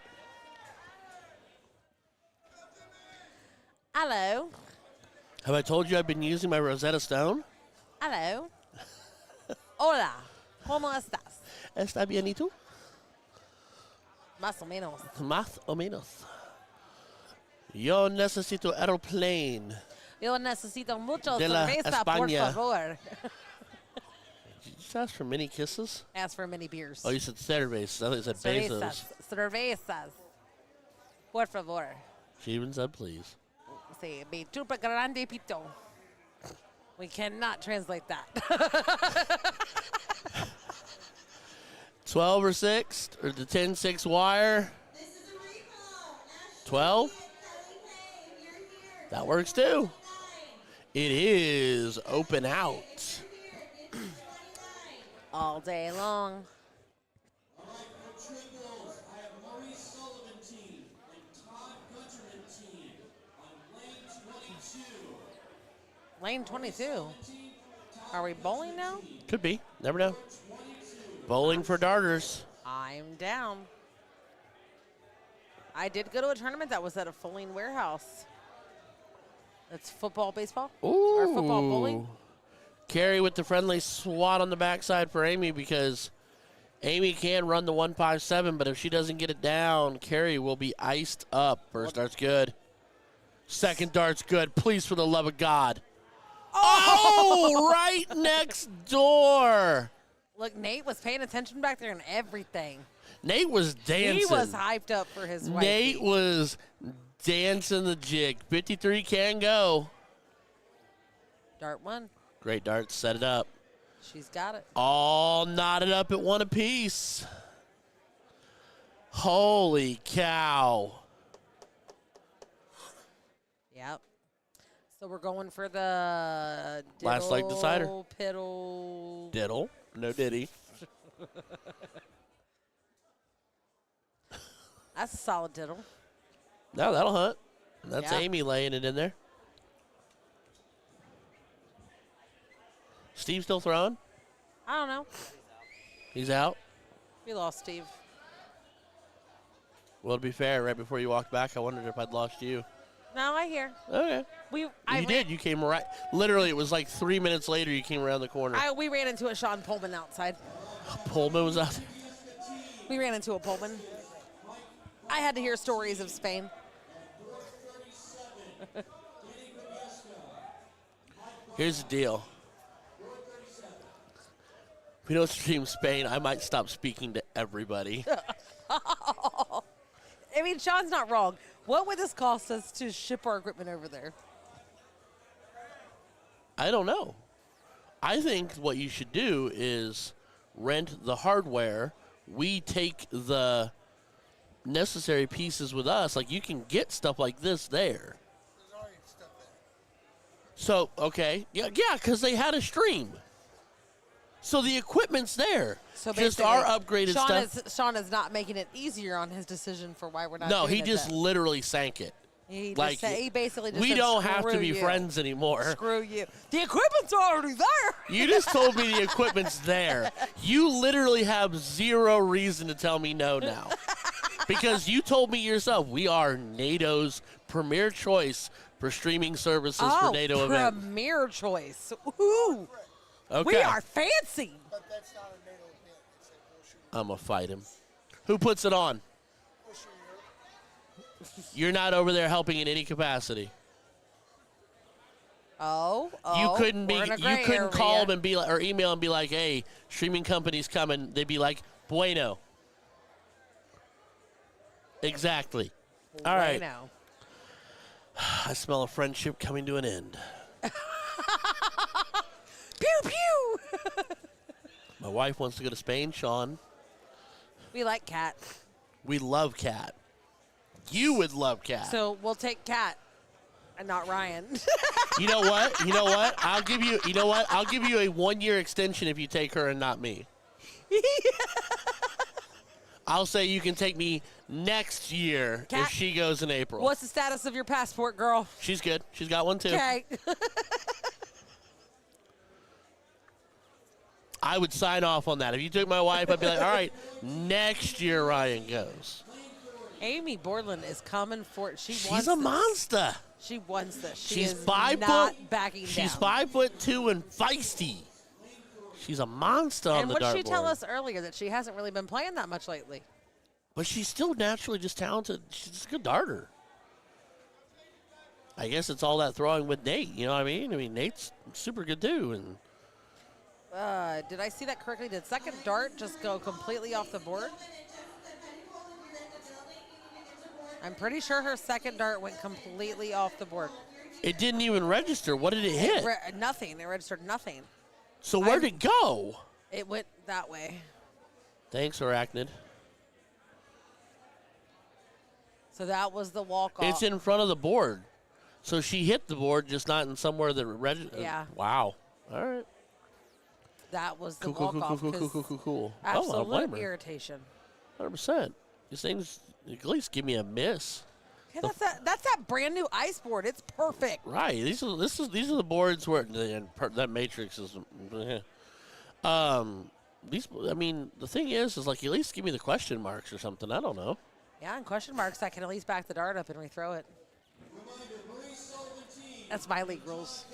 Hello. Have I told you I've been using my Rosetta Stone? Hello. Hola. ¿Cómo estás? ¿Está bien y tú? Más o menos. Más o menos. Yo necesito aeroplane. Yo necesito mucho De la cerveza, por España. favor. Did you just ask for mini kisses? Ask for many beers. Oh, you said cervezas. I thought you said Cervezas. bezos. Cervezas. Por favor. She even said please. Sí, mi chupa grande pito. We cannot translate that. 12 or 6, or the 10-6 wire. 12? That works too. It is open out. All day long. All right, for triples, I have Maurice Sullivan team and Todd Gunterman team on lane 22. Lane 22. Are we bowling now? Could be. Never know. Bowling for darters. I'm down. I did go to a tournament that was at a Foley warehouse. That's football, baseball? Ooh. Or football bowling? Carrie with the friendly swat on the backside for Amy because Amy can run the 157, but if she doesn't get it down, Carrie will be iced up. First dart's good. Second dart's good. Please, for the love of God. Oh, right next door. Look, Nate was paying attention back there and everything. Nate was dancing. He was hyped up for his wife. Nate was dancing the jig. 53 can go. Dart one. Great dart. Set it up. She's got it. All knotted up at one apiece. Holy cow. Yep. So we're going for the Last leg decider. Piddle. Diddle. No diddy. That's a solid diddle. No, that'll hunt. That's Yeah. Amy laying it in there. Steve still throwing? I don't know. He's out. We lost Steve. Well, to be fair, right before you walked back, I wondered if I'd lost you. No, I hear. Okay. We You did. You came right. Literally, it was like 3 minutes later you came around the corner. We ran into a Sean Pullman outside. Pullman was out there. We ran into a Pullman. I had to hear stories of Spain. Here's the deal. If we don't stream Spain, I might stop speaking to everybody. I mean, Sean's not wrong. What would this cost us to ship our equipment over there? I don't know. I think what you should do is rent the hardware. We take the necessary pieces with us. Like, you can get stuff like this there. So, okay. Yeah, because they had a stream. So the equipment's there. So just basically, our upgraded stuff. Sean is not making it easier on his decision for why we're not No, doing he it just then. literally sank it. He, like, he basically just we said, don't have to "Screw be you. friends anymore. Screw you. The equipment's already there. You just told me the equipment's there. You literally have zero reason to tell me no now. Because you told me yourself, we are NATO's premier choice for streaming services for NATO events. premier choice. Ooh. Okay. We are fancy. But that's not a NATO event. It's a Bullshooter. I'm going to fight him. Who puts it on? Bullshooter. You're not over there helping in any capacity. Oh, You couldn't be. we're in a You gray couldn't call area. them and be like, or email and be like, "Hey, streaming company's coming." They'd be like, "Bueno." Exactly. All right. Now. I smell a friendship coming to an end. Pew pew. My wife wants to go to Spain, Sean. We like Cat. We love Cat. You would love Cat. So we'll take Cat and not Ryan. You know what? You know what? I'll give you. You know what? I'll give you a 1-year extension if you take her and not me. I'll say you can take me next year Cat- if she goes in April. What's the status of your passport, girl? She's good. She's got one too. Okay. I would sign off on that. If you took my wife, I'd be like, all right, next year Ryan goes. Amy Borland is coming for it. She's a monster. She wants this. She She's is 5 not foot. backing She's down. 5'2" and feisty. She's a monster on And the what did she dartboard. tell us earlier? That she hasn't really been playing that much lately. But she's still naturally just talented. She's just a good darter. I guess it's all that throwing with Nate. You know what I mean? I mean, Nate's super good too. And Did I see that correctly? Did second dart just go completely off the board? I'm pretty sure her second dart went completely off the board. it didn't even register. What did it hit? Nothing. It registered nothing. So where'd it go? It went that way. Thanks, Arachnid. So that was the walk-off. It's in front of the board. So she hit the board, just not in somewhere that registered. Yeah. Wow. All right. That was the Cool. walk-off. Oh, I Absolute blame her. irritation. 100%. These things at least give me a miss. Yeah, that's that brand new ice board. It's perfect. Right. These are the boards where that matrix is. I mean, the thing is like at least give me the question marks or something. I don't know. Yeah, and question marks, I can at least back the dart up and rethrow it. That's my league rules.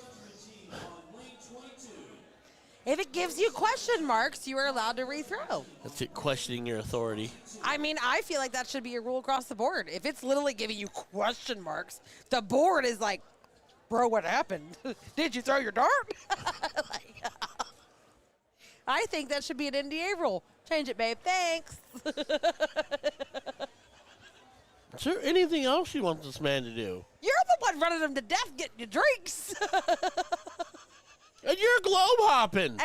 If it gives you question marks, you are allowed to rethrow. That's it, questioning your authority. I mean, I feel like that should be a rule across the board. If it's literally giving you question marks, the board is like, bro, what happened? Did you throw your dart? I think that should be an NDA rule. Change it, babe. Thanks. Is there anything else you want this man to do? You're the one running them to death getting your drinks. And you're globe hopping.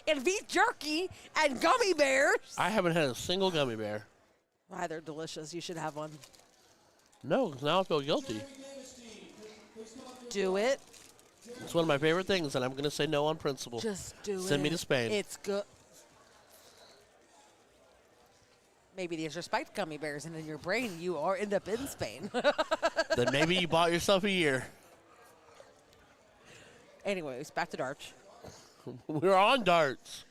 And beef jerky and gummy bears. I haven't had a single gummy bear. Why, they're delicious. You should have one. No, 'cause now I feel guilty. Do it. It's one of my favorite things, and I'm going to say no on principle. Just do it. Send me to Spain. It's good. Maybe these are spiked gummy bears, and in your brain, you are end up in Spain. Then maybe you bought yourself a year. Anyways, back to darts. We're on darts.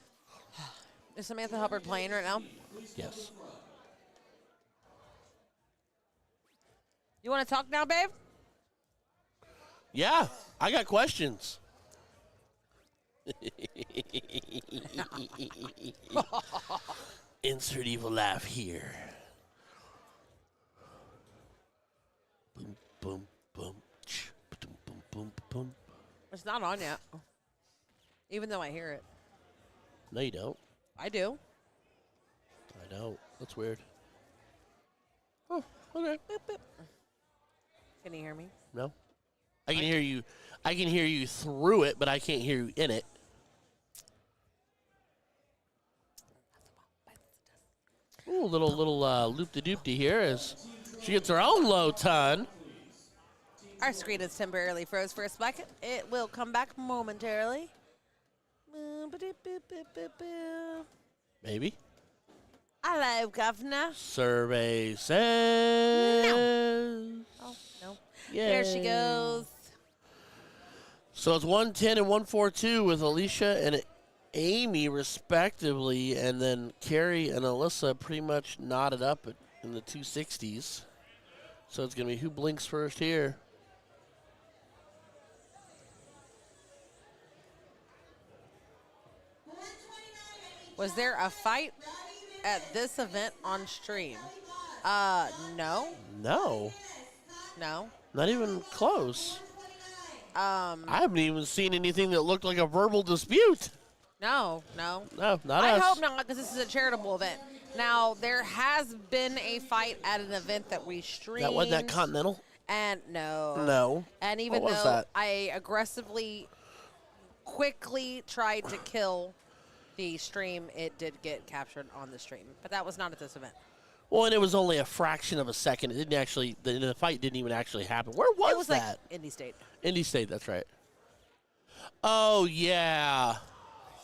Is Samantha Hubbard playing right now? Yes. You want to talk now, babe? Yeah, I got questions. Insert evil laugh here. Boom, boom, boom. Boom, boom, boom, boom. It's not on yet. Even though I hear it. No, you don't. I do. I don't. That's weird. Oh, okay. Boop, boop. Can you hear me? No. I can hear you. I can hear you through it, but I can't hear you in it. Ooh, little loop-de-doop-de here as she gets her own low ton. Our screen is temporarily froze for a second. It will come back momentarily. Maybe. Hello, Governor. Survey says. Oh, no. Yay. There she goes. So it's 110 and 142 with Alicia and Amy, respectively, and then Carrie and Alyssa pretty much knotted up in the 260s. So it's going to be who blinks first here. Was there a fight at this event on stream? No. No. No. Not even close. I haven't even seen anything that looked like a verbal dispute. No. No, not I us. hope not, because this is a charitable event. Now, there has been a fight at an event that we streamed. That wasn't that Continental? And no. No. And even What was though that? I quickly tried to kill the stream, it did get captured on the stream. But that was not at this event. Well, and it was only a fraction of a second. It didn't actually, the fight didn't even actually happen. Where was, it was that? like Indy State. Indy State, that's right. Oh, yeah.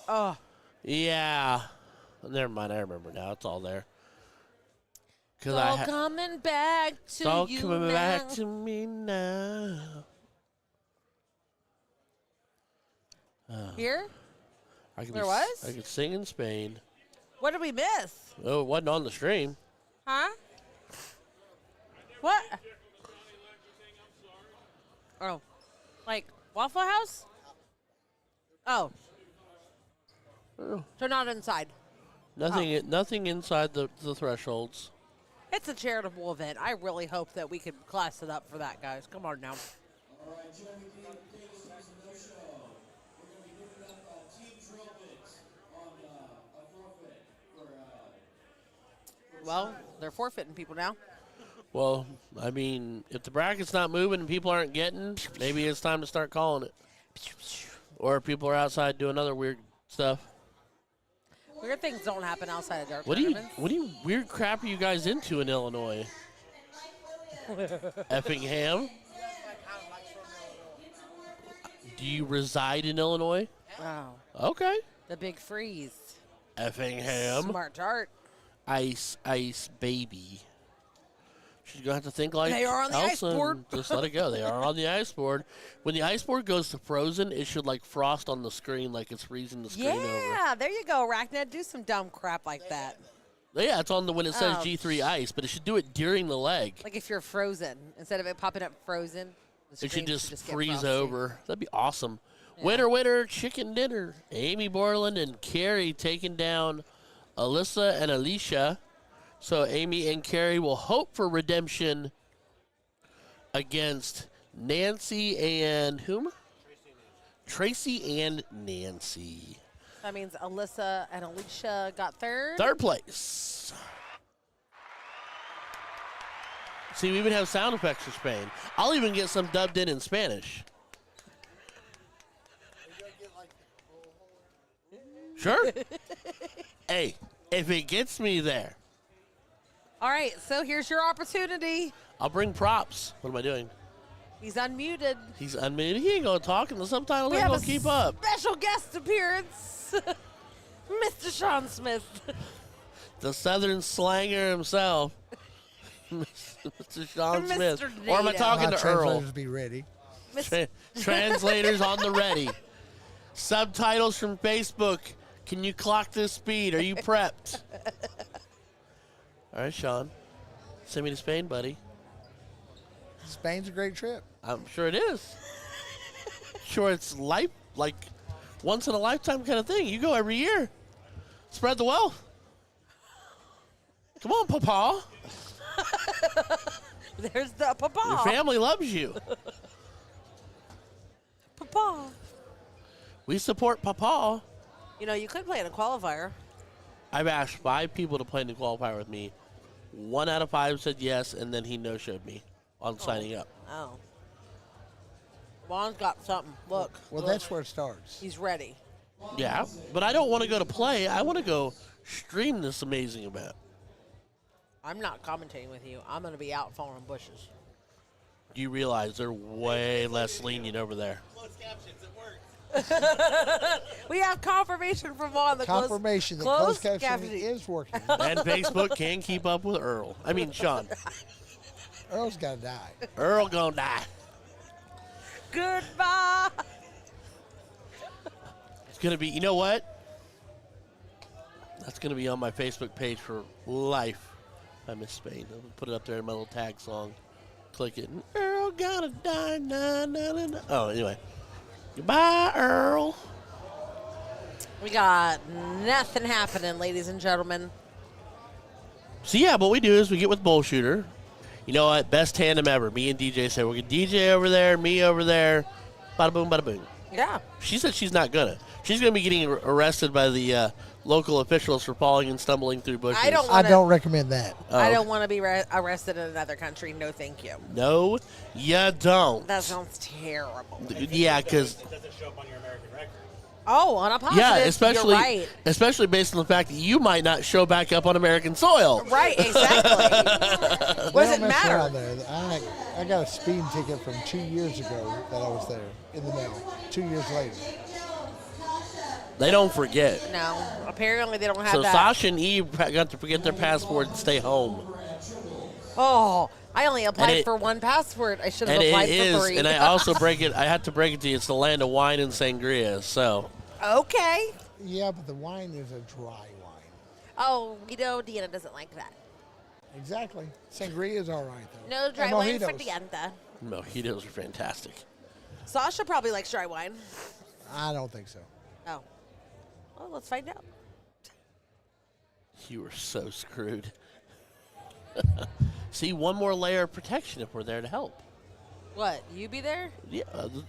Oh. Yeah. Never mind. I remember now. It's all there. It's all coming back it's to all you coming now. back to me now. Here? I could There was? I could sing in Spain. What did we miss? Oh, it wasn't on the stream. Huh? What? Oh. Like Waffle House? Oh. Oh. So not inside. Nothing inside the thresholds. It's a charitable event. I really hope that we can class it up for that, guys. Come on now. All right, Jeremy Davis has a no-show. We're going to be giving up team drill bits on a forfeit for Well, they're forfeiting people now. Well, I mean, if the bracket's not moving and people aren't getting, maybe it's time to start calling it. Or if people are outside doing other weird stuff. Weird things don't happen outside of dark What do you tournaments. weird crap are you guys into in Illinois? Effingham? Do you reside in Illinois? Wow. Okay. The big freeze. Effingham. Smart dart. Ice baby. She's going to have to think like They are on the ice Elsa and board. just let it go. They are on the ice board. When the ice board goes to frozen, it should like frost on the screen like it's freezing the screen over. Yeah, there you go, Arachnid. Do some dumb crap like that. Yeah, it's on the when it says Oh. G3 ice, but it should do it during the leg. Like if you're frozen, instead of it popping up frozen, the It screen should just get freeze frosty. over. That'd be awesome. Yeah. Winner, chicken dinner. Amy Borland and Carrie taking down Alyssa and Alicia. So Amy and Carrie will hope for redemption against Nancy and whom? Tracy and Nancy. That means Alyssa and Alicia got third. Third place. See, we even have sound effects for Spain. I'll even get some dubbed in Spanish. Sure. Hey, if it gets me there, All right, so here's your opportunity. I'll bring props. What am I doing? He's unmuted. He's unmuted. He ain't gonna talk, and the subtitles We ain't have gonna a keep up. special guest appearance, Mr. Sean Smith. The Southern slanger himself, Mr. Sean Mr. Smith. Or am I Nato. talking My to Earl? translators be ready. Translators on the ready. Subtitles from Facebook. Can you clock this speed? Are you prepped? All right, Sean. Send me to Spain, buddy. Spain's a great trip. I'm sure it is. Sure, it's like once in a lifetime kind of thing. You go every year. Spread the wealth. Come on, Papa. There's the Papa. Your family loves you. Papa. We support Papa. You know, you could play in a qualifier. I've asked 5 people to play in the qualifier with me. 1 out of 5 said yes, and then he no-showed me on signing up. Oh. Juan's got something. Look. Well, look. that's where it starts. He's ready. Yeah, but I don't want to go to play. I want to go stream this amazing event. I'm not commentating with you. I'm going to be out following bushes. Do you realize they're way less lenient over there? Closed captions, it works. We have confirmation from Juan. The Confirmation that closed closed captioning captioning. is working. And Facebook can keep up with Earl. I mean, Sean. Earl's got to die. Earl gonna die. Goodbye. It's gonna be. You know what? That's gonna be on my Facebook page for life. I miss Spain. I'll put it up there in my little tag song. Click it. And Earl gonna die. Nah, nah, nah, nah. Oh, anyway. Goodbye, Earl. We got nothing happening, ladies and gentlemen. So yeah, what we do is we get with Bullshooter. You know what? Best tandem ever. Me and DJ said we're gonna DJ over there, me over there. Bada boom, bada boom. Yeah. She said she's not gonna. She's gonna be getting arrested by the local officials for falling and stumbling through bushes. I don't I don't recommend that. Oh. I don't want to be arrested in another country. No, thank you. No, you don't. That sounds terrible. Yeah, because It doesn't show up on your American record. Oh, on a positive, yeah, especially you're right. especially based on the fact that you might not show back up on American soil. Right, exactly. What does They it don't mess matter? around there. I got a speeding ticket from 2 years ago that I was there in the mail. 2 years later. They don't forget. No, apparently they don't have So that. Sasha and Eve got to forget their passport and stay home. Oh, I only applied it- for one passport. I should have And applied it for is, 3. and I also I had to break it to you. It's the land of wine and sangria. So Okay. Yeah, but the wine is a dry wine. Oh, Deanna doesn't like that. Exactly. Sangria is all right, though. No dry And wine for mojitos. Deanna. mojitos are fantastic. Sasha probably likes dry wine. I don't think so. Oh. Well, let's find out. You were so screwed. See, one more layer of protection if we're there to help. What? You be there? Yeah,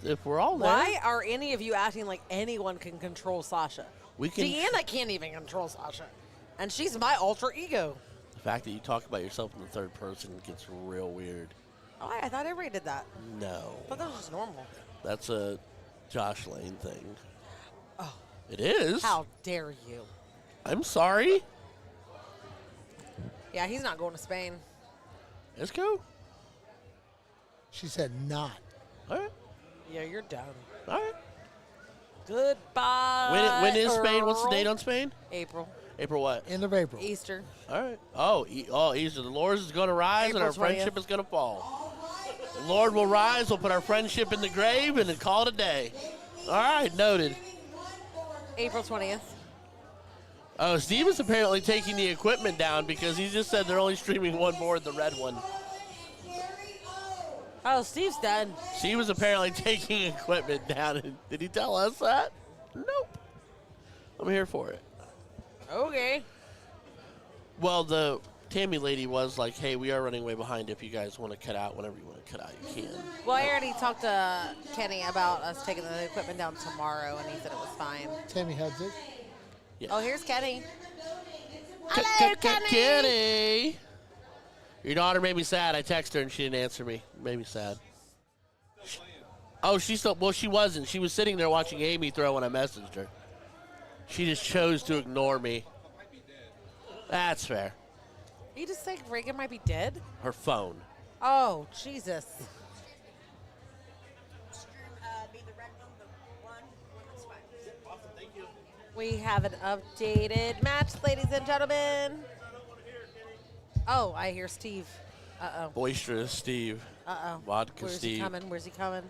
if we're all there. Why are any of you acting like anyone can control Sasha? We can. Deanna can't even control Sasha. And she's my alter ego. The fact that you talk about yourself in the third person gets real weird. Oh, I thought everybody did that. No. I thought that was just normal. That's a Josh Lane thing. Oh. It is. How dare you? I'm sorry. Yeah, he's not going to Spain. Let's go. She said not. All right. Yeah, you're done. All right. Goodbye. When is Spain? What's the Earl. date on Spain? April. April what? End of April. Easter. All right. Oh, Easter. The Lord is going to rise and April our 20th. friendship is going to fall. The Lord will rise. We'll put our friendship in the grave and then call it a day. All right. Noted. April 20th. Oh, Steve is apparently taking the equipment down because he just said they're only streaming one board, the red one. Oh, Steve's done. Steve was apparently taking equipment down. Did he tell us that? Nope. I'm here for it. Okay. Well, the Tammy lady was like, hey, we are running way behind. If you guys want to cut out, whenever you want to cut out, you can. Well, I already talked to Kenny about us taking the equipment down tomorrow, and he said it was fine. Tammy Hudzik. Yeah. Oh, here's Kenny. Hello, Kenny. Kenny. Your daughter made me sad. I texted her and she didn't answer me. Made me sad. Oh, she still. Well, she wasn't. She was sitting there watching Amy throw when I messaged her. She just chose to ignore me. That's fair. You just say Reagan might be dead? Her phone. Oh, Jesus. We have an updated match, ladies and gentlemen. Oh, I hear Steve. Uh-oh. Boisterous Steve. Uh-oh. Vodka Where's Steve. he coming? Where's he coming?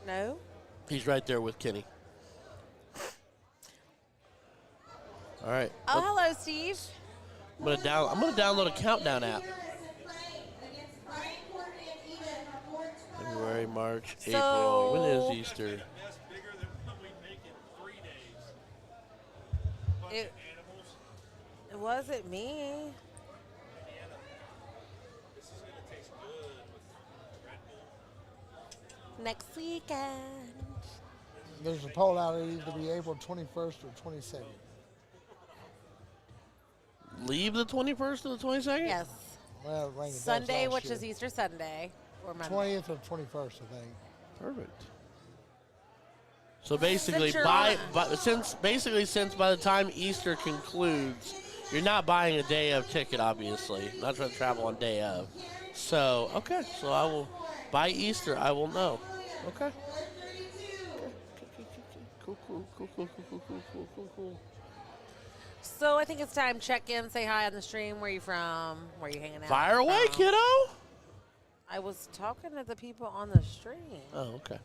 No? He's right there with Kenny. All right. Oh, hello, Steve. I'm gonna download a countdown app. February, March, April. When is Easter? That's bigger than what we make in 3 days. It wasn't me. This is going to taste good with Red Bull. Next weekend. There's a poll out. It'll either be April 21st or 22nd. Leave the 21st or the 22nd? Yes. Well, it rained Sunday, last which year. is Easter Sunday. Or Monday. 20th or 21st, I think. Perfect. So basically, Since you're since by the time Easter concludes, you're not buying a day of ticket, obviously. Not trying to travel on day of. So, okay. So I will, by Easter, I will know. Okay. Cool. So I think it's time. Check in, say hi on the stream. Where you from? Where you hanging out? Fire away, from? kiddo. I was talking to the people on the stream. Oh, okay.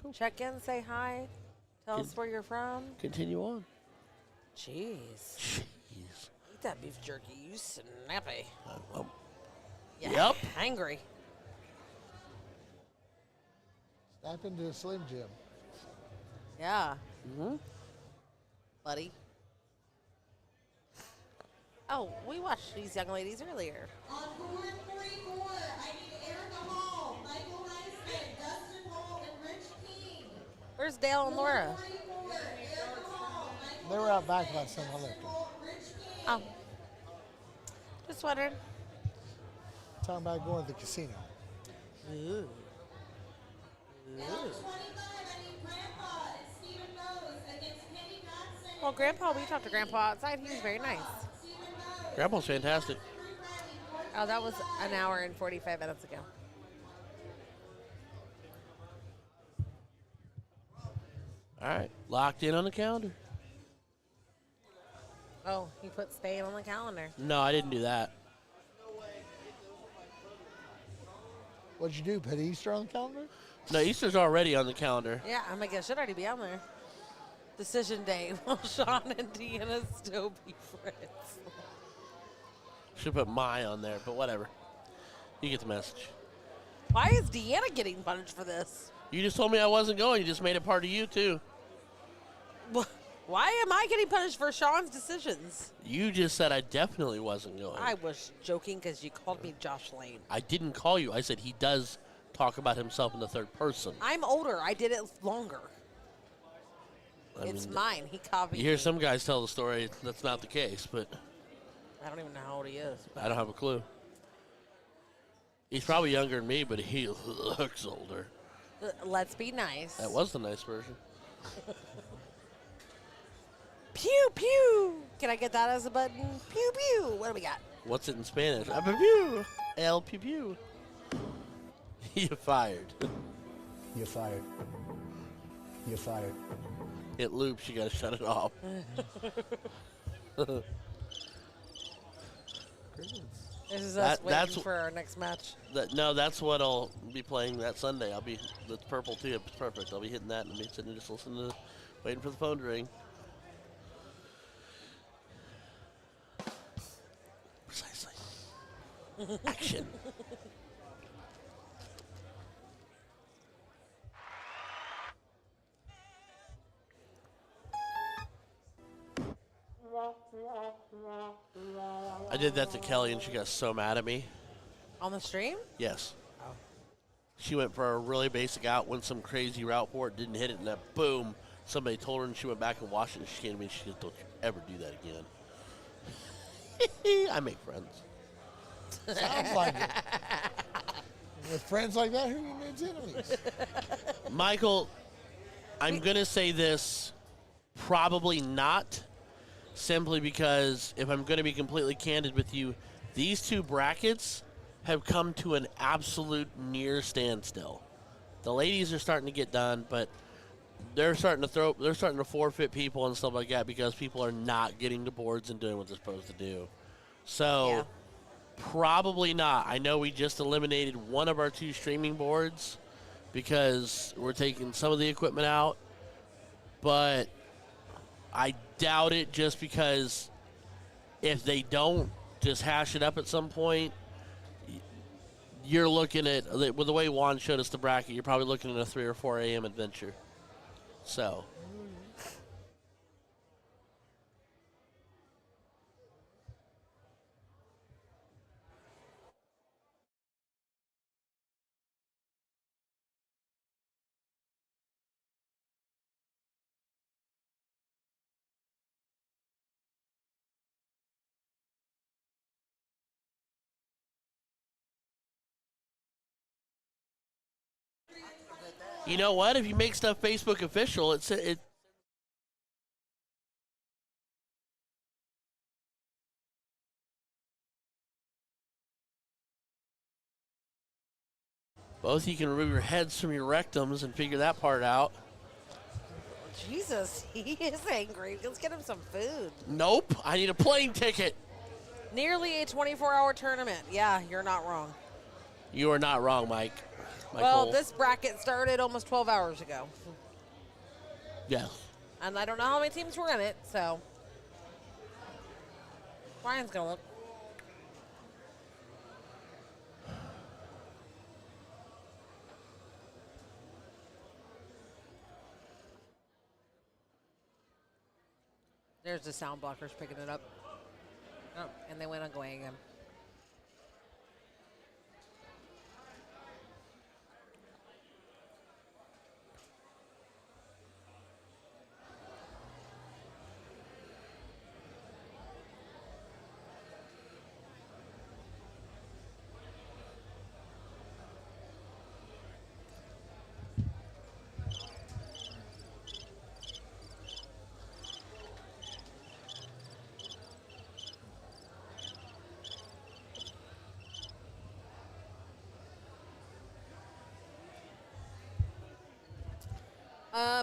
Cool. Check in, say hi. Tell us where you're from. Continue on. Jeez. Jeez. Eat that beef jerky. You snappy. Yep. Yeah, angry. Snap into a Slim Jim. Yeah. Mm-hmm. Buddy. Oh, we watched these young ladies earlier. On board 44, I need Erica Hall, Michael Heisman, Dustin Hall, and Rich King. Where's Dale and Laura? 44, Erica Hall, Michael They were out back last time I left them. Rich King. Oh. Just wondering. Talking about going to the casino. Ooh. Number 25, I need Grandpa and Stephen Rose against Kenny Johnson. Well, Grandpa, we talked to Grandpa outside. He was very nice. Grandpa's fantastic. Oh, that was an hour and 45 minutes ago. All right, locked in on the calendar. Oh, you put Spain on the calendar. No, I didn't do that. What'd you do? Put Easter on the calendar? No, Easter's already on the calendar. Yeah, I'm like, it should already be on there. Decision day. Will Sean and Deanna still be friends? Should put my on there, but whatever. You get the message. Why is Deanna getting punished for this? You just told me I wasn't going. You just made it part of you, too. Why am I getting punished for Sean's decisions? You just said I definitely wasn't going. I was joking because you called me Josh Lane. I didn't call you. I said he does talk about himself in the third person. I'm older. I did it longer. It's mine. He copied You hear me. some guys tell the story. That's not the case, but I don't even know how old he is. I don't have a clue. He's probably younger than me, but he looks older. Let's be nice. That was the nice version. Pew, pew. Can I get that as a button? Pew, pew. What do we got? What's it in Spanish? Ah, pew, pew. El pew pew. You're fired. You're fired. You're fired. It loops. You got to shut it off. This is us waiting for our next match. No, that's what I'll be playing that Sunday. That's purple too. It's perfect. I'll be hitting that and be sitting just listening to, waiting for the phone to ring. Precisely. Action. I did that to Kelly and she got so mad at me. On the stream? Yes. She went for a really basic out, went some crazy route for it, didn't hit it, and then boom, somebody told her and she went back and watched it and she came to me and she said, "Don't you ever do that again." I make friends. Sounds like it. With friends like that, who needs enemies? Michael, I'm going to say this, probably not, simply because if I'm going to be completely candid with you, these two brackets have come to an absolute near standstill. The ladies are starting to get done, but they're starting to forfeit people and stuff like that because people are not getting the boards and doing what they're supposed to do. So probably not. I know we just eliminated one of our two streaming boards because we're taking some of the equipment out, but I doubt it just because if they don't just hash it up at some point, you're looking at, with the way Juan showed us the bracket, you're probably looking at a 3 or 4 a.m. adventure. So. You know what? If you make stuff Facebook official, it both you can remove your heads from your rectums and figure that part out. Jesus, he is angry. Let's get him some food. Nope, I need a plane ticket. Nearly a 24-hour tournament. Yeah, you're not wrong. You are not wrong, Mike. Well, this bracket started almost 12 hours ago. Yes. And I don't know how many teams were in it, so. Ryan's going to look. There's the sound blockers picking it up. Oh, and they went on going again.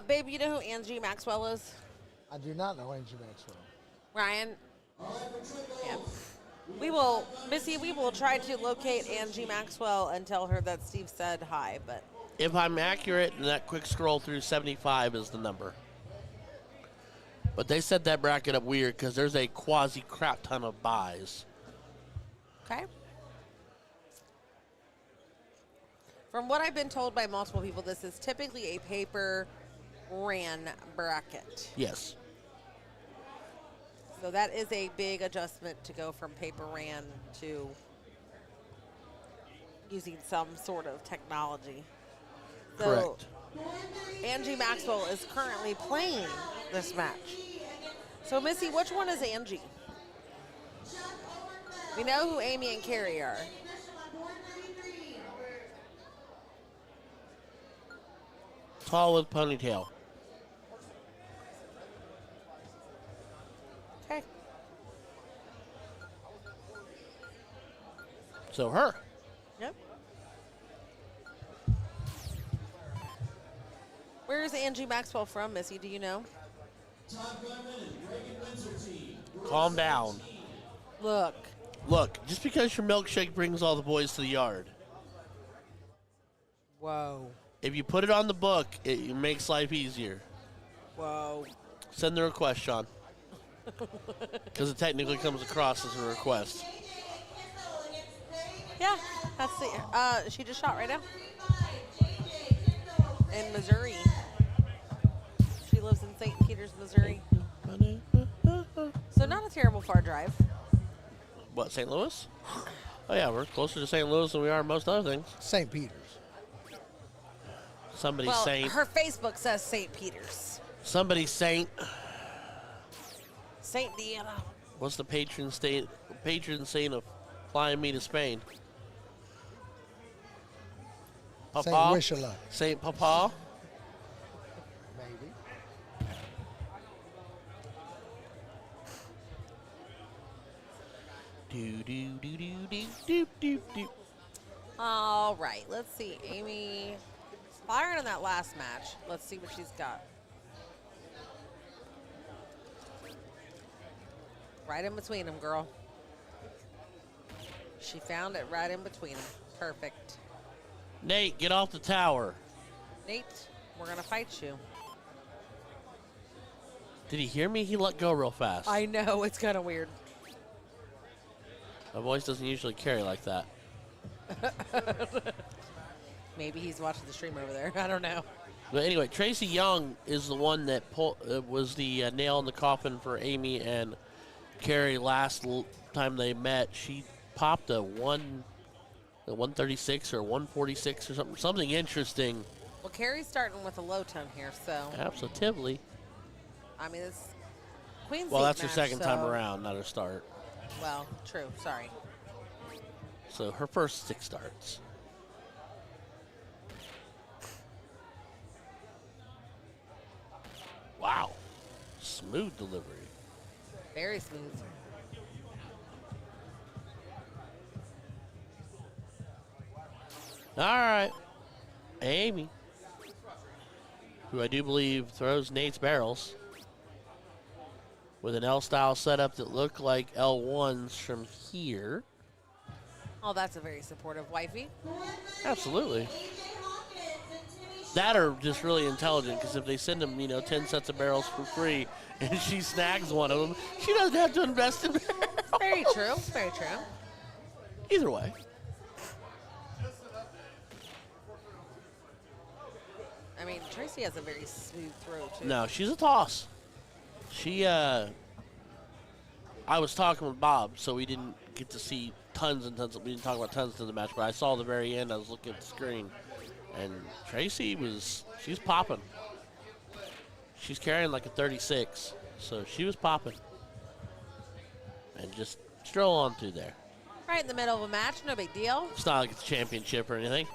Babe, you know who Angie Maxwell is? I do not know Angie Maxwell. Ryan? Yeah. We will, Missy, we will try to locate Angie Maxwell and tell her that Steve said hi, but If I'm accurate, and that quick scroll through 75 is the number. But they set that bracket up weird because there's a quasi crap ton of buys. okay. From what I've been told by multiple people, this is typically a paper ran bracket. Yes. So that is a big adjustment to go from paper ran to using some sort of technology. So Correct. Angie Maxwell is currently playing this match. So Missy, which one is Angie? We know who Amy and Carrie are. Tall with ponytail. Okay. So her. Yep. Where is Angie Maxwell from, Missy? Do you know? Calm down. Look. Look, just because your milkshake brings all the boys to the yard, Whoa. if you put it on the book, it makes life easier. Whoa. Send the request, Sean. Because it technically comes across as a request. Yeah, that's the. She just shot right now. In Missouri. She lives in St. Peters, Missouri. So not a terrible far drive. What, St. Louis? Oh, yeah, we're closer to St. Louis than we are most other things. St. Peter's. Somebody Well, saint. her Facebook says St. Peters. Somebody saint. St. Deanna. What's the patron saint of flying me to Spain? St. Papa? Wishala. Saint Papa? Maybe. Do do do do do do do do. All right, let's see. Amy firing in that last match. Let's see what she's got. Right in between them, girl. She found it right in between them. Perfect. Nate, get off the tower. Nate, we're going to fight you. Did he hear me? He let go real fast. I know, it's kind of weird. My voice doesn't usually carry like that. Maybe he's watching the stream over there. I don't know. But anyway, Tracy Young is the one that was the nail in the coffin for Amy and Carrie last time they met. She popped a 136 or 146 or something interesting. Well, Carrie's starting with a low tone here, so. Absolutely. I mean, it's Queen's Well, Seat that's her match, second time so- around, not her start. Well, true. Sorry. So her first 6 starts. Wow. Smooth delivery. Very smooth. All right. Amy, who I do believe throws Nate's barrels with an L-style setup that looked like L1s from here. Oh, that's a very supportive wifey. Absolutely. That are just really intelligent, because if they send them, 10 sets of barrels for free and she snags one of them, she doesn't have to invest in barrels. Very true. Very true. Either way. I mean, Tracy has a very smooth throw, too. No, she's a toss. I was talking with Bob, so we didn't get to see tons and tons. We didn't talk about tons of the match, but I saw the very end. I was looking at the screen, and Tracy she's popping. She's carrying like a 36, so she was popping. And just stroll on through there. Right in the middle of a match, no big deal. It's not like it's a championship or anything.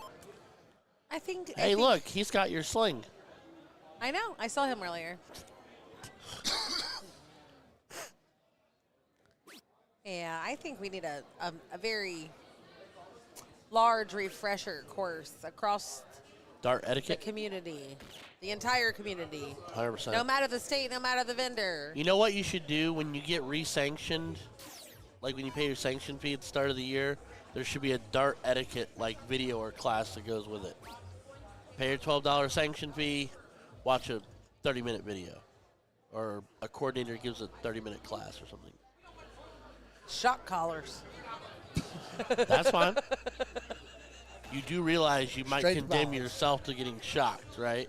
I think. Hey, look, he's got your sling. I know. I saw him earlier. Yeah, I think we need a very large refresher course across Dart the etiquette. community. The entire community. 100%. No matter the state, no matter the vendor. You know what you should do when you get re-sanctioned? Like when you pay your sanction fee at the start of the year, there should be a dart etiquette like video or class that goes with it. Pay your $12 sanction fee, watch a 30-minute video. Or a coordinator gives a 30-minute class or something. Shock collars. That's fine. You do realize you might Straight condemn balls. yourself to getting shocked, right?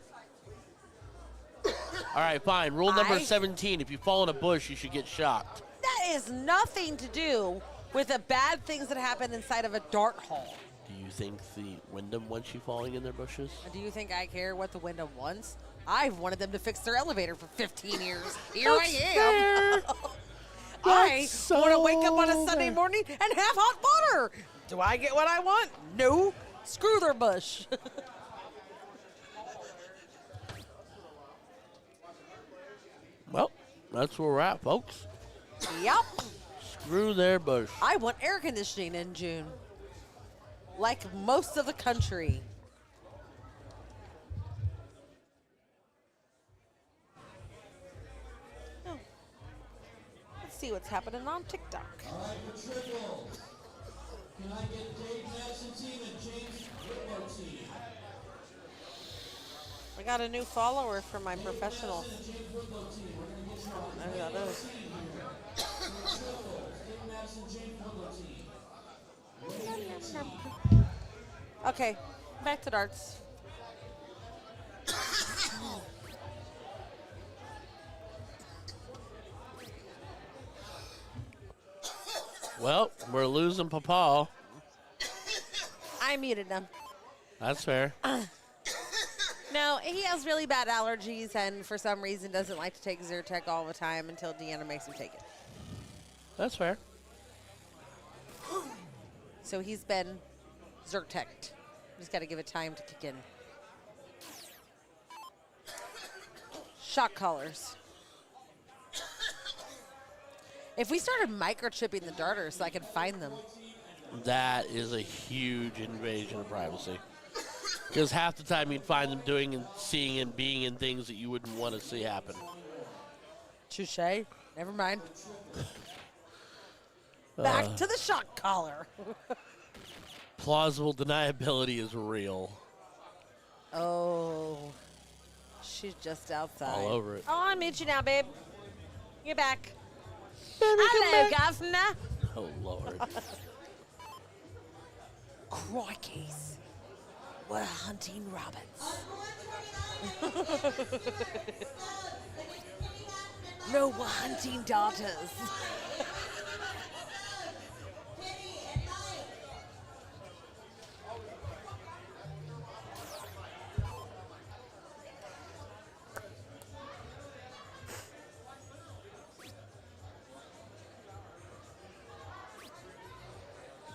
All right, fine. Rule number 17, if you fall in a bush, you should get shocked. That is nothing to do with the bad things that happen inside of a dart hall. Do you think the Wyndham wants you falling in their bushes? Do you think I care what the Wyndham wants? I've wanted them to fix their elevator for 15 years. Here I am. I want to wake up on a Sunday morning and have hot water. Do I get what I want? No. Screw their bush. Well, that's where we're at, folks. Yep. Screw their bush. I want air conditioning in June. Like most of the country. Oh. Let's see what's happening on TikTok. All right, for triple. Can I get Dave Madison team and James Whitlow team? I got a new follower for my professional. I got those. Okay, back to darts. Well, we're losing Papa. I muted him. That's fair. No, he has really bad allergies and for some reason doesn't like to take Zyrtec all the time until Deanna makes him take it. That's fair. So he's been Zyrtec'd. Just got to give it time to kick in. Shock collars. If we started microchipping the darters so I could find them. That is a huge invasion of privacy. Because half the time you'd find them doing and seeing and being in things that you wouldn't want to see happen. Touche. Never mind. Back to the shock collar. Plausible deniability is real. Oh. She's just outside. All over it. Oh, I'll meet you now, babe. You're back. Hello, governor. Oh, Lord. Crikeys. We're hunting rabbits. No, we're hunting daughters.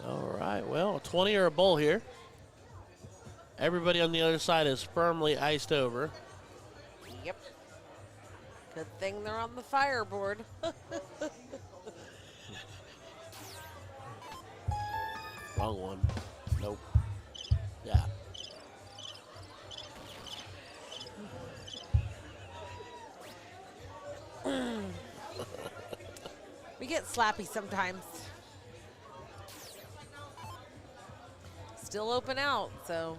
All right, well, a 20 or a bull here. Everybody on the other side is firmly iced over. Yep. Good thing they're on the fireboard. Wrong one. Nope. Yeah. We get slappy sometimes. Still open out, so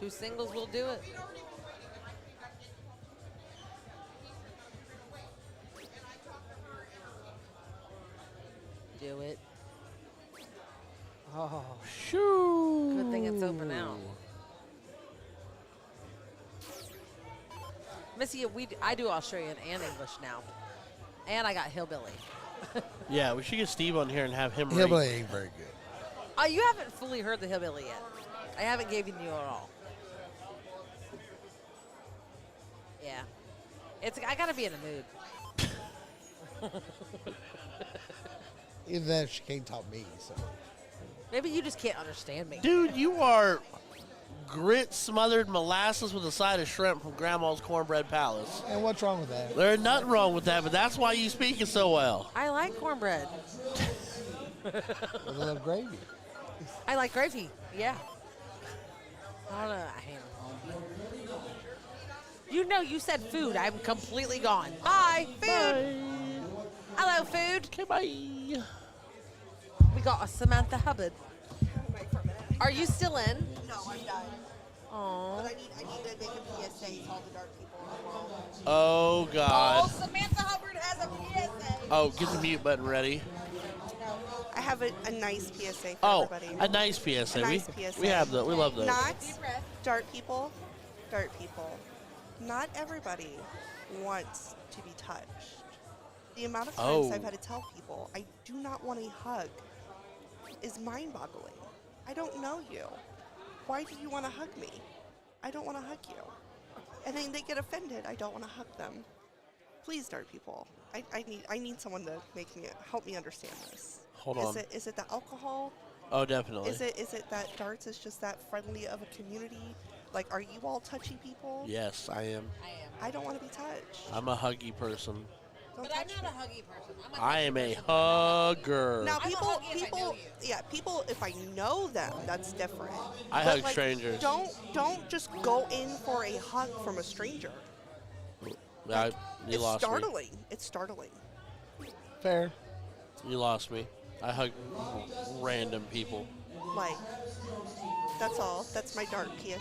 2 singles will do it. Do it. Oh, shoo! Good thing it's open out. Missy, I do Australian and English now, and I got hillbilly. Yeah, we should get Steve on here and have him Hillbilly rate. ain't very good. Oh, you haven't fully heard the hillbilly yet. I haven't given you it all. Yeah. I gotta be in a mood. Either that or she can't talk me, so. Maybe you just can't understand me. Dude, you are grit smothered molasses with a side of shrimp from Grandma's Cornbread Palace. And what's wrong with that? There's nothing wrong with that, but that's why you speak it so well. I like cornbread. With a little gravy. I like gravy. Yeah. I don't know. You know, you said food. I'm completely gone. Bye, food. Hello, food. Okay, bye. We got a Samantha Hubbard. Are you still in? No, I'm done. Aww. But I need to make a PSA to all the dark people in the world. Oh, God. Samantha Hubbard has a PSA. Oh, get the mute button ready. I have a nice PSA for Oh, everybody. a nice PSA. A nice we, PSA. we have the, we love those. Not dark people. Dark people. Not everybody wants to be touched. The amount of times I've had to tell people I do not want a hug is mind-boggling. I don't know you. Why do you want to hug me? I don't want to hug you. And then they get offended. I don't want to hug them. Please, dark people. I need someone to help me understand this. Hold on. Is it the alcohol? Oh, definitely. Is it that darts is just that friendly of a community? Like, are you all touchy people? Yes, I am. I don't want to be touched. I'm a huggy person. Don't But I'm touch not me. a huggy person. I am a hugger. Now, I'm a people, huggy if I know people, if I know them, that's different. I But, hug strangers. Don't just go in for a hug from a stranger. You It's lost startling. It's startling. Fair. me. You lost me. I hug random people. Like, that's all. That's my dark PSA.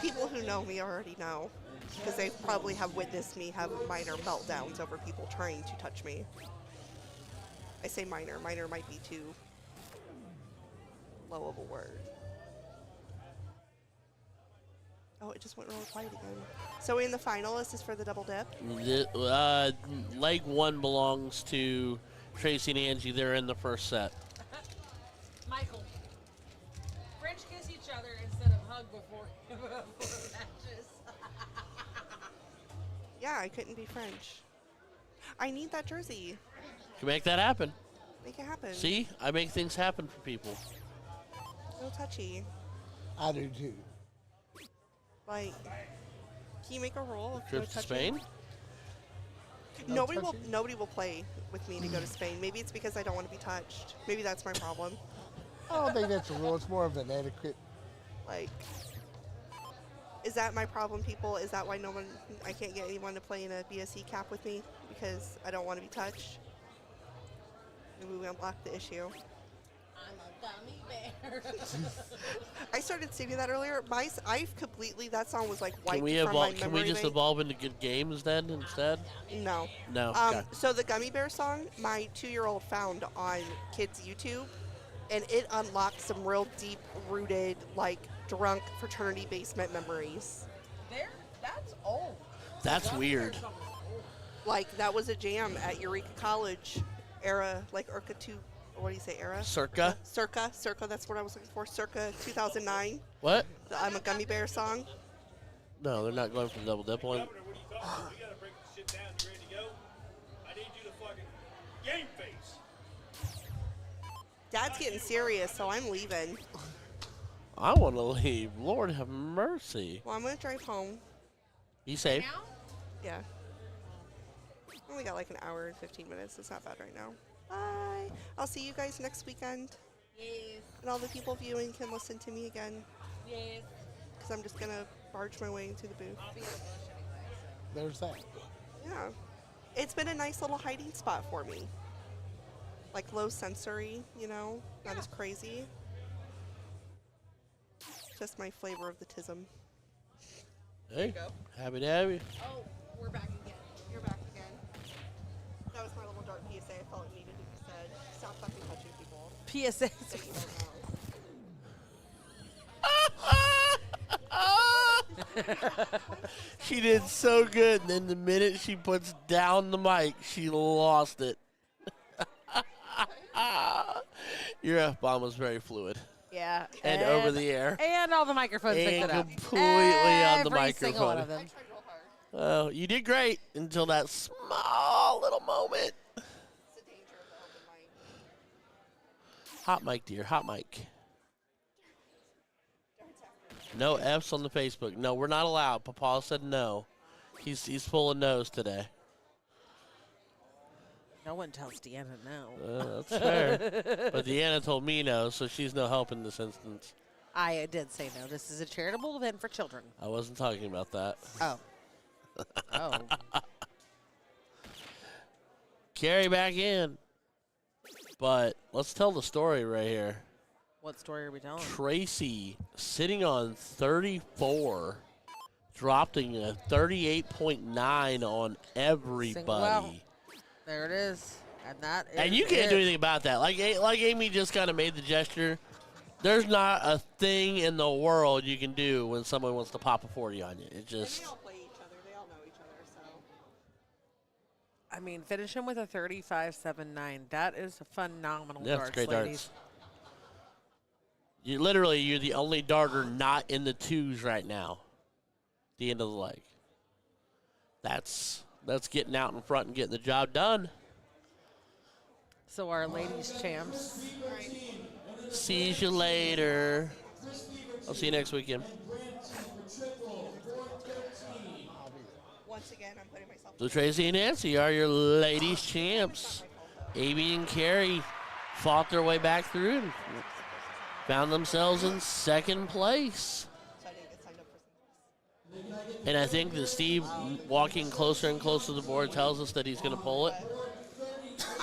People who know me already know, because they probably have witnessed me have minor meltdowns over people trying to touch me. I say minor. Minor might be too low of a word. Oh, it just went really quiet again. So in the final, this is for the double dip. Leg 1 belongs to Tracy and Angie. They're in the first set. Michael. French kiss each other instead of hug before matches. Yeah, I couldn't be French. I need that jersey. Can make that happen. Make it happen. See, I make things happen for people. No touchy. I do too. Like, can you make a rule of no Trips to touching? Spain? Nobody will. touching? Nobody will play with me to go to Spain. Maybe it's because I don't want to be touched. Maybe that's my problem. I don't think that's a rule. It's more of an etiquette. Like, is that my problem, people? Is that why I can't get anyone to play in a BSE cap with me because I don't want to be touched? Maybe we unlock the issue. I'm a gummy bear. I started singing that earlier. That song was like wiped Can we from my evolve? Can memory we just bank. evolve into good games then instead? No. No. Okay. So the Gummy Bear song, my 2-year-old found on kids' YouTube, and it unlocked some real deep-rooted, like, drunk fraternity basement memories. That's old. That's weird. Like, that was a jam at Eureka College era, like Urca 2, what do you say, era? Circa? Circa, that's what I was looking for, circa 2009. What? The I'm a Gummy Bear song. No, they're not going for the double dip one. Governor, what are you talking about? We gotta break this shit down. You ready to go? I need you to fucking game face. Dad's getting serious, so I'm leaving. I want to leave. Lord have mercy. Well, I'm going to drive home. You safe? Yeah. Only got like an hour and 15 minutes. It's not bad right now. Bye. I'll see you guys next weekend. Yes. And all the people viewing can listen to me again. Yes. Because I'm just going to barge my way into the booth. There's that. Yeah. It's been a nice little hiding spot for me. Like low sensory, not as crazy. Just my flavor of the tism. Hey, happy to have you. Oh, we're back again. You're back again. That was my little dark PSA. I felt it needed to be said. Stop fucking touching people. PSA. that you don't know. She did so good, and then the minute she puts down the mic, she lost it. Your F-bomb was very fluid. Yeah. And over the air. And all the microphones picked And it up. completely on the Every single one microphone. of them. Oh, you did great until that small little moment. It's the danger of the open mic. Hot mic, dear. Hot mic. No F's on the Facebook. No, we're not allowed. Papa said no. He's pulling nose today. No one tells Deanna no. That's fair. But Deanna told me no, so she's no help in this instance. I did say no. This is a charitable event for children. I wasn't talking about that. Oh. Oh. Carry back in. But let's tell the story right here. What story are we telling? Tracy sitting on 34, dropping a 38.9 on everybody. Well, there it is. And that is And you can't do anything about that. Like Amy just kind of made the gesture. There's not a thing in the world you can do when someone wants to pop a 40 on you. It just. They all play each other. They all know each other. So. I mean, finishing with a 35.79. That is a phenomenal Yeah, darts, it's great ladies. darts. You're the only darter not in the twos right now. The end of the leg. That's getting out in front and getting the job done. So our ladies champs. See you later. I'll see you next weekend. Once again, I'm putting myself. So Tracy and Nancy are your ladies champs. Amy and Carrie fought their way back through and found themselves in second place. So I didn't get signed up for some. And I think that Steve walking closer and closer to the board tells us that he's going to pull it.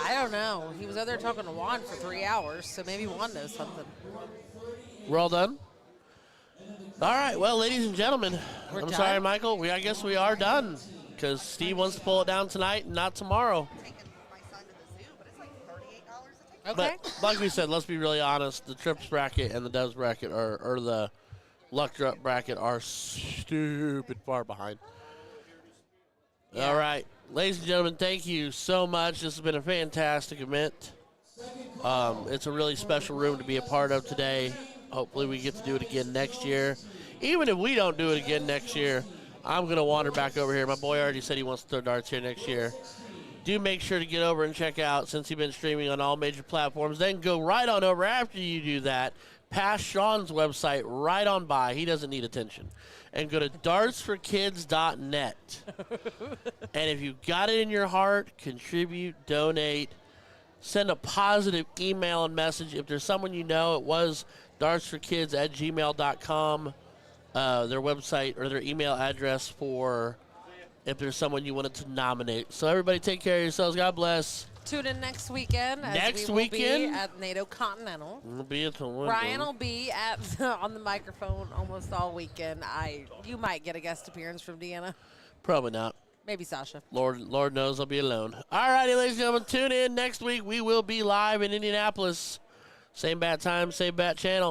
I don't know. He was out there talking to Juan for 3 hours, so maybe Juan knows something. We're all done? All right. Well, ladies and gentlemen, We're I'm done? sorry, Michael. I guess we are done because Steve wants to pull it down tonight and not tomorrow. Taking my son to the zoo, but it's like $38 a ticket. Okay. But like we said, let's be really honest. The trips bracket and the doves bracket or the luck drop bracket are stupid far behind. Yeah. All right. Ladies and gentlemen, thank you so much. This has been a fantastic event. It's a really special room to be a part of today. Hopefully we get to do it again next year. Even if we don't do it again next year, I'm going to wander back over here. My boy already said he wants to throw darts here next year. Do make sure to get over and check out, since you've been streaming on all major platforms, then go right on over after you do that, past Sean's website right on by. He doesn't need attention. And go to dartsforkids.net. And if you've got it in your heart, contribute, donate, send a positive email and message. If there's someone you know, it was dartsforkids@gmail.com, their website or their email address for if there's someone you wanted to nominate. So everybody take care of yourselves. God bless. Tune in next weekend. As Next we will weekend? be at NATO Continental. We'll be at the window. Ryan will be on the microphone almost all weekend. You might get a guest appearance from Deanna. Probably not. Maybe Sasha. Lord knows I'll be alone. All righty, ladies and gentlemen, tune in next week. We will be live in Indianapolis. Same bat time, same bat channel.